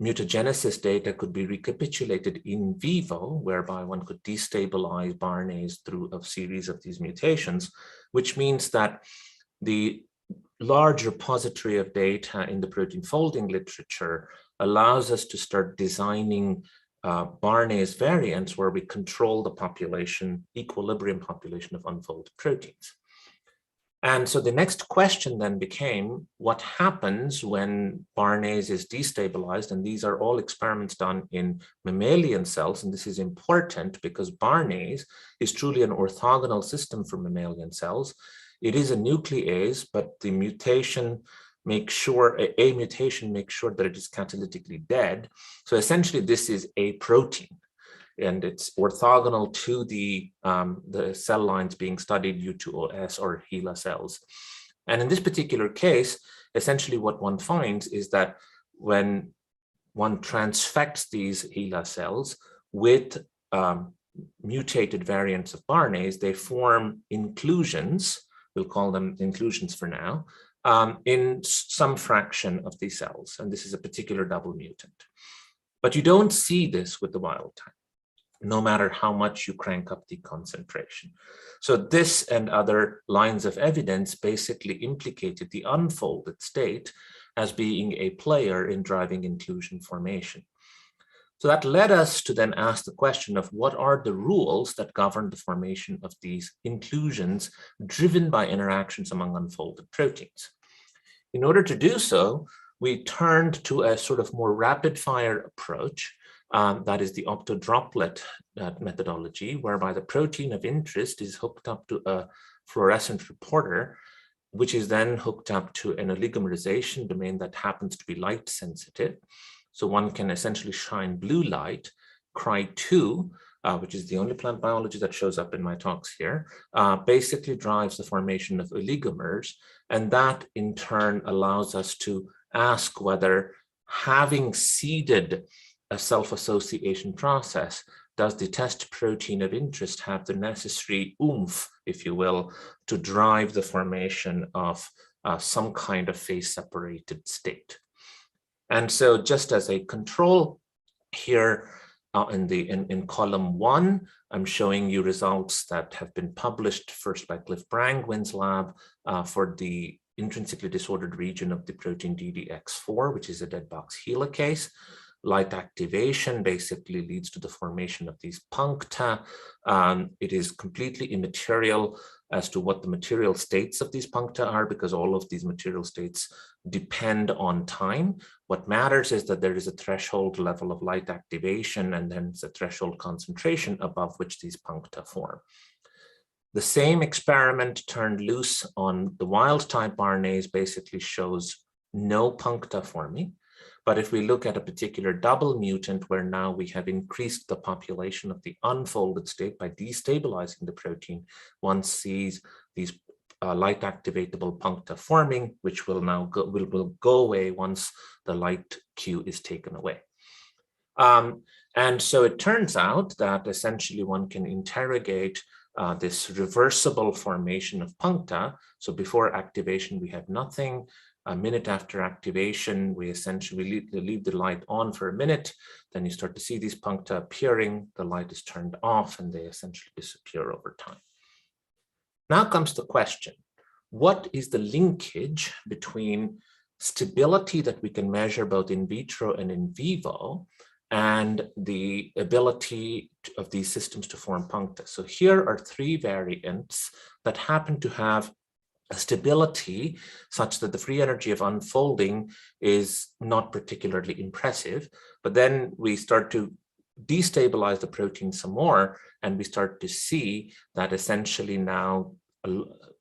Speaker 2: mutagenesis data could be recapitulated in vivo, whereby one could destabilize Barnase through a series of these mutations, which means that the large repository of data in the protein folding literature allows us to start designing Barnase variants where we control the population, equilibrium population of unfolded proteins. And so the next question then became, what happens when Barnase is destabilized? And these are all experiments done in mammalian cells. And this is important because Barnase is truly an orthogonal system for mammalian cells. It is a nuclease, but the mutation makes sure, a mutation makes sure that it is catalytically dead. So essentially this is a protein, and it's orthogonal to the cell lines being studied, U2OS or HeLa cells. And in this particular case, essentially what one finds is that when one transfects these HeLa cells with mutated variants of Barnase, they form inclusions, we'll call them inclusions for now, in some fraction of these cells. And this is a particular double mutant. But you don't see this with the wild type, no matter how much you crank up the concentration. So this and other lines of evidence basically implicated the unfolded state as being a player in driving inclusion formation. So that led us to then ask the question of what are the rules that govern the formation of these inclusions driven by interactions among unfolded proteins. In order to do so, we turned to a sort of more rapid fire approach. That is the optodroplet methodology, whereby the protein of interest is hooked up to a fluorescent reporter, which is then hooked up to an oligomerization domain that happens to be light sensitive. So one can essentially shine blue light. Cry2, which is the only plant biology that shows up in my talks here, basically drives the formation of oligomers. And that in turn allows us to ask whether, having seeded a self-association process, does the test protein of interest have the necessary oomph, if you will, to drive the formation of some kind of phase-separated state. And so just as a control here in column 1, I'm showing you results that have been published first by Cliff Brangwyn's lab for the intrinsically disordered region of the protein DDX4, which is a dead box helicase. Light activation basically leads to the formation of these puncta. It is completely immaterial as to what the material states of these puncta are, because all of these material states depend on time. What matters is that there is a threshold level of light activation, and then it's a threshold concentration above which these puncta form. The same experiment turned loose on the wild type Barnase basically shows no puncta forming. But if we look at a particular double mutant where now we have increased the population of the unfolded state by destabilizing the protein, one sees these light activatable puncta forming, which will now will go away once the light cue is taken away. And so it turns out that essentially one can interrogate this reversible formation of puncta. So before activation, we have nothing. A minute after activation, we essentially leave the light on for a minute. Then you start to see these puncta appearing. The light is turned off and they essentially disappear over time. Now comes the question, what is the linkage between stability that we can measure both in vitro and in vivo and the ability of these systems to form puncta? So here are 3 variants that happen to have a stability such that the free energy of unfolding is not particularly impressive. But then we start to destabilize the protein some more, and we start to see that essentially now,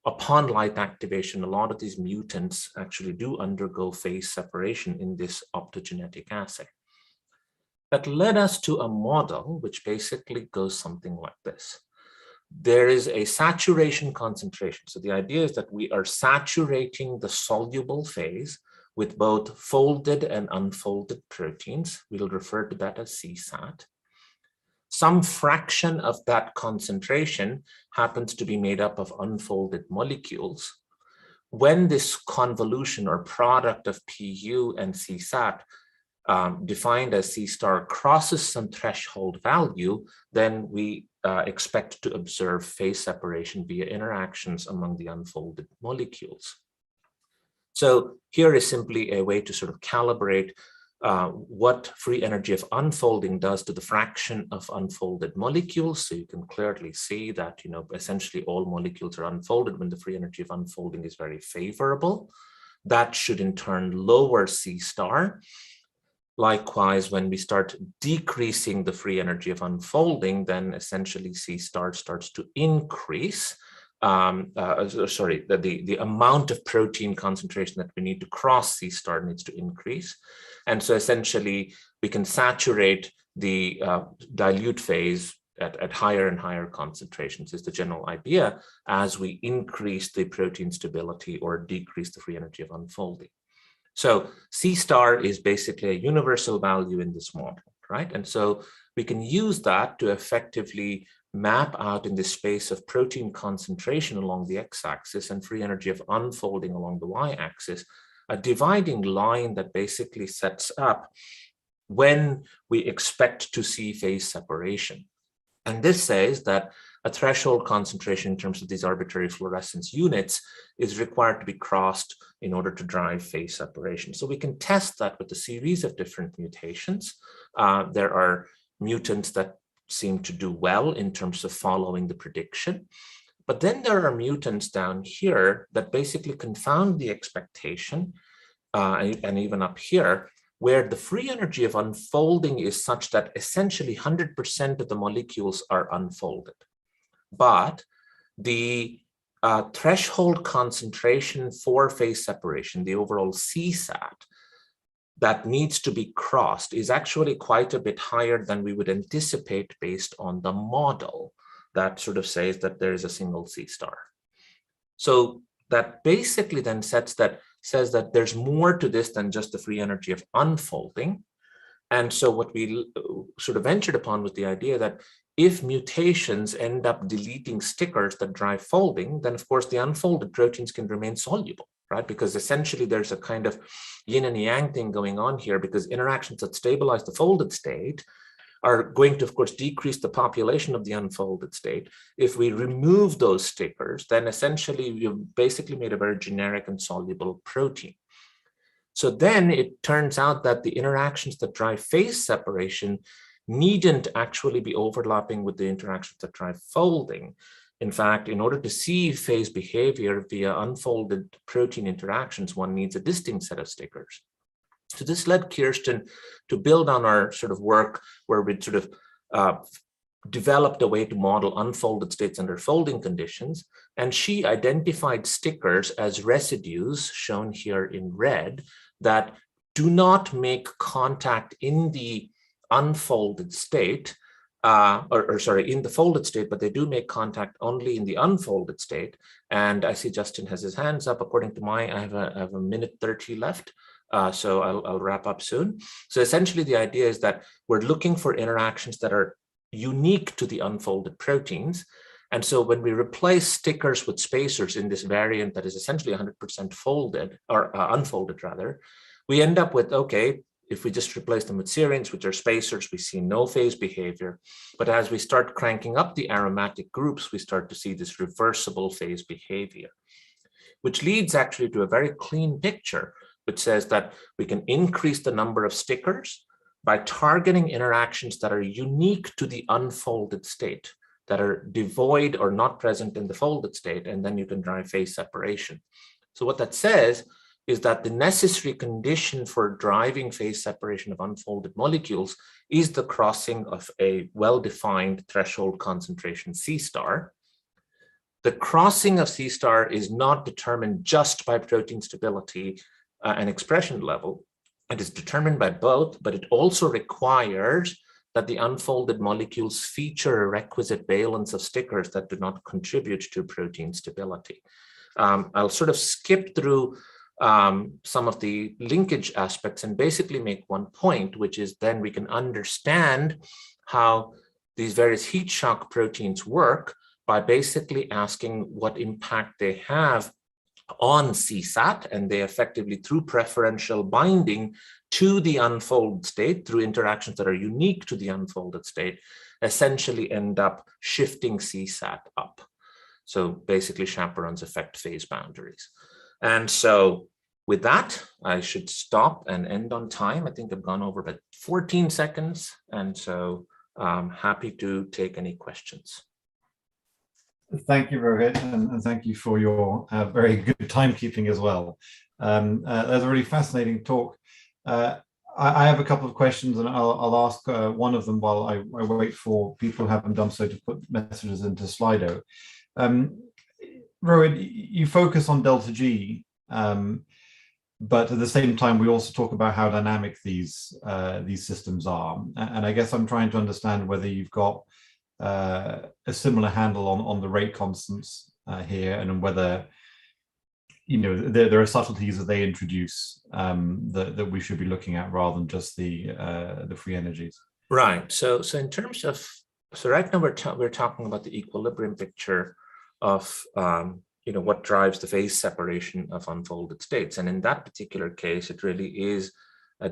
Speaker 2: upon light activation, a lot of these mutants actually do undergo phase separation in this optogenetic assay. That led us to a model which basically goes something like this. There is a saturation concentration. So the idea is that we are saturating the soluble phase with both folded and unfolded proteins. We'll refer to that as CSAT. Some fraction of that concentration happens to be made up of unfolded molecules. When this convolution or product of PU and CSAT, defined as C star, crosses some threshold value, then we expect to observe phase separation via interactions among the unfolded molecules. So here is simply a way to sort of calibrate what free energy of unfolding does to the fraction of unfolded molecules. So you can clearly see that, essentially all molecules are unfolded when the free energy of unfolding is very favorable. That should in turn lower C star. Likewise, when we start decreasing the free energy of unfolding, then essentially C star starts to increase. The amount of protein concentration that we need to cross C star needs to increase. And so essentially we can saturate the dilute phase at higher and higher concentrations is the general idea as we increase the protein stability or decrease the free energy of unfolding. So C star is basically a universal value in this model, right? And so we can use that to effectively map out in the space of protein concentration along the x-axis and free energy of unfolding along the y-axis, a dividing line that basically sets up when we expect to see phase separation. And this says that a threshold concentration in terms of these arbitrary fluorescence units is required to be crossed in order to drive phase separation. So we can test that with a series of different mutations. There are mutants that seem to do well in terms of following the prediction. But then there are mutants down here that basically confound the expectation, and even up here, where the free energy of unfolding is such that essentially 100% of the molecules are unfolded. But the threshold concentration for phase separation, the overall CSAT, that needs to be crossed is actually quite a bit higher than we would anticipate based on the model that sort of says that there is a single C star. So that basically then says that there's more to this than just the free energy of unfolding. And so what we sort of ventured upon was the idea that if mutations end up deleting stickers that drive folding, then of course the unfolded proteins can remain soluble, right? Because essentially there's a kind of yin and yang thing going on here, because interactions that stabilize the folded state are going to, of course, decrease the population of the unfolded state. If we remove those stickers, then essentially you've basically made a very generic and soluble protein. So then it turns out that the interactions that drive phase separation needn't actually be overlapping with the interactions that drive folding. In fact, in order to see phase behavior via unfolded protein interactions, one needs a distinct set of stickers. So this led Kirsten to build on our sort of work where we sort of developed a way to model unfolded states under folding conditions. And she identified stickers as residues, shown here in red, that do not make contact in the unfolded state, in the folded state, but they do make contact only in the unfolded state. And I see Justin has his hands up. According to I have a minute 30 left. So I'll wrap up soon. So essentially the idea is that we're looking for interactions that are unique to the unfolded proteins. And so when we replace stickers with spacers in this variant that is essentially 100% folded or unfolded rather, we end up with, okay, if we just replace them with serines, which are spacers, we see no phase behavior. But as we start cranking up the aromatic groups, we start to see this reversible phase behavior, which leads actually to a very clean picture, which says that we can increase the number of stickers by targeting interactions that are unique to the unfolded state. that are devoid or not present in the folded state, and then you can drive phase separation. So what that says is that the necessary condition for driving phase separation of unfolded molecules is the crossing of a well-defined threshold concentration C star. The crossing of C star is not determined just by protein stability and expression level. It is determined by both, but it also requires that the unfolded molecules feature a requisite valence of stickers that do not contribute to protein stability. I'll sort of skip through some of the linkage aspects and basically make one point, which is then we can understand how these various heat shock proteins work by basically asking what impact they have on CSAT, and they effectively, through preferential binding to the unfolded state, through interactions that are unique to the unfolded state, essentially end up shifting CSAT up. So basically chaperones affect phase boundaries. And so with that, I should stop and end on time. I think I've gone over about 14 seconds. And so I'm happy to take any questions.
Speaker 1: Thank you, Rohit, and thank you for your very good timekeeping as well. That's a really fascinating talk. I have a couple of questions, and I'll ask one of them while I wait for people who haven't done so to put messages into Slido. Rohit, you focus on delta G, but at the same time, we also talk about how dynamic these systems are. And I guess I'm trying to understand whether you've got a similar handle on the rate constants here, and whether there are subtleties that they introduce that we should be looking at rather than just the free energies.
Speaker 2: Right. So in terms of right now we're talking about the equilibrium picture of what drives the phase separation of unfolded states, and in that particular case, it really is a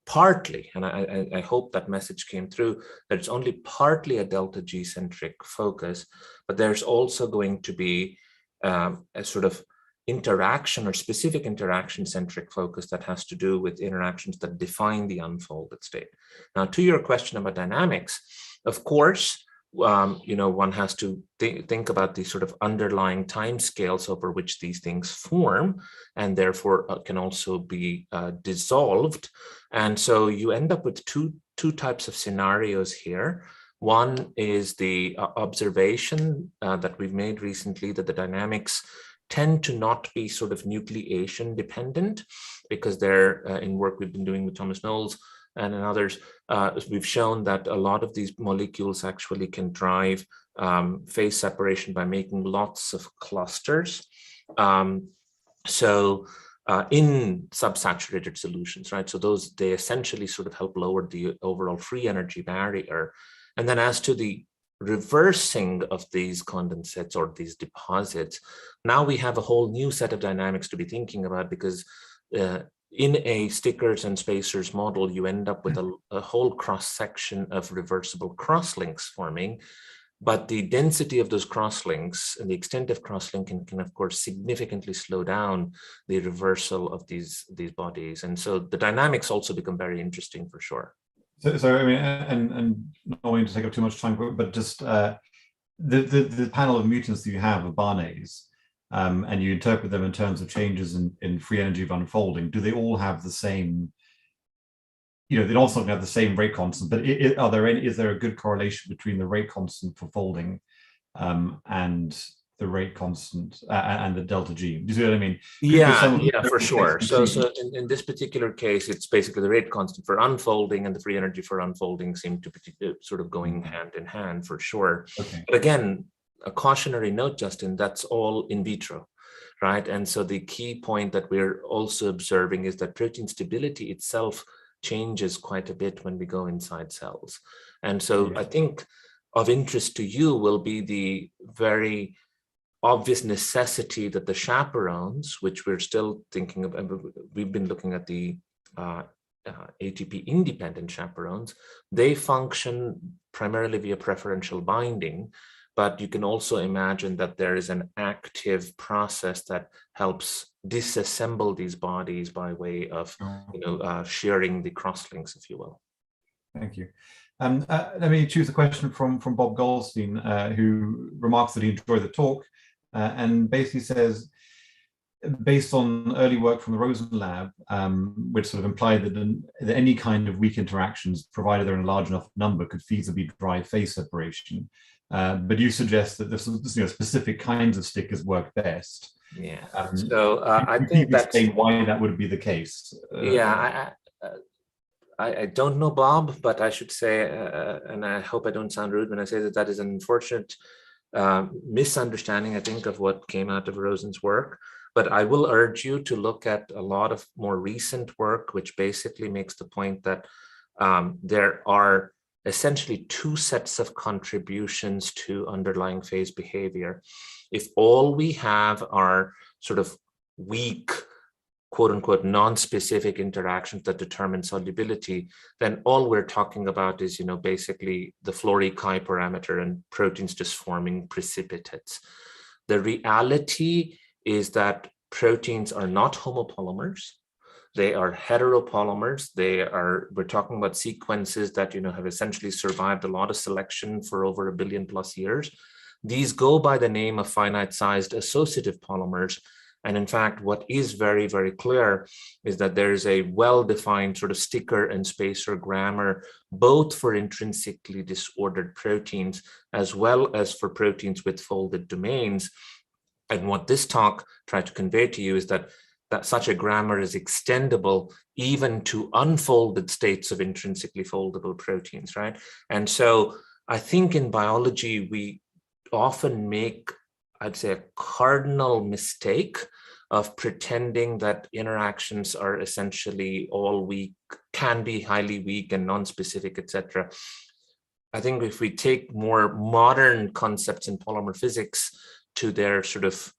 Speaker 2: partly, and I hope that message came through, that it's only partly a delta G centric focus, but there's also going to be a sort of interaction or specific interaction centric focus that has to do with interactions that define the unfolded state. Now, to your question about dynamics, of course, one has to think about these sort of underlying time scales over which these things form, and therefore can also be dissolved. And so you end up with two types of scenarios here. One is the observation that we've made recently, that the dynamics tend to not be sort of nucleation dependent, because they're in work we've been doing with Thomas Knowles and others, we've shown that a lot of these molecules actually can drive phase separation by making lots of clusters. In subsaturated solutions, right? So they essentially sort of help lower the overall free energy barrier. And then as to the reversing of these condensates or these deposits, now we have a whole new set of dynamics to be thinking about, because in a stickers and spacers model, you end up with a whole cross section of reversible crosslinks forming, but the density of those crosslinks and the extent of crosslinking can of course significantly slow down the reversal of these bodies. And so the dynamics also become very interesting for sure.
Speaker 1: So I mean, and not wanting to take up too much time, but just the panel of mutants that you have of Barnets, and you interpret them in terms of changes in free energy of unfolding, do they all have the same, they also have the same rate constant, but is there a good correlation between the rate constant for folding and the rate constant and the delta G? Do you see what I mean?
Speaker 2: Yeah, for sure. So in this particular case, it's basically the rate constant for unfolding and the free energy for unfolding seem to be sort of going hand in hand for sure.
Speaker 1: Okay.
Speaker 2: But again, a cautionary note, Justin, that's all in vitro, right? And so the key point that we're also observing is that protein stability itself changes quite a bit when we go inside cells. And so I think of interest to you will be the very obvious necessity that the chaperones, which we're still thinking of, we've been looking at the ATP independent chaperones, they function primarily via preferential binding, but you can also imagine that there is an active process that helps disassemble these bodies by way of shearing the crosslinks, if you will.
Speaker 1: Thank you. Let me choose a question from Bob Goldstein, who remarks that he enjoyed the talk and basically says, based on early work from the Rosen lab, which sort of implied that any kind of weak interactions, provided they're in a large enough number, could feasibly drive phase separation. But you suggest that this, specific kinds of stickers work best.
Speaker 12: Yeah. So I think that's
Speaker 1: why that would be the case.
Speaker 12: I don't know, Bob, but I should say, and I hope I don't sound rude when I say that that is an unfortunate misunderstanding, I think, of what came out of Rosen's work. But I will urge you to look at a lot of more recent work, which basically makes the point that there are essentially two sets of contributions to underlying phase behavior. If all we have are sort of weak, quote unquote, non-specific interactions that determine solubility, then all we're talking about is, basically the Flory chi parameter and proteins just forming precipitates. The reality is that proteins are not homopolymers. They are heteropolymers. We're talking about sequences that, have essentially survived a lot of selection for over 1 billion plus years. These go by the name of finite-sized associative polymers. And in fact, what is very, very clear is that there is a well-defined sort of sticker and spacer grammar, both for intrinsically disordered proteins, as well as for proteins with folded domains. And what this talk tried to convey to you is that such a grammar is extendable even to unfolded states of intrinsically foldable proteins, right? And so I think in biology, we often make, I'd say, a cardinal mistake of pretending that interactions are essentially all weak, can be highly weak and non-specific, etc. I think if we take more modern concepts in polymer physics to their sort of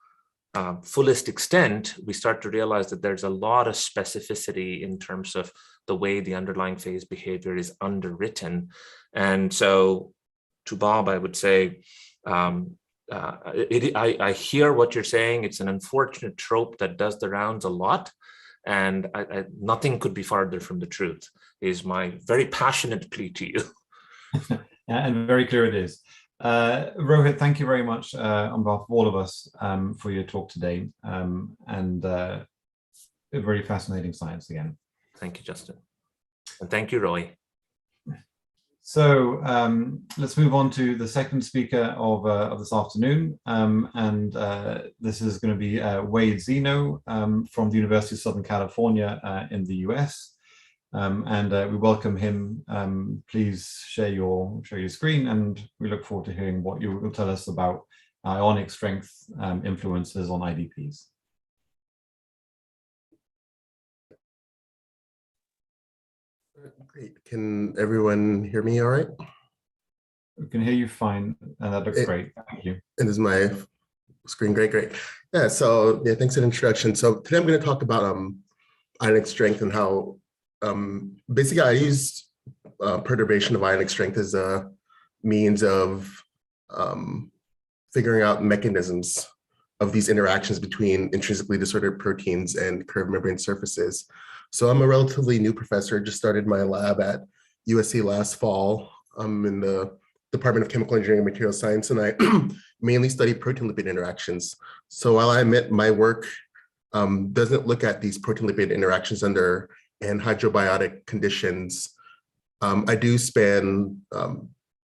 Speaker 12: fullest extent, we start to realize that there's a lot of specificity in terms of the way the underlying phase behavior is underwritten. And so to Bob, I would say, I hear what you're saying. It's an unfortunate trope that does the rounds a lot. And nothing could be farther from the truth, is my very passionate plea to you.
Speaker 1: And very clear it is. Rohit, thank you very much on behalf of all of us for your talk today, and a very fascinating science again.
Speaker 12: Thank you, Justin. And thank you, Roy.
Speaker 1: So let's move on to the second speaker of this afternoon. This is going to be Wade Zeno from the University of Southern California in the US. We welcome him. Please share your screen, and we look forward to hearing what you will tell us about ionic strength influences on IDPs.
Speaker 13: Great. Can everyone hear me all right?
Speaker 1: We can hear you fine, and that looks great. Thank you.
Speaker 13: And is my screen great? Yeah, so yeah, thanks for the introduction. So today I'm going to talk about ionic strength and how basically I used perturbation of ionic strength as a means of figuring out mechanisms of these interactions between intrinsically disordered proteins and curved membrane surfaces. So I'm a relatively new professor, just started my lab at USC last fall. I'm in the Department of Chemical Engineering and Material Science, and I mainly study protein-lipid interactions. So while I admit my work doesn't look at these protein-lipid interactions under anhydrobiotic conditions, I do span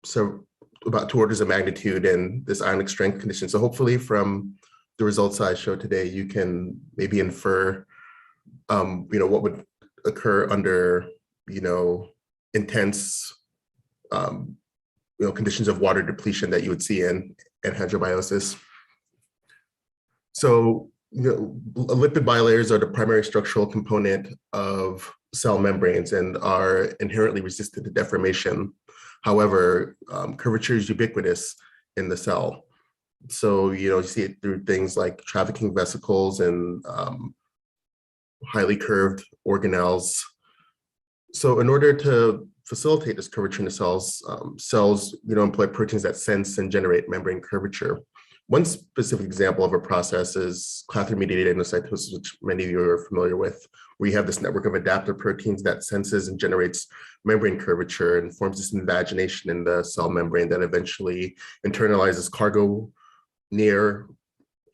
Speaker 13: so about 2 orders of magnitude in this ionic strength condition. So hopefully from the results I show today, you can maybe infer what would occur under, intense, conditions of water depletion that you would see in anhydrobiosis. So, lipid bilayers are the primary structural component of cell membranes and are inherently resistant to deformation. However, curvature is ubiquitous in the cell. So, you see it through things like trafficking vesicles and highly curved organelles. So in order to facilitate this curvature in the cells, cells employ proteins that sense and generate membrane curvature, One specific example of a process is clathrin-mediated endocytosis, which many of you are familiar with, where you have this network of adaptive proteins that senses and generates membrane curvature and forms this invagination in the cell membrane that eventually internalizes cargo near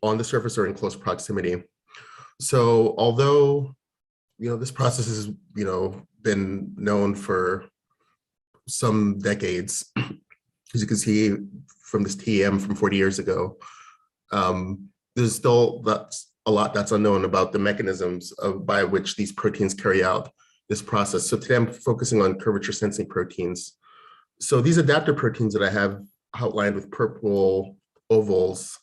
Speaker 13: on the surface or in close proximity. So although this process has been known for some decades, as you can see from this TEM from 40 years ago, there's still a lot that's unknown about the mechanisms by which these proteins carry out this process. So today I'm focusing on curvature sensing proteins. So these adaptive proteins that I have outlined with purple ovals,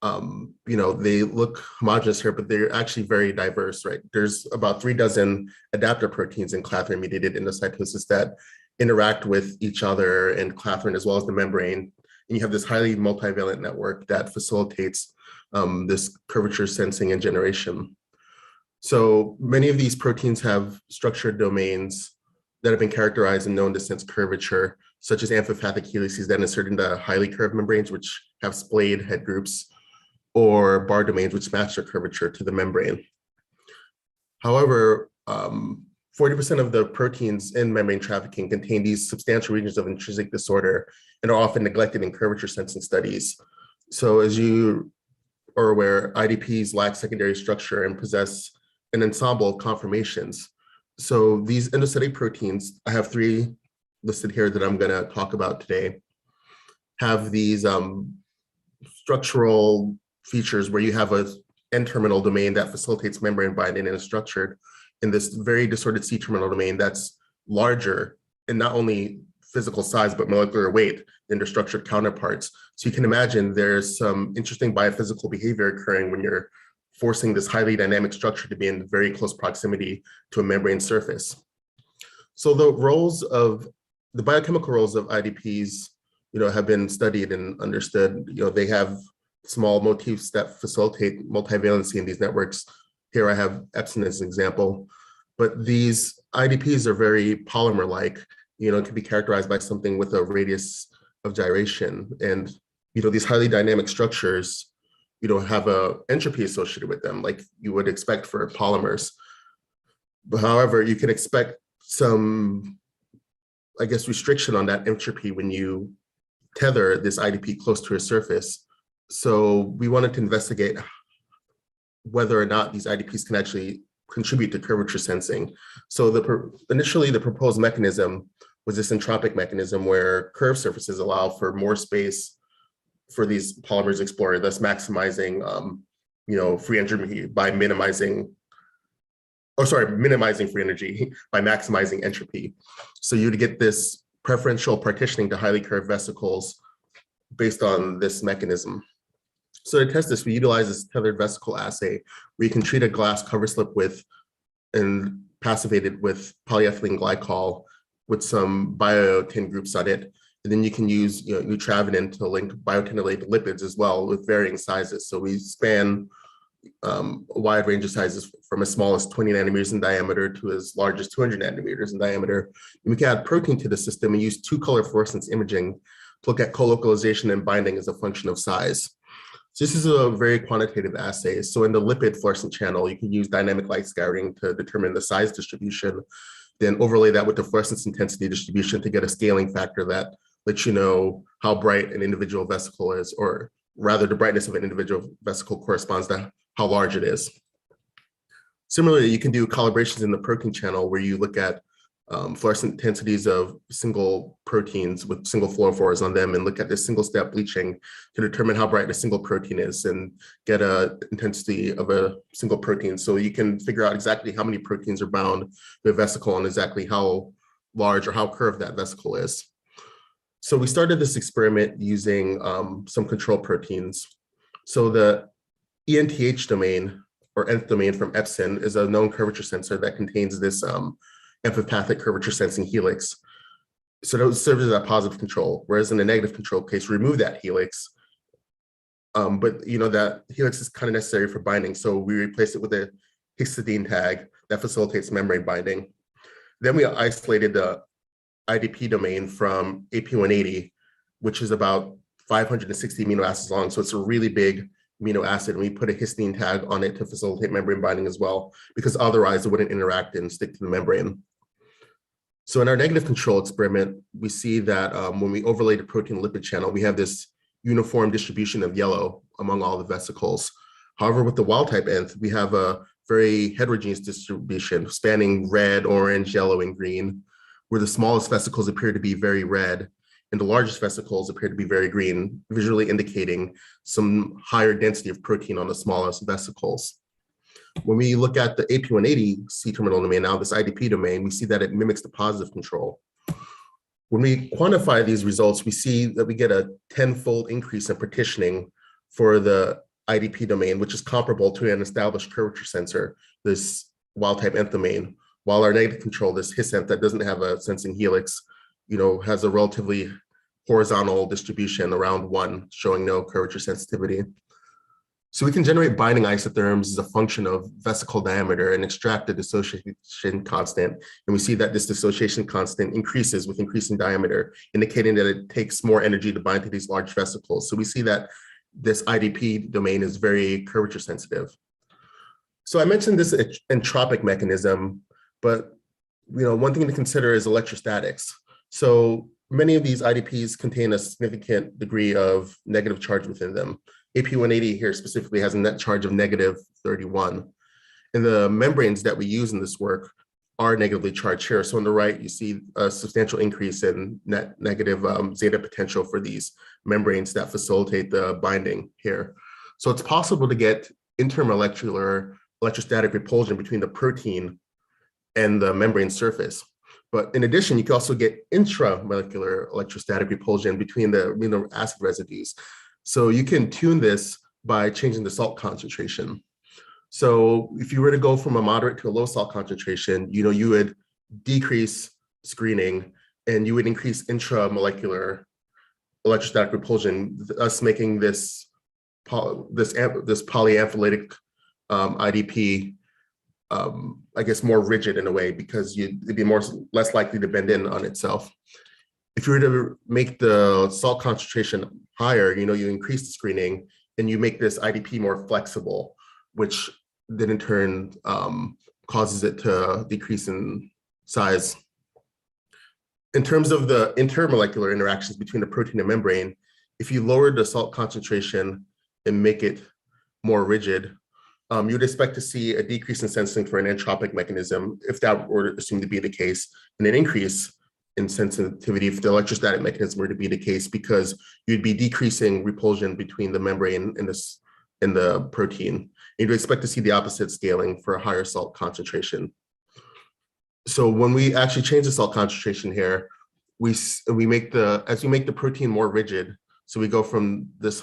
Speaker 13: they look homogeneous here, but they're actually very diverse, right? There's about 3 dozen adaptive proteins in clathrin-mediated endocytosis that interact with each other and clathrin as well as the membrane. And you have this highly multivalent network that facilitates this curvature sensing and generation. So many of these proteins have structured domains that have been characterized and known to sense curvature, such as amphipathic helices that insert into highly curved membranes, which have splayed head groups, or bar domains, which match their curvature to the membrane. However, 40% of the proteins in membrane trafficking contain these substantial regions of intrinsic disorder and are often neglected in curvature sensing studies. So as you are aware, IDPs lack secondary structure and possess an ensemble of conformations. So these endocytic proteins, I have 3 listed here that I'm gonna talk about today, have these structural features where you have a N-terminal domain that facilitates membrane binding and is structured in this very disordered C-terminal domain that's larger in not only physical size, but molecular weight than their structured counterparts. So you can imagine there's some interesting biophysical behavior occurring when you're forcing this highly dynamic structure to be in very close proximity to a membrane surface. So the biochemical roles of IDPs, have been studied and understood. They have small motifs that facilitate multivalency in these networks. Here I have epsin as an example, but these IDPs are very polymer-like. It can be characterized by something with a radius of gyration. And, these highly dynamic structures, have a entropy associated with them, like you would expect for polymers. But however, you can expect some, restriction on that entropy when you tether this IDP close to a surface. So we wanted to investigate whether or not these IDPs can actually contribute to curvature sensing. So initially the proposed mechanism was this entropic mechanism where curved surfaces allow for more space for these polymers explored, thus maximizing free energy by minimizing free energy by maximizing entropy. So you'd get this preferential partitioning to highly curved vesicles based on this mechanism. So to test this, we utilize this tethered vesicle assay where you can treat a glass cover slip and passivate it with polyethylene glycol with some biotin groups on it. And then you can use neutravenin to link biotin-related lipids as well with varying sizes. So we span a wide range of sizes from as small as 20 nanometers in diameter to as large as 200 nanometers in diameter. And we can add protein to the system and use 2-color fluorescence imaging to look at colocalization and binding as a function of size. So this is a very quantitative assay. So in the lipid fluorescent channel, you can use dynamic light scattering to determine the size distribution, then overlay that with the fluorescence intensity distribution to get a scaling factor that lets you know how bright an individual vesicle is, or rather the brightness of an individual vesicle corresponds to how large it is. Similarly, you can do calibrations in the protein channel where you look at fluorescent intensities of single proteins with single fluorophores on them and look at this single step bleaching to determine how bright a single protein is and get an intensity of a single protein. So you can figure out exactly how many proteins are bound to a vesicle and exactly how large or how curved that vesicle is. So we started this experiment using some control proteins. So the ENTH domain or nth domain from epsin is a known curvature sensor that contains this amphipathic curvature sensing helix. So that serves as a positive control, whereas in a negative control case, remove that helix. But that helix is kind of necessary for binding. So we replace it with a histidine tag that facilitates membrane binding. Then we isolated the IDP domain from AP180, which is about 560 amino acids long. So it's a really big amino acid, and we put a histidine tag on it to facilitate membrane binding as well, because otherwise it wouldn't interact and stick to the membrane. So in our negative control experiment, we see that when we overlay the protein lipid channel, we have this uniform distribution of yellow among all the vesicles. However, with the wild type nth, we have a very heterogeneous distribution spanning red, orange, yellow, and green, where the smallest vesicles appear to be very red and the largest vesicles appear to be very green, visually indicating some higher density of protein on the smallest vesicles. When we look at the AP180 C-terminal domain, now this IDP domain, we see that it mimics the positive control. When we quantify these results, we see that we get a 10-fold increase in partitioning for the IDP domain, which is comparable to an established curvature sensor, this wild type nth domain, while our negative control, this his-nth that doesn't have a sensing helix, has a relatively horizontal distribution around 1, showing no curvature sensitivity. So we can generate binding isotherms as a function of vesicle diameter and extract the dissociation constant. And we see that this dissociation constant increases with increasing diameter, indicating that it takes more energy to bind to these large vesicles. So we see that this IDP domain is very curvature sensitive. So I mentioned this entropic mechanism, but one thing to consider is electrostatics. So many of these IDPs contain a significant degree of negative charge within them. AP180 here specifically has a net charge of -31. And the membranes that we use in this work are negatively charged here. So on the right, you see a substantial increase in net negative zeta potential for these membranes that facilitate the binding here. So it's possible to get intermolecular electrostatic repulsion between the protein and the membrane surface. But in addition, you can also get intramolecular electrostatic repulsion between the amino acid residues. So you can tune this by changing the salt concentration. So if you were to go from a moderate to a low salt concentration, you would decrease screening and you would increase intramolecular electrostatic repulsion, thus making this polyamphylatic IDP, I guess, more rigid in a way, because it'd be less likely to bend in on itself. If you were to make the salt concentration higher, you increase the screening and you make this IDP more flexible, which then in turn causes it to decrease in size. In terms of the intermolecular interactions between the protein and membrane, if you lower the salt concentration and make it more rigid, you'd expect to see a decrease in sensing for an entropic mechanism, if that were assumed to be the case, and an increase in sensitivity if the electrostatic mechanism were to be the case, because you'd be decreasing repulsion between the membrane and the protein. You'd expect to see the opposite scaling for a higher salt concentration. So when we actually change the salt concentration here, as we make the protein more rigid, so we go from this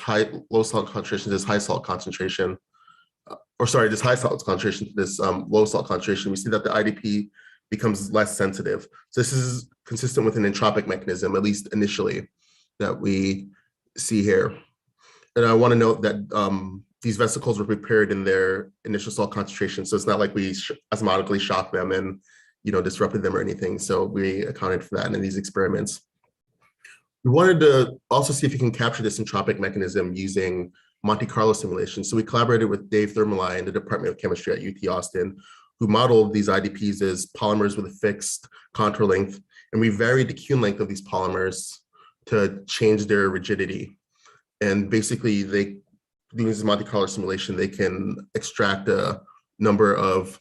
Speaker 13: low salt concentration to this high salt concentration, this high salt concentration to this low salt concentration, we see that the IDP becomes less sensitive. So this is consistent with an entropic mechanism, at least initially, that we see here. And I want to note that these vesicles were prepared in their initial salt concentration, so it's not like we osmotically shocked them and disrupted them or anything. So we accounted for that in these experiments. We wanted to also see if we can capture this entropic mechanism using Monte Carlo simulations. So we collaborated with Dave Thermoli in the Department of Chemistry at UT Austin, who modeled these IDPs as polymers with a fixed contour length. And we varied the Kuhn length of these polymers to change their rigidity. And basically, doing this Monte Carlo simulation, they can extract a number of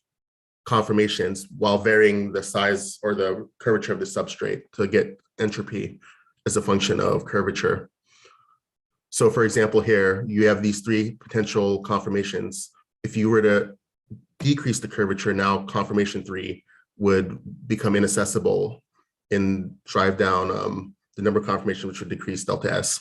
Speaker 13: conformations while varying the size or the curvature of the substrate to get entropy as a function of curvature. So for example, here, you have these 3 potential conformations. If you were to decrease the curvature, now conformation 3 would become inaccessible and drive down the number of conformations, which would decrease delta S.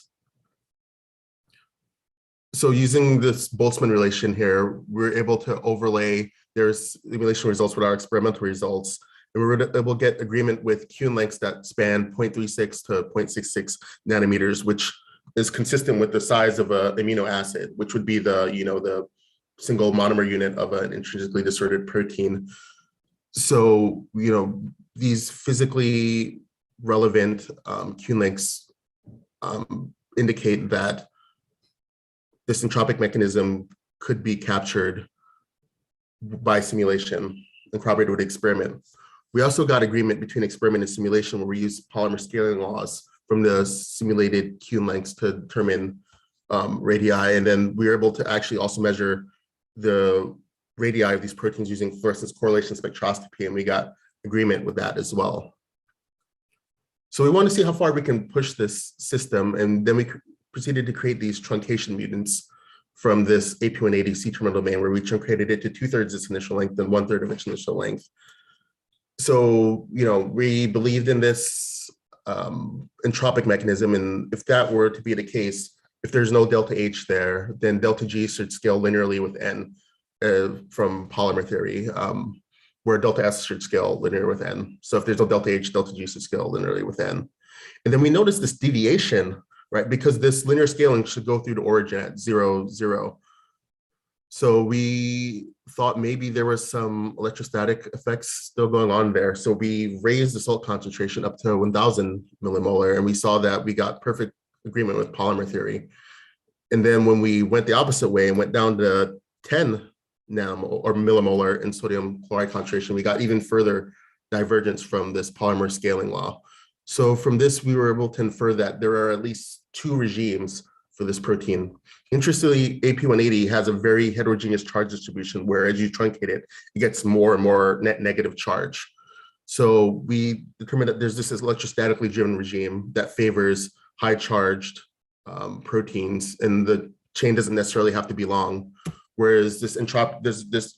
Speaker 13: So using this Boltzmann relation here, we're able to overlay their simulation results with our experimental results, and we're able to get agreement with Kuhn lengths that span 0.36 to 0.66 nanometers, which is consistent with the size of an amino acid, which would be the single monomer unit of an intrinsically disordered protein. So, these physically relevant Kuhn lengths indicate that this entropic mechanism could be captured by simulation and corroborated with experiment. We also got agreement between experiment and simulation where we use polymer scaling laws from the simulated Q lengths to determine radii. And then we were able to actually also measure the radii of these proteins using fluorescence correlation spectroscopy, and we got agreement with that as well. So we want to see how far we can push this system, and then we proceeded to create these truncation mutants from this AP180 C-terminal domain, where we truncated it to 2/3 its initial length and 1/3 of its initial length. So, we believed in this entropic mechanism, and if that were to be the case, if there's no delta H there, then delta G should scale linearly with N from polymer theory, where delta S should scale linear with N. So if there's no delta H, delta G should scale linearly with N. And then we noticed this deviation, right? Because this linear scaling should go through the origin at 0, 0. So we thought maybe there was some electrostatic effects still going on there. So we raised the salt concentration up to 1000 millimolar, and we saw that we got perfect agreement with polymer theory. And then when we went the opposite way and went down to 10 nanomole or millimolar in sodium chloride concentration, we got even further divergence from this polymer scaling law. So from this, we were able to infer that there are at least 2 regimes for this protein. Interestingly, AP180 has a very heterogeneous charge distribution, where as you truncate it, it gets more and more net negative charge. So we determined that there's this electrostatically driven regime that favors high charged proteins, and the chain doesn't necessarily have to be long. Whereas there's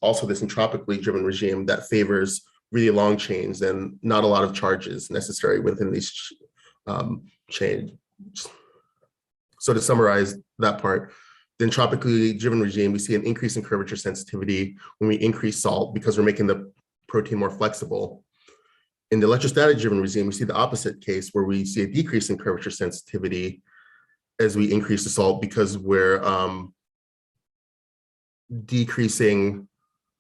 Speaker 13: also this entropically driven regime that favors really long chains and not a lot of charges necessary within these chains. So to summarize that part, the entropically driven regime, we see an increase in curvature sensitivity when we increase salt because we're making the protein more flexible. In the electrostatic driven regime, we see the opposite case where we see a decrease in curvature sensitivity as we increase the salt because we're decreasing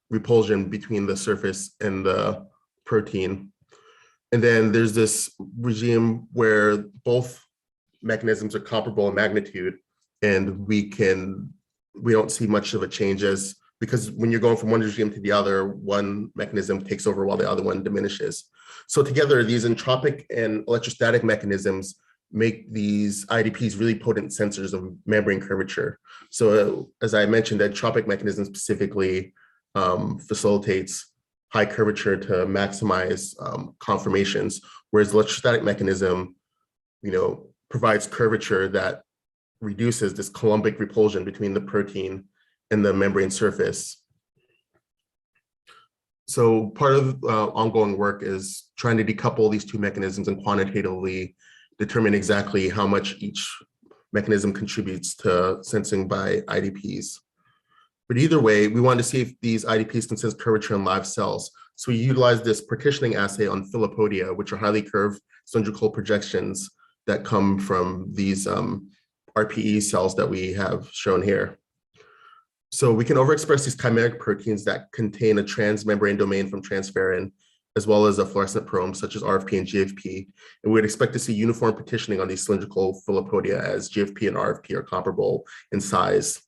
Speaker 13: repulsion between the surface and the protein. And then there's this regime where both mechanisms are comparable in magnitude, and we don't see much of a change because when you're going from one regime to the other, one mechanism takes over while the other one diminishes. So together, these entropic and electrostatic mechanisms make these IDPs really potent sensors of membrane curvature. So as I mentioned, the entropic mechanism specifically facilitates high curvature to maximize conformations, whereas the electrostatic mechanism, provides curvature that reduces this Coulombic repulsion between the protein and the membrane surface. So part of ongoing work is trying to decouple these 2 mechanisms and quantitatively determine exactly how much each mechanism contributes to sensing by IDPs. But either way, we wanted to see if these IDPs can sense curvature in live cells. So we utilized this partitioning assay on Philopodia, which are highly curved cylindrical projections that come from these RPE cells that we have shown here. So we can overexpress these chimeric proteins that contain a transmembrane domain from transferrin, as well as a fluorescent probe such as RFP and GFP. And we'd expect to see uniform partitioning on these cylindrical Philopodia as GFP and RFP are comparable in size.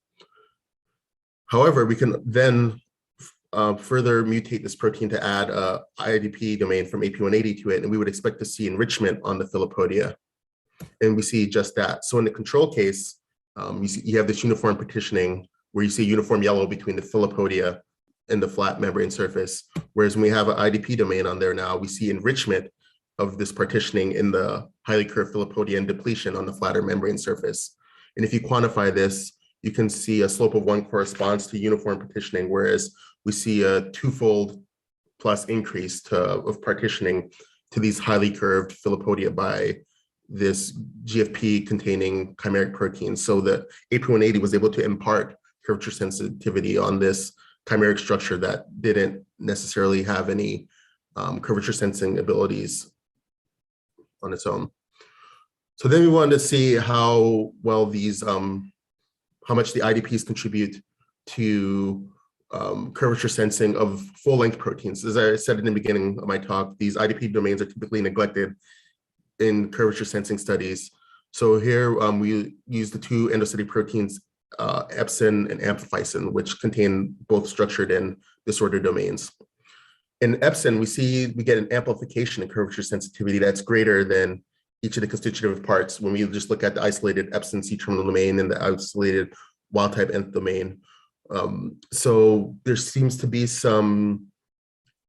Speaker 13: However, we can then further mutate this protein to add a IDP domain from AP180 to it, and we would expect to see enrichment on the Philopodia. And we see just that. So in the control case, you have this uniform partitioning where you see uniform yellow between the Philopodia and the flat membrane surface. Whereas when we have an IDP domain on there now, we see enrichment of this partitioning in the highly curved Philopodia and depletion on the flatter membrane surface. And if you quantify this, you can see a slope of 1 corresponds to uniform partitioning, whereas we see a 2-fold plus increase of partitioning to these highly curved Philopodia by this GFP containing chimeric proteins. So the AP180 was able to impart curvature sensitivity on this chimeric structure that didn't necessarily have any curvature sensing abilities on its own. So then we wanted to see how well these, how much the IDPs contribute to curvature sensing of full-length proteins. As I said in the beginning of my talk, these IDP domains are typically neglected in curvature sensing studies. So here we use the two endocytic proteins, epsin and amphiphysin, which contain both structured and disordered domains. In epsin, we get an amplification in curvature sensitivity that's greater than each of the constitutive parts when we just look at the isolated epsin C-terminal domain and the isolated wild-type nth domain. So there seems to be some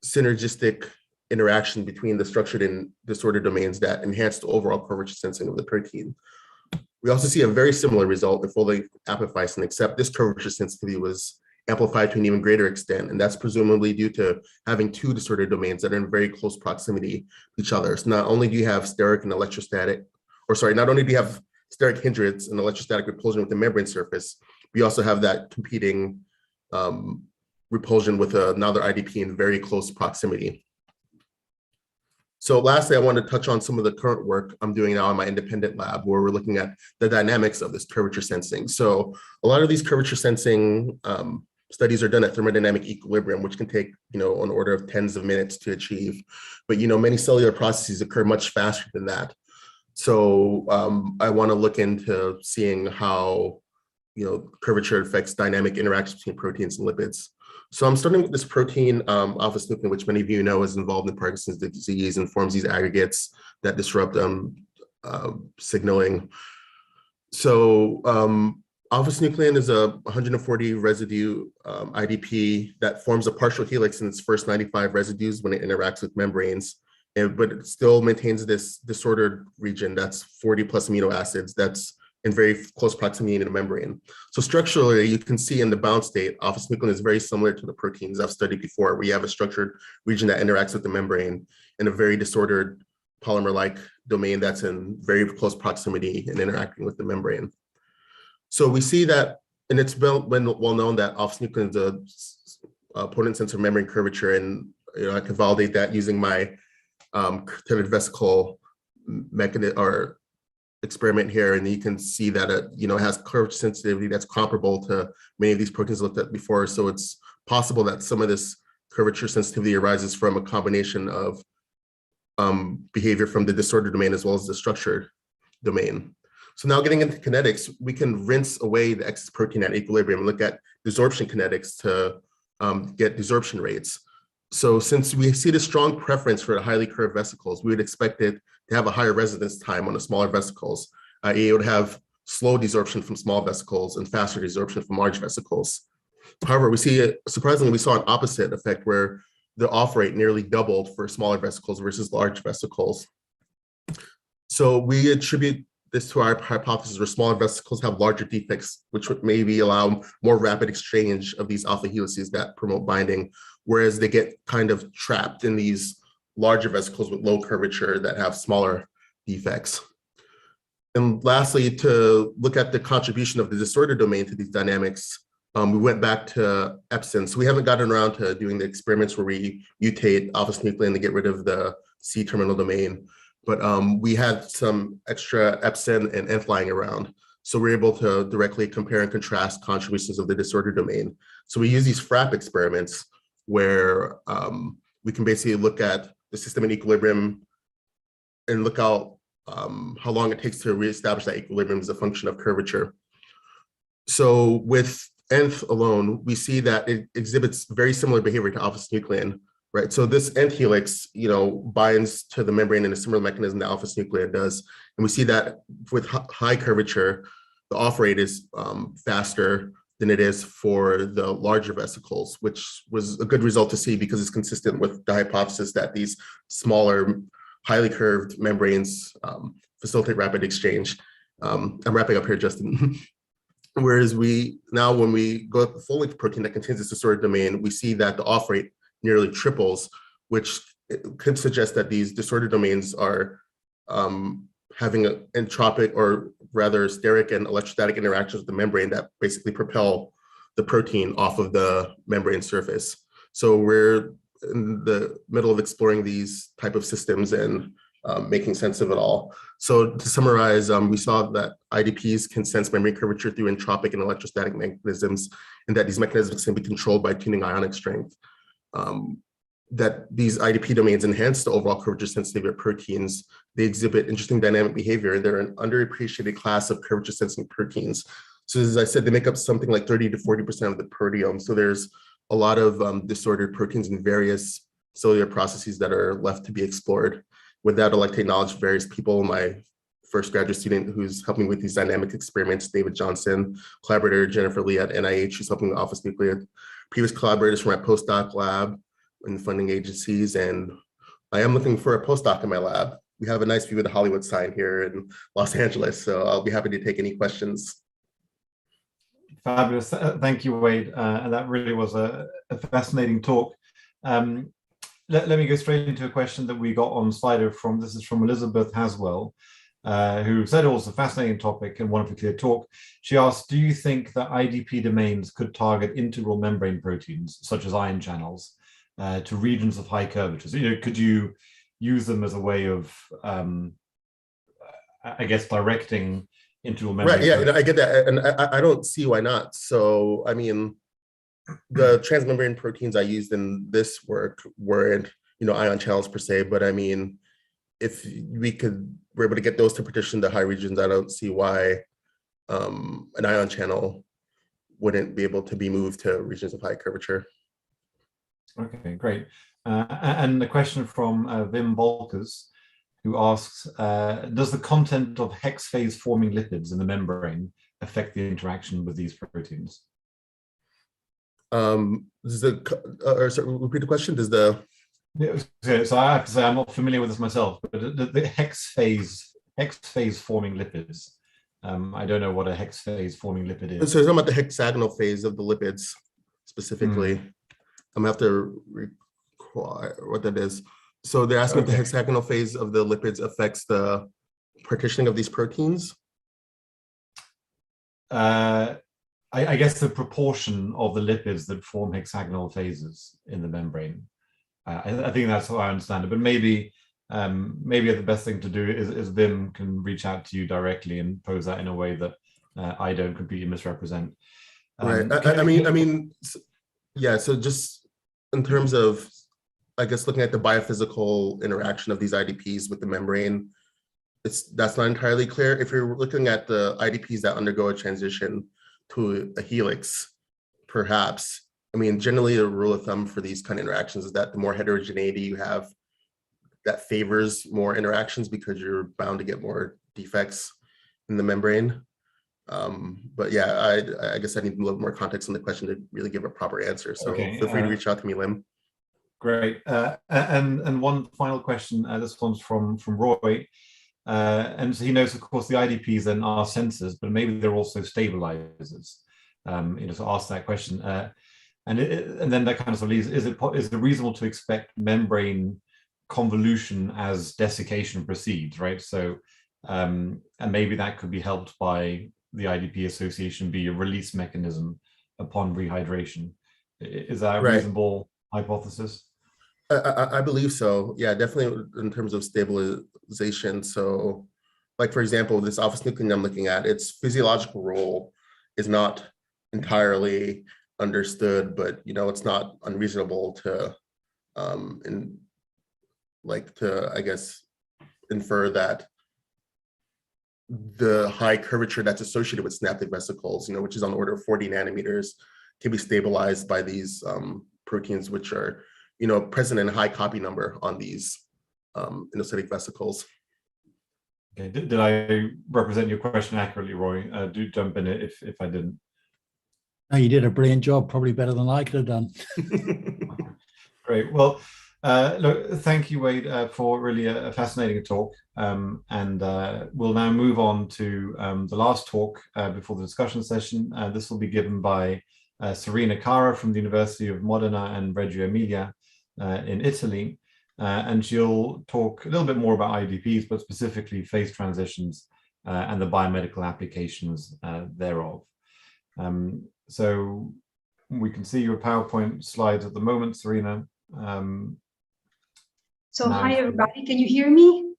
Speaker 13: synergistic interaction between the structured and disordered domains that enhance the overall curvature sensing of the protein. We also see a very similar result in full-length amphiphysin, except this curvature sensitivity was amplified to an even greater extent, and that's presumably due to having two disordered domains that are in very close proximity to each other. So not only do you have steric and electrostatic, not only do you have steric hindrance and electrostatic repulsion with the membrane surface, we also have that competing repulsion with another IDP in very close proximity. So lastly, I want to touch on some of the current work I'm doing now in my independent lab, where we're looking at the dynamics of this curvature sensing. So a lot of these curvature sensing studies are done at thermodynamic equilibrium, which can take, on order of tens of minutes to achieve. But, many cellular processes occur much faster than that. So I want to look into seeing how, curvature affects dynamic interactions between proteins and lipids. So I'm starting with this protein, alpha-synuclein, which many of you know is involved in Parkinson's disease and forms these aggregates that disrupt signaling. So alpha-synuclein is a 140 residue IDP that forms a partial helix in its first 95 residues when it interacts with membranes, but it still maintains this disordered region that's 40 plus amino acids that's in very close proximity to the membrane. So structurally, you can see in the bound state, alpha-synuclein is very similar to the proteins I've studied before, where you have a structured region that interacts with the membrane and a very disordered polymer-like domain that's in very close proximity and interacting with the membrane. So we see that, and it's well known that alpha-synuclein is a potent sensor of membrane curvature, and I can validate that using my tethered vesicle mechanism or experiment here, and you can see that it has curvature sensitivity that's comparable to many of these proteins looked at before. So it's possible that some of this curvature sensitivity arises from a combination of behavior from the disordered domain as well as the structured domain. So now getting into kinetics, we can rinse away the excess protein at equilibrium and look at desorption kinetics to get desorption rates. So since we see the strong preference for the highly curved vesicles, we would expect it to have a higher residence time on the smaller vesicles, i.e. it would have slow desorption from small vesicles and faster desorption from large vesicles. However, surprisingly, we saw an opposite effect where the off rate nearly doubled for smaller vesicles versus large vesicles. So we attribute this to our hypothesis where smaller vesicles have larger defects, which would maybe allow more rapid exchange of these alpha helices that promote binding, whereas they get kind of trapped in these larger vesicles with low curvature that have smaller defects. And lastly, to look at the contribution of the disordered domain to these dynamics, we went back to epsin. So we haven't gotten around to doing the experiments where we mutate alpha-synuclein to get rid of the C-terminal domain. But we had some extra epsin and nth lying around. So we're able to directly compare and contrast contributions of the disordered domain. So we use these FRAP experiments where we can basically look at the system in equilibrium and look out how long it takes to reestablish that equilibrium as a function of curvature. So with nth alone, we see that it exhibits very similar behavior to alpha-synuclein, right? So this nth helix, binds to the membrane in a similar mechanism that alpha-synuclein does. And we see that with high curvature, the off rate is faster than it is for the larger vesicles, which was a good result to see because it's consistent with the hypothesis that these smaller, highly curved membranes facilitate rapid exchange. I'm wrapping up here, Justin. Whereas when we go at the full-length protein that contains this disordered domain, we see that the off rate nearly triples, which could suggest that these disordered domains are having an entropic or rather steric and electrostatic interactions with the membrane that basically propel the protein off of the membrane surface. So we're in the middle of exploring these type of systems and making sense of it all. So to summarize, we saw that IDPs can sense membrane curvature through entropic and electrostatic mechanisms, and that these mechanisms can be controlled by tuning ionic strength. that these IDP domains enhance the overall curvature sensitivity of proteins. They exhibit interesting dynamic behavior. They're an underappreciated class of curvature sensing proteins. So as I said, they make up something like 30 to 40% of the proteome. So there's a lot of disordered proteins in various cellular processes that are left to be explored. With that, I'd like to acknowledge various people. My first graduate student who's helping with these dynamic experiments, David Johnson, collaborator Jennifer Lee at NIH, who's helping with Office Nuclear, previous collaborators from my postdoc lab and funding agencies. And I am looking for a postdoc in my lab. We have a nice view of the Hollywood sign here in Los Angeles, so I'll be happy to take any questions.
Speaker 1: Fabulous. Thank you, Wade. And that really was a fascinating talk. Let me go straight into a question that we got on Slido from, this is from Elizabeth Haswell, who said it was a fascinating topic and wonderfully clear talk. She asked, do you think that IDP domains could target integral membrane proteins, such as ion channels, to regions of high curvature? So, could you use them as a way of, I guess, directing integral membrane proteins?
Speaker 13: Right, yeah, I get that. And I don't see why not. So, I mean, the transmembrane proteins I used in this work weren't, ion channels per se, but I mean, if we're able to get those to partition the high regions, I don't see why an ion channel wouldn't be able to be moved to regions of high curvature.
Speaker 1: Okay, great. And a question from Wim Volkers, who asks, does the content of hex phase forming lipids in the membrane affect the interaction with these proteins?
Speaker 13: Sorry, repeat the question. Does the
Speaker 1: so I have to say I'm not familiar with this myself, but the hex phase forming lipids. I don't know what a hex phase forming lipid is.
Speaker 13: So it's about the hexagonal phase of the lipids specifically. I'm gonna have to require what that is. So they're asking if the hexagonal phase of the lipids affects the partitioning of these proteins.
Speaker 1: I guess the proportion of the lipids that form hexagonal phases in the membrane. I think that's how I understand it, but maybe the best thing to do is Wim can reach out to you directly and pose that in a way that I don't completely misrepresent.
Speaker 13: Right. I mean, yeah. So just in terms of, I guess, looking at the biophysical interaction of these IDPs with the membrane, that's not entirely clear. If you're looking at the IDPs that undergo a transition to a helix, perhaps. I mean, generally the rule of thumb for these kind of interactions is that the more heterogeneity you have, that favors more interactions because you're bound to get more defects in the membrane. But yeah, I guess I need a little more context on the question to really give a proper answer. So feel free to reach out to me, Lim.
Speaker 1: Great. And one final question. This one's from Roy. And so he knows, of course, the IDPs then are sensors, but maybe they're also stabilizers. So ask that question. And then that kind of leads, is it reasonable to expect membrane convolution as desiccation proceeds, right? So, and maybe that could be helped by the IDP association be a release mechanism upon rehydration. Is that a reasonable hypothesis?
Speaker 13: I believe so. Yeah, definitely in terms of stabilization. So, like, for example, this alpha-synuclein I'm looking at, its physiological role is not entirely understood, but it's not unreasonable to I guess infer that the high curvature that's associated with synaptic vesicles, which is on the order of 40 nanometers, can be stabilized by these proteins, which are present in a high copy number on these endocytic vesicles.
Speaker 1: Okay, did I represent your question accurately, Roy? Do jump in if I didn't.
Speaker 6: No, you did a brilliant job, probably better than I could have done.
Speaker 1: Great. Well, look, thank you, Wade, for really a fascinating talk. And we'll now move on to the last talk before the discussion session. This will be given by Serena Cara from the University of Modena and Reggio Emilia in Italy. And she'll talk a little bit more about IDPs, but specifically phase transitions and the biomedical applications thereof. So we can see your PowerPoint slides at the moment, Serena.
Speaker 14: So hi, everybody. Can you hear me?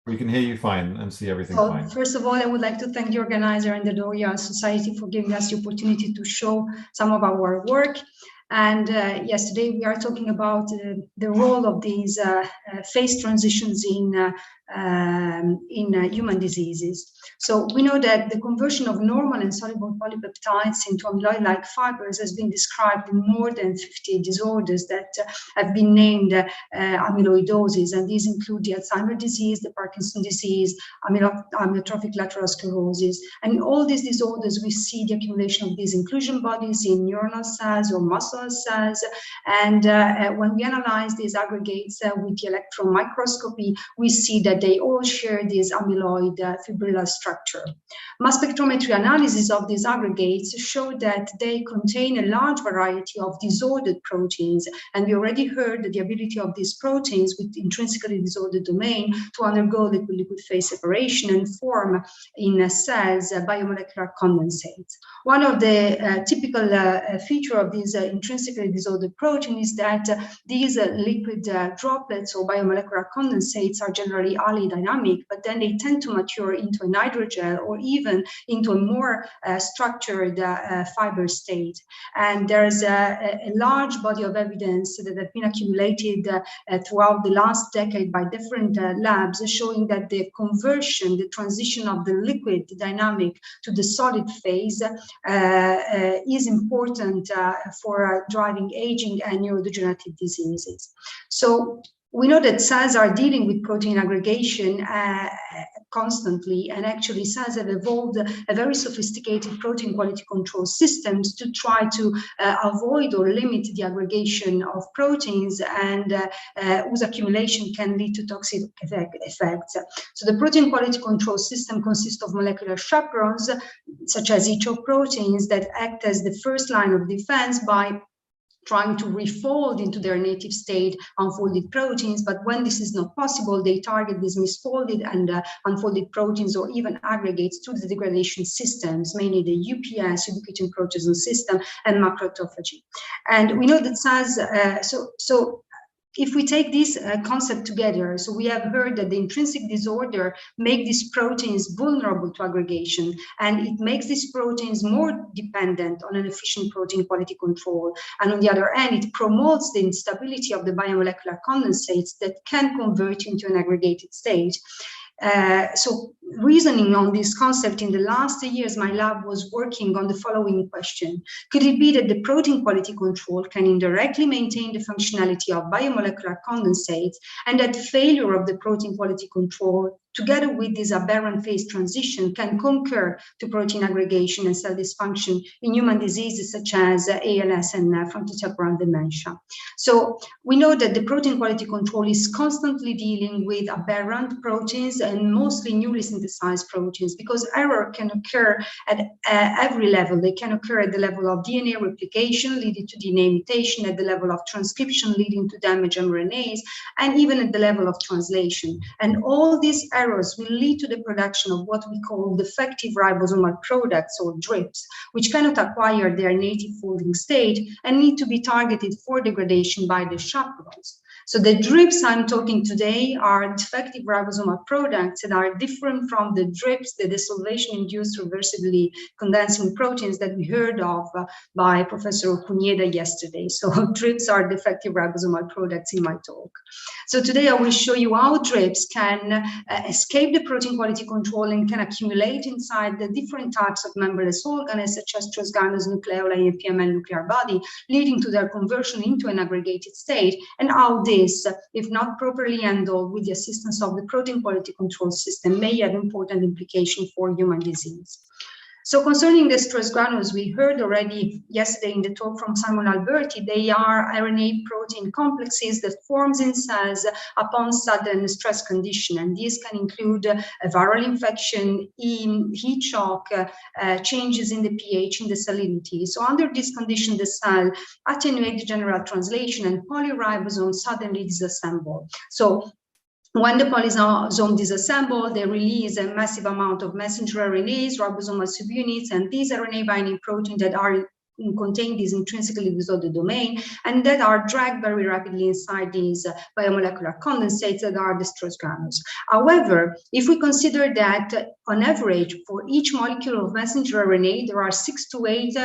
Speaker 1: We can hear you fine and see everything fine.
Speaker 14: First of all, I would like to thank the organizer and the L'Oreal Society for giving us the opportunity to show some of our work. And yesterday we are talking about the role of these phase transitions in human diseases. So we know that the conversion of normal and soluble polypeptides into amyloid-like fibers has been described in more than 50 disorders that have been named amyloidosis, and these include the Alzheimer's disease, the Parkinson's disease, amyotrophic lateral sclerosis. And in all these disorders, we see the accumulation of these inclusion bodies in neuronal cells or muscle cells. And when we analyze these aggregates with the electron microscopy, we see that they all share this amyloid fibrillar structure. Mass spectrometry analysis of these aggregates show that they contain a large variety of disordered proteins, and we already heard the ability of these proteins with intrinsically disordered domain to undergo liquid-liquid phase separation and form in cells biomolecular condensates. One of the typical feature of these intrinsically disordered protein is that these liquid droplets or biomolecular condensates are generally highly dynamic, but then they tend to mature into an hydrogel or even into a more structured fiber state. And there's a large body of evidence that have been accumulated throughout the last decade by different labs showing that the conversion, the transition of the liquid dynamic to the solid phase is important for driving aging and neurodegenerative diseases. So we know that cells are dealing with protein aggregation constantly, and actually cells have evolved a very sophisticated protein quality control systems to try to avoid or limit the aggregation of proteins and whose accumulation can lead to toxic effects. So the protein quality control system consists of molecular chaperones, such as HO proteins, that act as the first line of defense by trying to refold into their native state unfolded proteins, but when this is not possible, they target these misfolded and unfolded proteins or even aggregates to the degradation systems, mainly the UPS, ubiquitin proteasome system, and macroautophagy. And we know that cells, so if we take this concept together, so we have heard that the intrinsic disorder make these proteins vulnerable to aggregation, and it makes these proteins more dependent on an efficient protein quality control. And on the other hand, it promotes the instability of the biomolecular condensates that can convert into an aggregated state. So reasoning on this concept in the last years, my lab was working on the following question. Could it be that the protein quality control can indirectly maintain the functionality of biomolecular condensates, and that failure of the protein quality control together with this aberrant phase transition can concur to protein aggregation and cell dysfunction in human diseases such as ALS and frontotemporal dementia? So we know that the protein quality control is constantly dealing with aberrant proteins and mostly newly synthesized proteins, because error can occur at every level. They can occur at the level of DNA replication, leading to DNA mutation, at the level of transcription, leading to damaged mRNAs, and even at the level of translation. And all these errors will lead to the production of what we call defective ribosomal products, or DRIPs, which cannot acquire their native folding state and need to be targeted for degradation by the chaperones. So the DRIPs I'm talking today are defective ribosomal products that are different from the DRIPs, the desolvation-induced reversibly condensing proteins that we heard of by Professor Cuneda yesterday. So DRIPs are defective ribosomal products in my talk. So today I will show you how DRIPs can escape the protein quality control and can accumulate inside the different types of membreless organelles, such as transgranulose, nucleoli, APM, and nuclear body, leading to their conversion into an aggregated state, and how this, if not properly handled with the assistance of the protein quality control system, may have important implications for human disease. So concerning the stress granules, we heard already yesterday in the talk from Simon Alberti, they are RNA protein complexes that forms in cells upon sudden stress condition. And these can include a viral infection, heat shock, changes in the pH, in the salinity. So under this condition, the cell attenuates general translation and polyribosomes suddenly disassemble. So when the polysome disassemble, they release a massive amount of messenger RNAs, ribosomal subunits, and these RNA binding proteins that are contain these intrinsically disordered domain and that are dragged very rapidly inside these biomolecular condensates that are the stress granules. However, if we consider that on average for each molecule of messenger RNA there are 6 to 8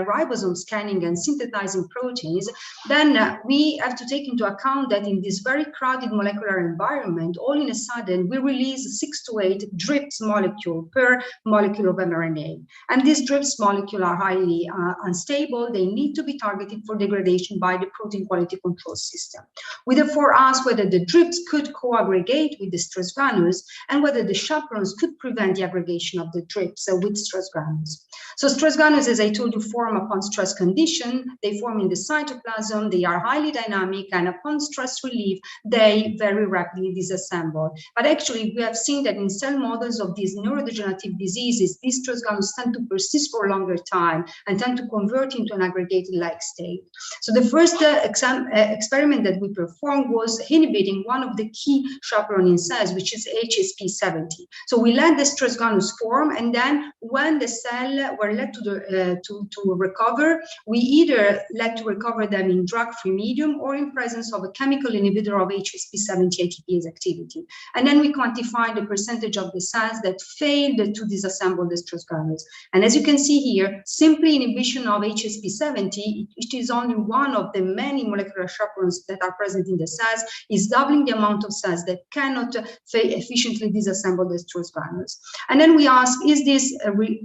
Speaker 14: ribosome scanning and synthesizing proteins, then we have to take into account that in this very crowded molecular environment, all in a sudden we release 6 to 8 drips molecule per molecule of mRNA. And these drips molecules are highly unstable. They need to be targeted for degradation by the protein quality control system. We therefore ask whether the drips could co-aggregate with the stress granules and whether the chaperones could prevent the aggregation of the drips with stress granules. So stress granules, as I told you, form upon stress condition. They form in the cytoplasm. They are highly dynamic, and upon stress relief, they very rapidly disassemble. But actually, we have seen that in cell models of these neurodegenerative diseases, these stress granules tend to persist for a longer time and tend to convert into an aggregated-like state. So the first experiment that we performed was inhibiting one of the key chaperone in cells, which is HSP70. So we let the stress granules form, and then when the cell were led to recover, we either let to recover them in drug-free medium or in presence of a chemical inhibitor of HSP70 ATPase activity. And then we quantified the percentage of the cells that failed to disassemble the stress granules. And as you can see here, simply inhibition of HSP70, which is only one of the many molecular chaperones that are present in the cells, is doubling the amount of cells that cannot efficiently disassemble the stress granules. And then we ask, is this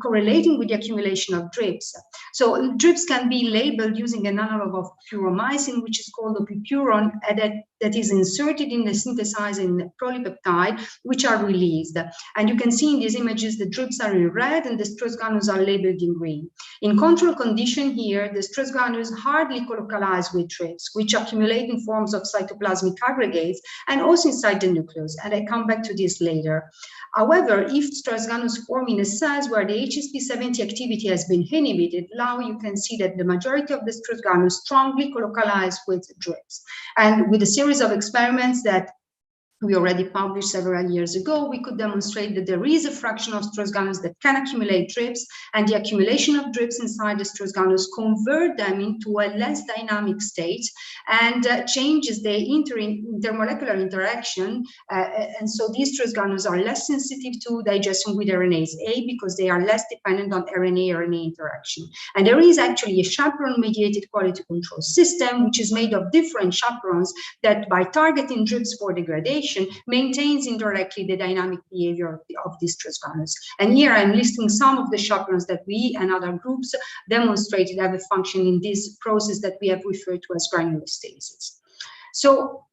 Speaker 14: correlating with the accumulation of drips? So drips can be labeled using an analog of puromycin, which is called opipuron, that is inserted in the synthesizing polypeptide, which are released. And you can see in these images the drips are in red and the stress granules are labeled in green. In control condition here, the stress granules hardly colocalize with drips, which accumulate in forms of cytoplasmic aggregates and also inside the nucleus. And I come back to this later. However, if stress granules form in cells where the HSP70 activity has been inhibited, now you can see that the majority of the stress granules strongly colocalize with drips. And with a series of experiments that we already published several years ago, we could demonstrate that there is a fraction of stress granules that can accumulate drips, and the accumulation of drips inside the stress granules convert them into a less dynamic state and changes the intermolecular interaction. And so these stress granules are less sensitive to digestion with RNase A because they are less dependent on RNA-RNA interaction. And there is actually a chaperone-mediated quality control system, which is made of different chaperones that, by targeting drips for degradation, maintains indirectly the dynamic behavior of these stress granules. And here I'm listing some of the chaperones that we and other groups demonstrated have a function in this process that we have referred to as granulostasis. So,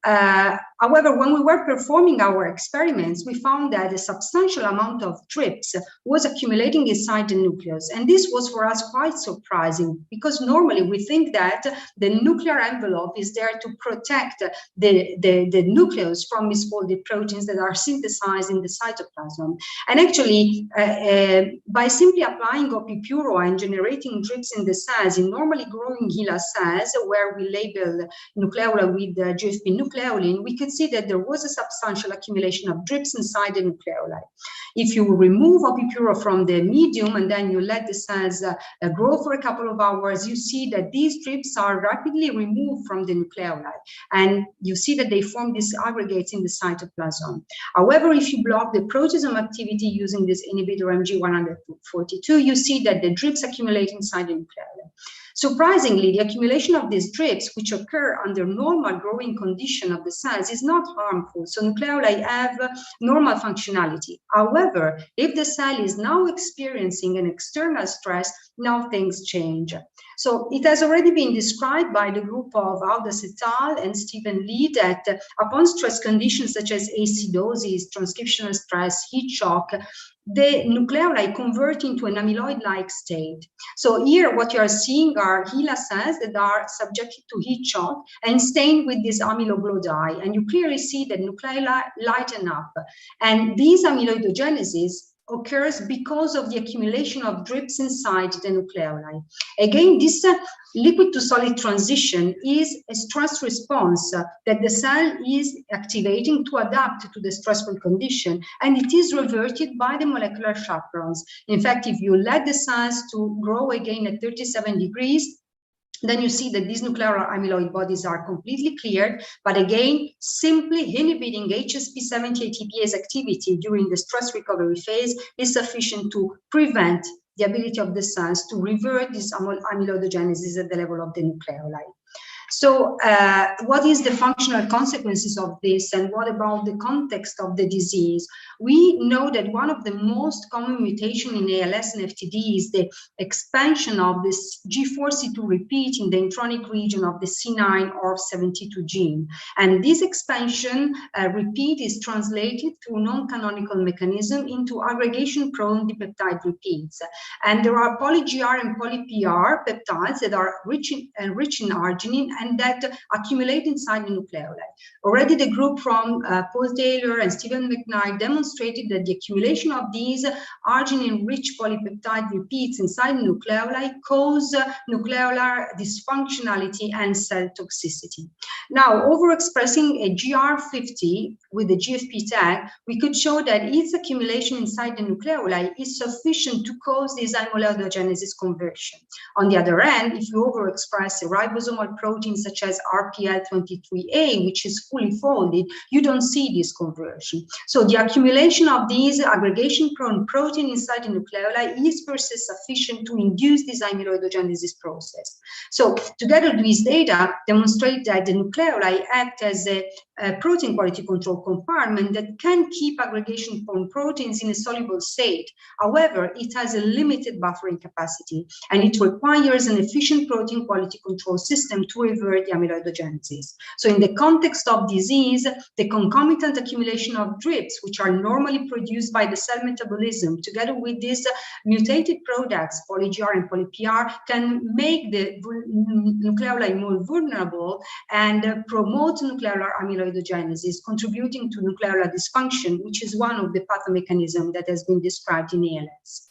Speaker 14: however, when we were performing our experiments, we found that a substantial amount of drips was accumulating inside the nucleus. And this was for us quite surprising, because normally we think that the nuclear envelope is there to protect the nucleus from misfolded proteins that are synthesized in the cytoplasm. And actually, by simply applying opipuro and generating drips in the cells, in normally growing HeLa cells, where we label nucleoli with the GFP nucleolin, we could see that there was a substantial accumulation of drips inside the nucleoli. If you remove opipuro from the medium and then you let the cells grow for a couple of hours, you see that these drips are rapidly removed from the nucleoli, and you see that they form these aggregates in the cytoplasm. However, if you block the proteasome activity using this inhibitor MG142, you see that the drips accumulate inside the nucleoli. Surprisingly, the accumulation of these drips, which occur under normal growing condition of the cells, is not harmful. So nucleoli have normal functionality. However, if the cell is now experiencing an external stress, now things change. So it has already been described by the group of Audas et al. And Stephen Lee that upon stress conditions such as acidosis, transcriptional stress, heat shock, the nucleoli convert into an amyloid-like state. So here what you are seeing are HeLa cells that are subjected to heat shock and stained with this amyloid dye. And you clearly see that nuclei lighten up. And these amyloidogenesis occurs because of the accumulation of drips inside the nucleoli. Again, this liquid to solid transition is a stress response that the cell is activating to adapt to the stressful condition, and it is reverted by the molecular chaperones. In fact, if you let the cells to grow again at 37 degrees, then you see that these nuclear amyloid bodies are completely cleared, but again, simply inhibiting HSP70 ATPase activity during the stress recovery phase is sufficient to prevent the ability of the cells to revert this amyloidogenesis at the level of the nucleoli. So what is the functional consequences of this, and what about the context of the disease? We know that one of the most common mutations in ALS and FTD is the expansion of this G4C2 repeat in the intronic region of the C9 or 72 gene. And this expansion repeat is translated through non-canonical mechanism into aggregation-prone dipeptide repeats. And there are poly-GR and poly-PR peptides that are rich in arginine and that accumulate inside the nucleoli. Already the group from Paul Taylor and Stephen McKnight demonstrated that the accumulation of these arginine-rich polypeptide repeats inside the nucleoli cause nucleolar dysfunctionality and cell toxicity. Now, overexpressing a GR50 with the GFP tag, we could show that its accumulation inside the nucleoli is sufficient to cause this amyloidogenesis conversion. On the other hand, if you overexpress a ribosomal protein such as RPL23A, which is fully folded, you don't see this conversion. So the accumulation of these aggregation-prone protein inside the nucleoli is per se sufficient to induce this amyloidogenesis process. So together these data demonstrate that the nucleoli act as a protein quality control compartment that can keep aggregation-prone proteins in a soluble state. However, it has a limited buffering capacity, and it requires an efficient protein quality control system to revert the amyloidogenesis. So in the context of disease, the concomitant accumulation of drips, which are normally produced by the cell metabolism, together with these mutated products, poly-GR and poly-PR, can make the nucleoli more vulnerable and promote nuclear amyloidogenesis, contributing to nuclear dysfunction, which is one of the pathomechanisms that has been described in ALS.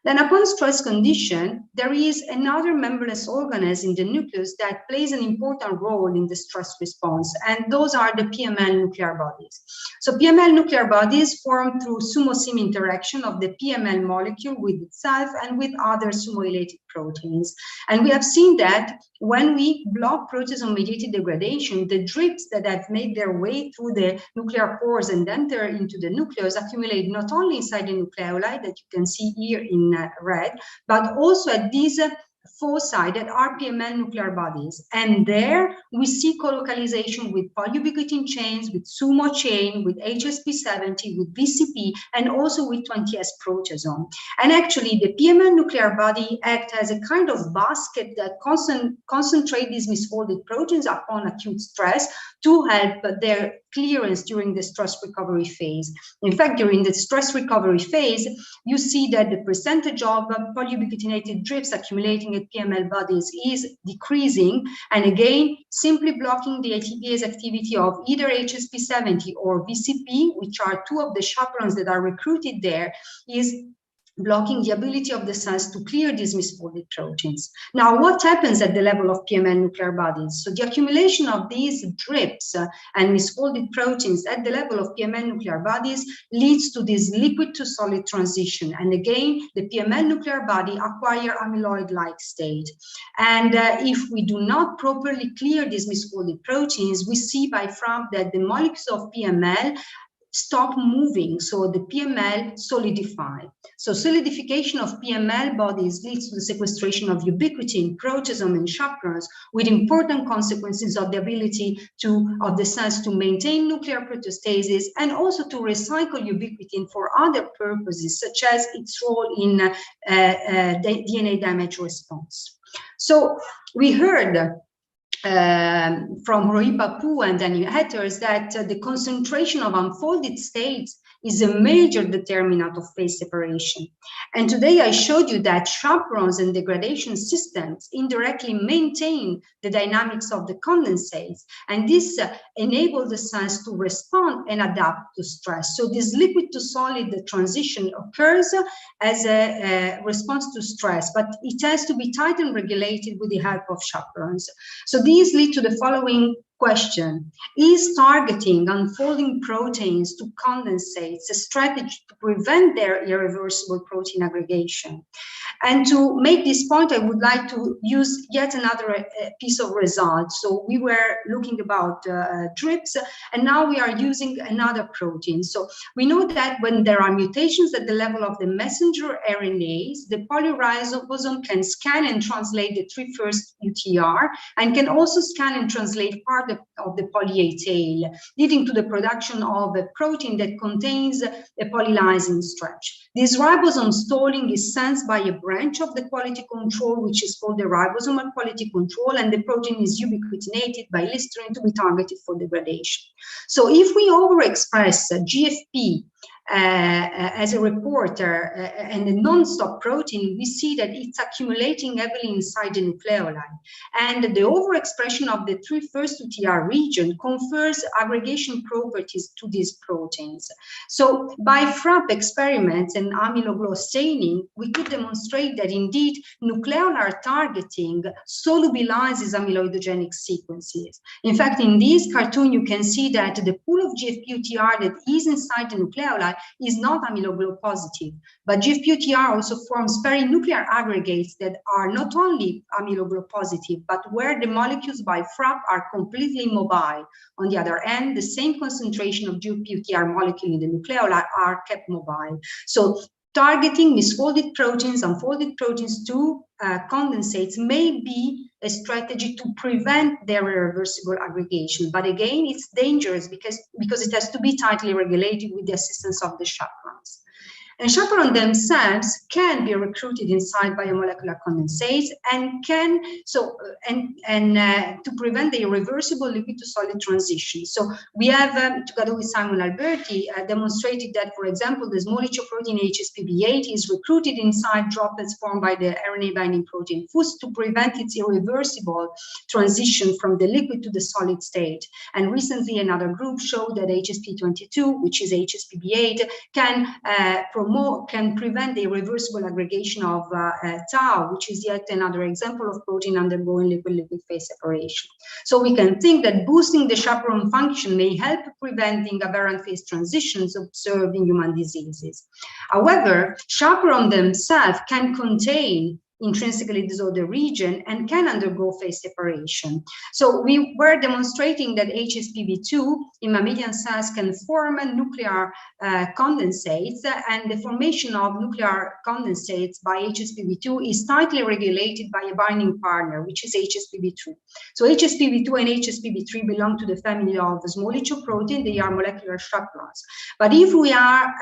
Speaker 14: Then upon stress condition, there is another membranous organism in the nucleus that plays an important role in the stress response, and those are the PML nuclear bodies. So PML nuclear bodies form through sumo-sim interaction of the PML molecule with itself and with other sumo-related proteins. And we have seen that when we block proteasome-mediated degradation, the drips that have made their way through the nuclear pores and enter into the nucleus accumulate not only inside the nucleoli that you can see here in red, but also at these foci that are PML nuclear bodies. And there we see colocalization with polyubiquitin chains, with SUMO chain, with HSP70, with VCP, and also with 20S proteasome. And actually the PML nuclear body act as a kind of basket that concentrate these misfolded proteins upon acute stress to help their clearance during the stress recovery phase. In fact, during the stress recovery phase, you see that the percentage of polyubiquitinated drips accumulating at PML bodies is decreasing. And again, simply blocking the ATPase activity of either HSP70 or VCP, which are two of the chaperones that are recruited there, is blocking the ability of the cells to clear these misfolded proteins. Now, what happens at the level of PML nuclear bodies? So the accumulation of these drips and misfolded proteins at the level of PML nuclear bodies leads to this liquid to solid transition. And again, the PML nuclear body acquire amyloid-like state. And if we do not properly clear these misfolded proteins, we see by FRAP that the molecules of PML stop moving, so the PML solidify. So solidification of PML bodies leads to the sequestration of ubiquitin, proteasome, and chaperones, with important consequences of the ability of the cells to maintain nuclear proteostasis and also to recycle ubiquitin for other purposes, such as its role in DNA damage response. So we heard from Rohit Bapu and Daniel Hatters that the concentration of unfolded states is a major determinant of phase separation. And today I showed you that chaperones and degradation systems indirectly maintain the dynamics of the condensates, and this enables the cells to respond and adapt to stress. So this liquid to solid transition occurs as a response to stress, but it has to be tightly regulated with the help of chaperones. So these lead to the following question: is targeting unfolding proteins to condensates a strategy to prevent their irreversible protein aggregation? And to make this point, I would like to use yet another piece of results. So we were looking about TRIPS, and now we are using another protein. So we know that when there are mutations at the level of the messenger RNAs, the polyribosome can scan and translate the 3' UTR, and can also scan and translate part of the poly-A tail, leading to the production of a protein that contains a polylysine stretch. This ribosome stalling is sensed by a branch of the quality control, which is called the ribosomal quality control, and the protein is ubiquitinated by listerine to be targeted for degradation. So if we overexpress GFP as a reporter and a non-stop protein, we see that it's accumulating heavily inside the nucleoli. And the overexpression of the 3' UTR region confers aggregation properties to these proteins. So by FRAP experiments and amylogloss staining, we could demonstrate that indeed nucleolar targeting solubilizes amyloidogenic sequences. In fact, in this cartoon, you can see that the pool of GFP-UTR that is inside the nucleoli is not amyloglobin positive, but GFP-UTR also forms perinuclear aggregates that are not only amyloglobin positive, but where the molecules by FRAP are completely mobile. On the other end, the same concentration of GFP-UTR molecule in the nucleoli are kept mobile. So targeting misfolded proteins, unfolded proteins to condensates may be a strategy to prevent their irreversible aggregation. But again, it's dangerous because it has to be tightly regulated with the assistance of the chaperones. And chaperones themselves can be recruited inside biomolecular condensates and can to prevent the irreversible liquid to solid transition. So we have, together with Simon Alberti, demonstrated that, for example, the small protein HSPB8 is recruited inside droplets formed by the RNA binding protein FUS to prevent its irreversible transition from the liquid to the solid state. And recently, another group showed that HSP22, which is HSPB8, can prevent the irreversible aggregation of tau, which is yet another example of protein undergoing liquid-liquid phase separation. So we can think that boosting the chaperone function may help preventing aberrant phase transitions observed in human diseases. However, chaperone themselves can contain intrinsically disordered region and can undergo phase separation. So we were demonstrating that HSPB2 in mammalian cells can form nuclear condensates, and the formation of nuclear condensates by HSPB2 is tightly regulated by a binding partner, which is HSPB3. So HSPB2 and HSPB3 belong to the family of small protein. They are molecular chaperones. But if we are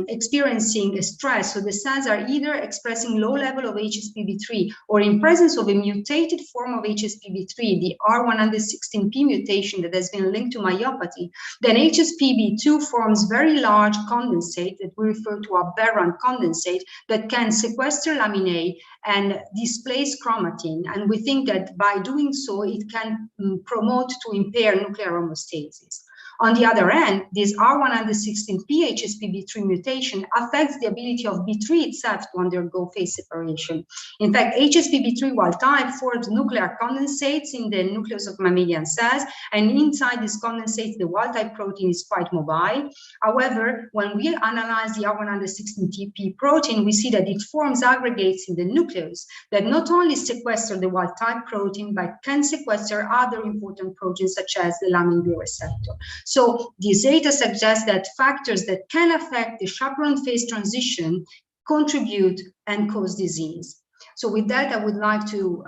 Speaker 14: experiencing a stress, so the cells are either expressing low level of HSPB3 or in presence of a mutated form of HSPB3, the R116P mutation that has been linked to myopathy, then HSPB2 forms very large condensate that we refer to aberrant condensate that can sequester laminae and displace chromatin. And we think that by doing so, it can promote to impair nuclear homeostasis. On the other hand, this R116P HSPB3 mutation affects the ability of B3 itself to undergo phase separation. In fact, HSPB3 wild type forms nuclear condensates in the nucleus of mammalian cells, and inside these condensates, the wild type protein is quite mobile. However, when we analyze the R116P protein, we see that it forms aggregates in the nucleus that not only sequester the wild type protein, but can sequester other important proteins such as the lamin B receptor. So these data suggest that factors that can affect the chaperone phase transition contribute and cause disease. So with that, I would like to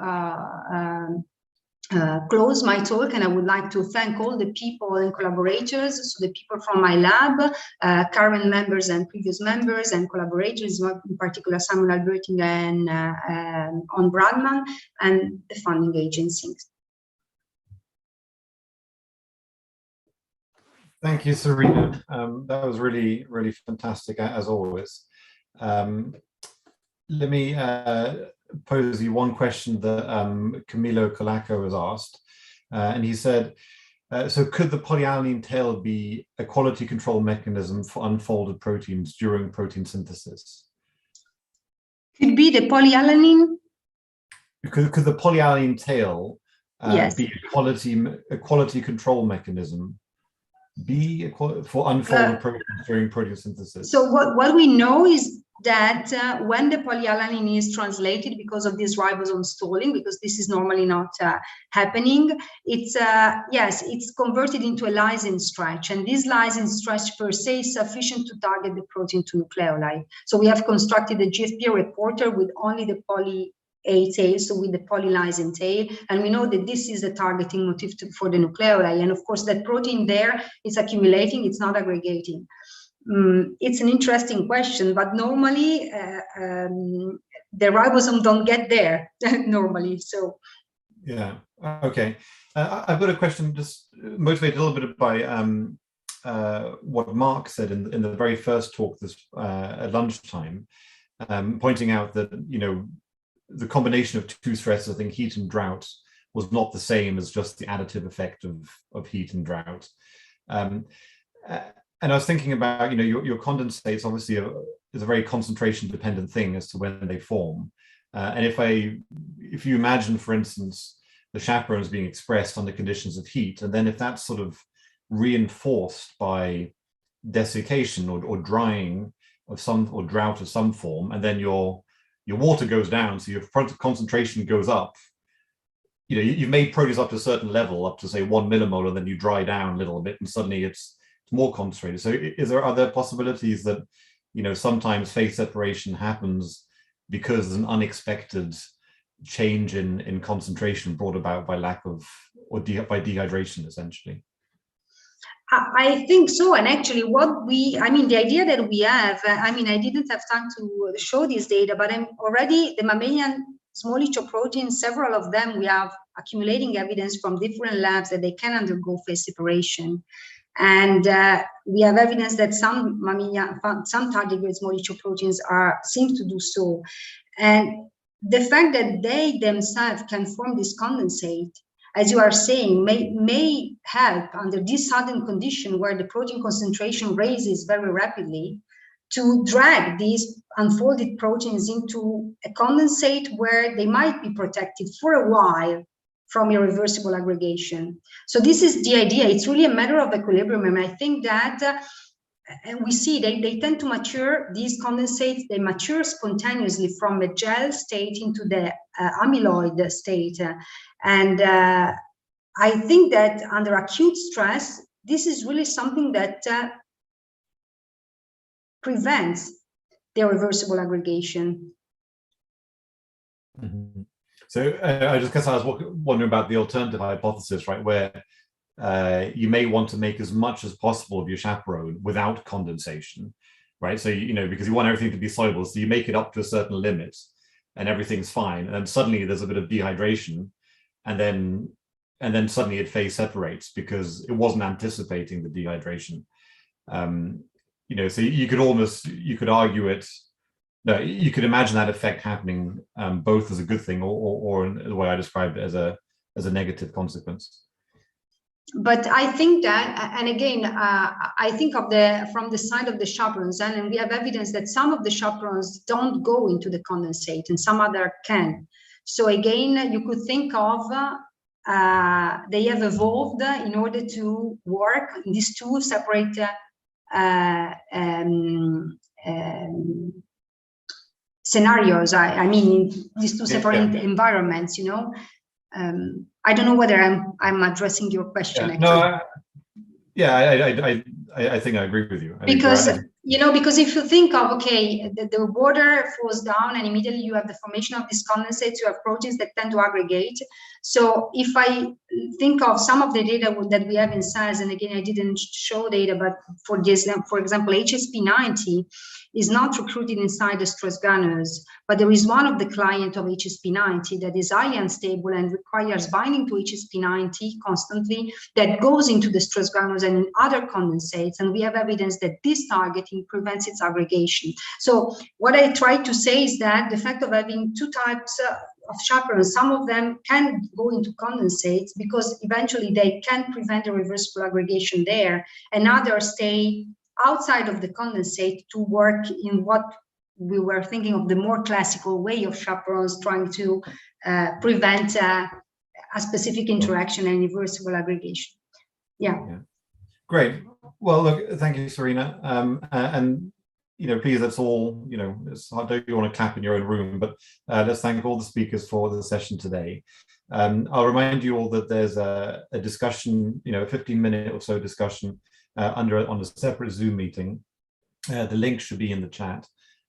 Speaker 14: close my talk, and I would like to thank all the people and collaborators, so the people from my lab, current members and previous members and collaborators, in particular Simon Alberti and On Bradman, and the funding agencies.
Speaker 1: Thank you, Serena. That was really, really fantastic, as always. Let me pose you one question that Camilo Colaco has asked. And he said, so could the polyalanine tail be a quality control mechanism for unfolded proteins during protein synthesis?
Speaker 14: Could be the polyalanine?
Speaker 1: Could the polyalanine tail
Speaker 14: Yes.
Speaker 1: be a quality control mechanism for unfolded proteins during protein synthesis?
Speaker 14: So what we know is that when the polyalanine is translated because of this ribosome stalling, because this is normally not happening, it's yes, it's converted into a lysine stretch, and this lysine stretch per se is sufficient to target the protein to nucleoli. So we have constructed a GFP reporter with only the poly A tail, so with the polylysine tail, and we know that this is the targeting motif for the nucleoli, and of course that protein there is accumulating, it's not aggregating. It's an interesting question, but normally the ribosome don't get there normally. So
Speaker 1: yeah, okay. I've got a question just motivated a little bit by what Mark said in the very first talk this at lunchtime, pointing out that, you know, the combination of two stresses, I think heat and drought, was not the same as just the additive effect of heat and drought. And I was thinking about, you know, your condensates obviously is a very concentration dependent thing as to when they form. And if you imagine, for instance, the chaperones being expressed under conditions of heat, and then if that's sort of reinforced by desiccation or drying of some, or drought of some form, and then your water goes down, so your concentration goes up. You know, you've made proteins up to a certain level, up to say 1 millimolar, and then you dry down a little bit, and suddenly it's more concentrated. So is there other possibilities that, you know, sometimes phase separation happens because there's an unexpected change in concentration brought about by lack of, or by dehydration, essentially?
Speaker 14: I think so. And actually the idea that we have, I didn't have time to show this data, but the mammalian small litho proteins, several of them, we have accumulating evidence from different labs that they can undergo phase separation. And we have evidence that some tardigrade small litho proteins seem to do so. And the fact that they themselves can form this condensate, as you are saying, may help under this sudden condition where the protein concentration raises very rapidly to drag these unfolded proteins into a condensate where they might be protected for a while from irreversible aggregation. So this is the idea. It's really a matter of equilibrium. And I think that and we see they tend to mature, these condensates, they mature spontaneously from a gel state into the amyloid state. And I think that under acute stress, this is really something that prevents the irreversible aggregation.
Speaker 1: Mm-hmm. So I just guess I was wondering about the alternative hypothesis, right, where you may want to make as much as possible of your chaperone without condensation, right? So, you know, because you want everything to be soluble, so you make it up to a certain limit and everything's fine. And then suddenly there's a bit of dehydration, and then suddenly it phase separates because it wasn't anticipating the dehydration. You know, so you could argue it. No, you could imagine that effect happening both as a good thing or in the way I described it as a negative consequence.
Speaker 14: But I think that, and again, I think from the side of the chaperones, and we have evidence that some of the chaperones don't go into the condensate and some other can. So again, you could think of they have evolved in order to work in these two separate scenarios. I mean, these two separate environments, you know. I don't know whether I'm addressing your question.
Speaker 1: I think I agree with you.
Speaker 14: Because you know, because if you think of, okay, the water flows down and immediately you have the formation of these condensates, you have proteins that tend to aggregate. So if I think of some of the data that we have in cells, and again, I didn't show data, but for this, for example, HSP90, is not recruited inside the stress granules, but there is one of the client of HSP90 that is highly unstable and requires binding to HSP90 constantly, that goes into the stress granules and in other condensates, and we have evidence that this targeting prevents its aggregation. So what I try to say is that the fact of having two types of chaperones, some of them can go into condensates because eventually they can prevent the reversible aggregation there, and others stay outside of the condensate to work in what we were thinking of the more classical way of chaperones, trying to prevent a specific interaction and reversible aggregation. Yeah.
Speaker 1: Great. Well, look, thank you, Serena. And please, let's all, I don't you want to clap in your own room, but let's thank all the speakers for the session today. I'll remind you all that there's a discussion, a 15-minute or so discussion on a separate Zoom meeting. The link should be in the chat.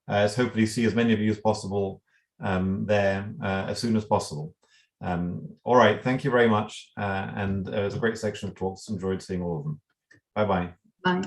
Speaker 1: So hopefully see as many of you as possible there as soon as possible. All right, thank you very much. And it was a great section of talks. Enjoyed seeing all of them. Bye-bye.
Speaker 14: Bye.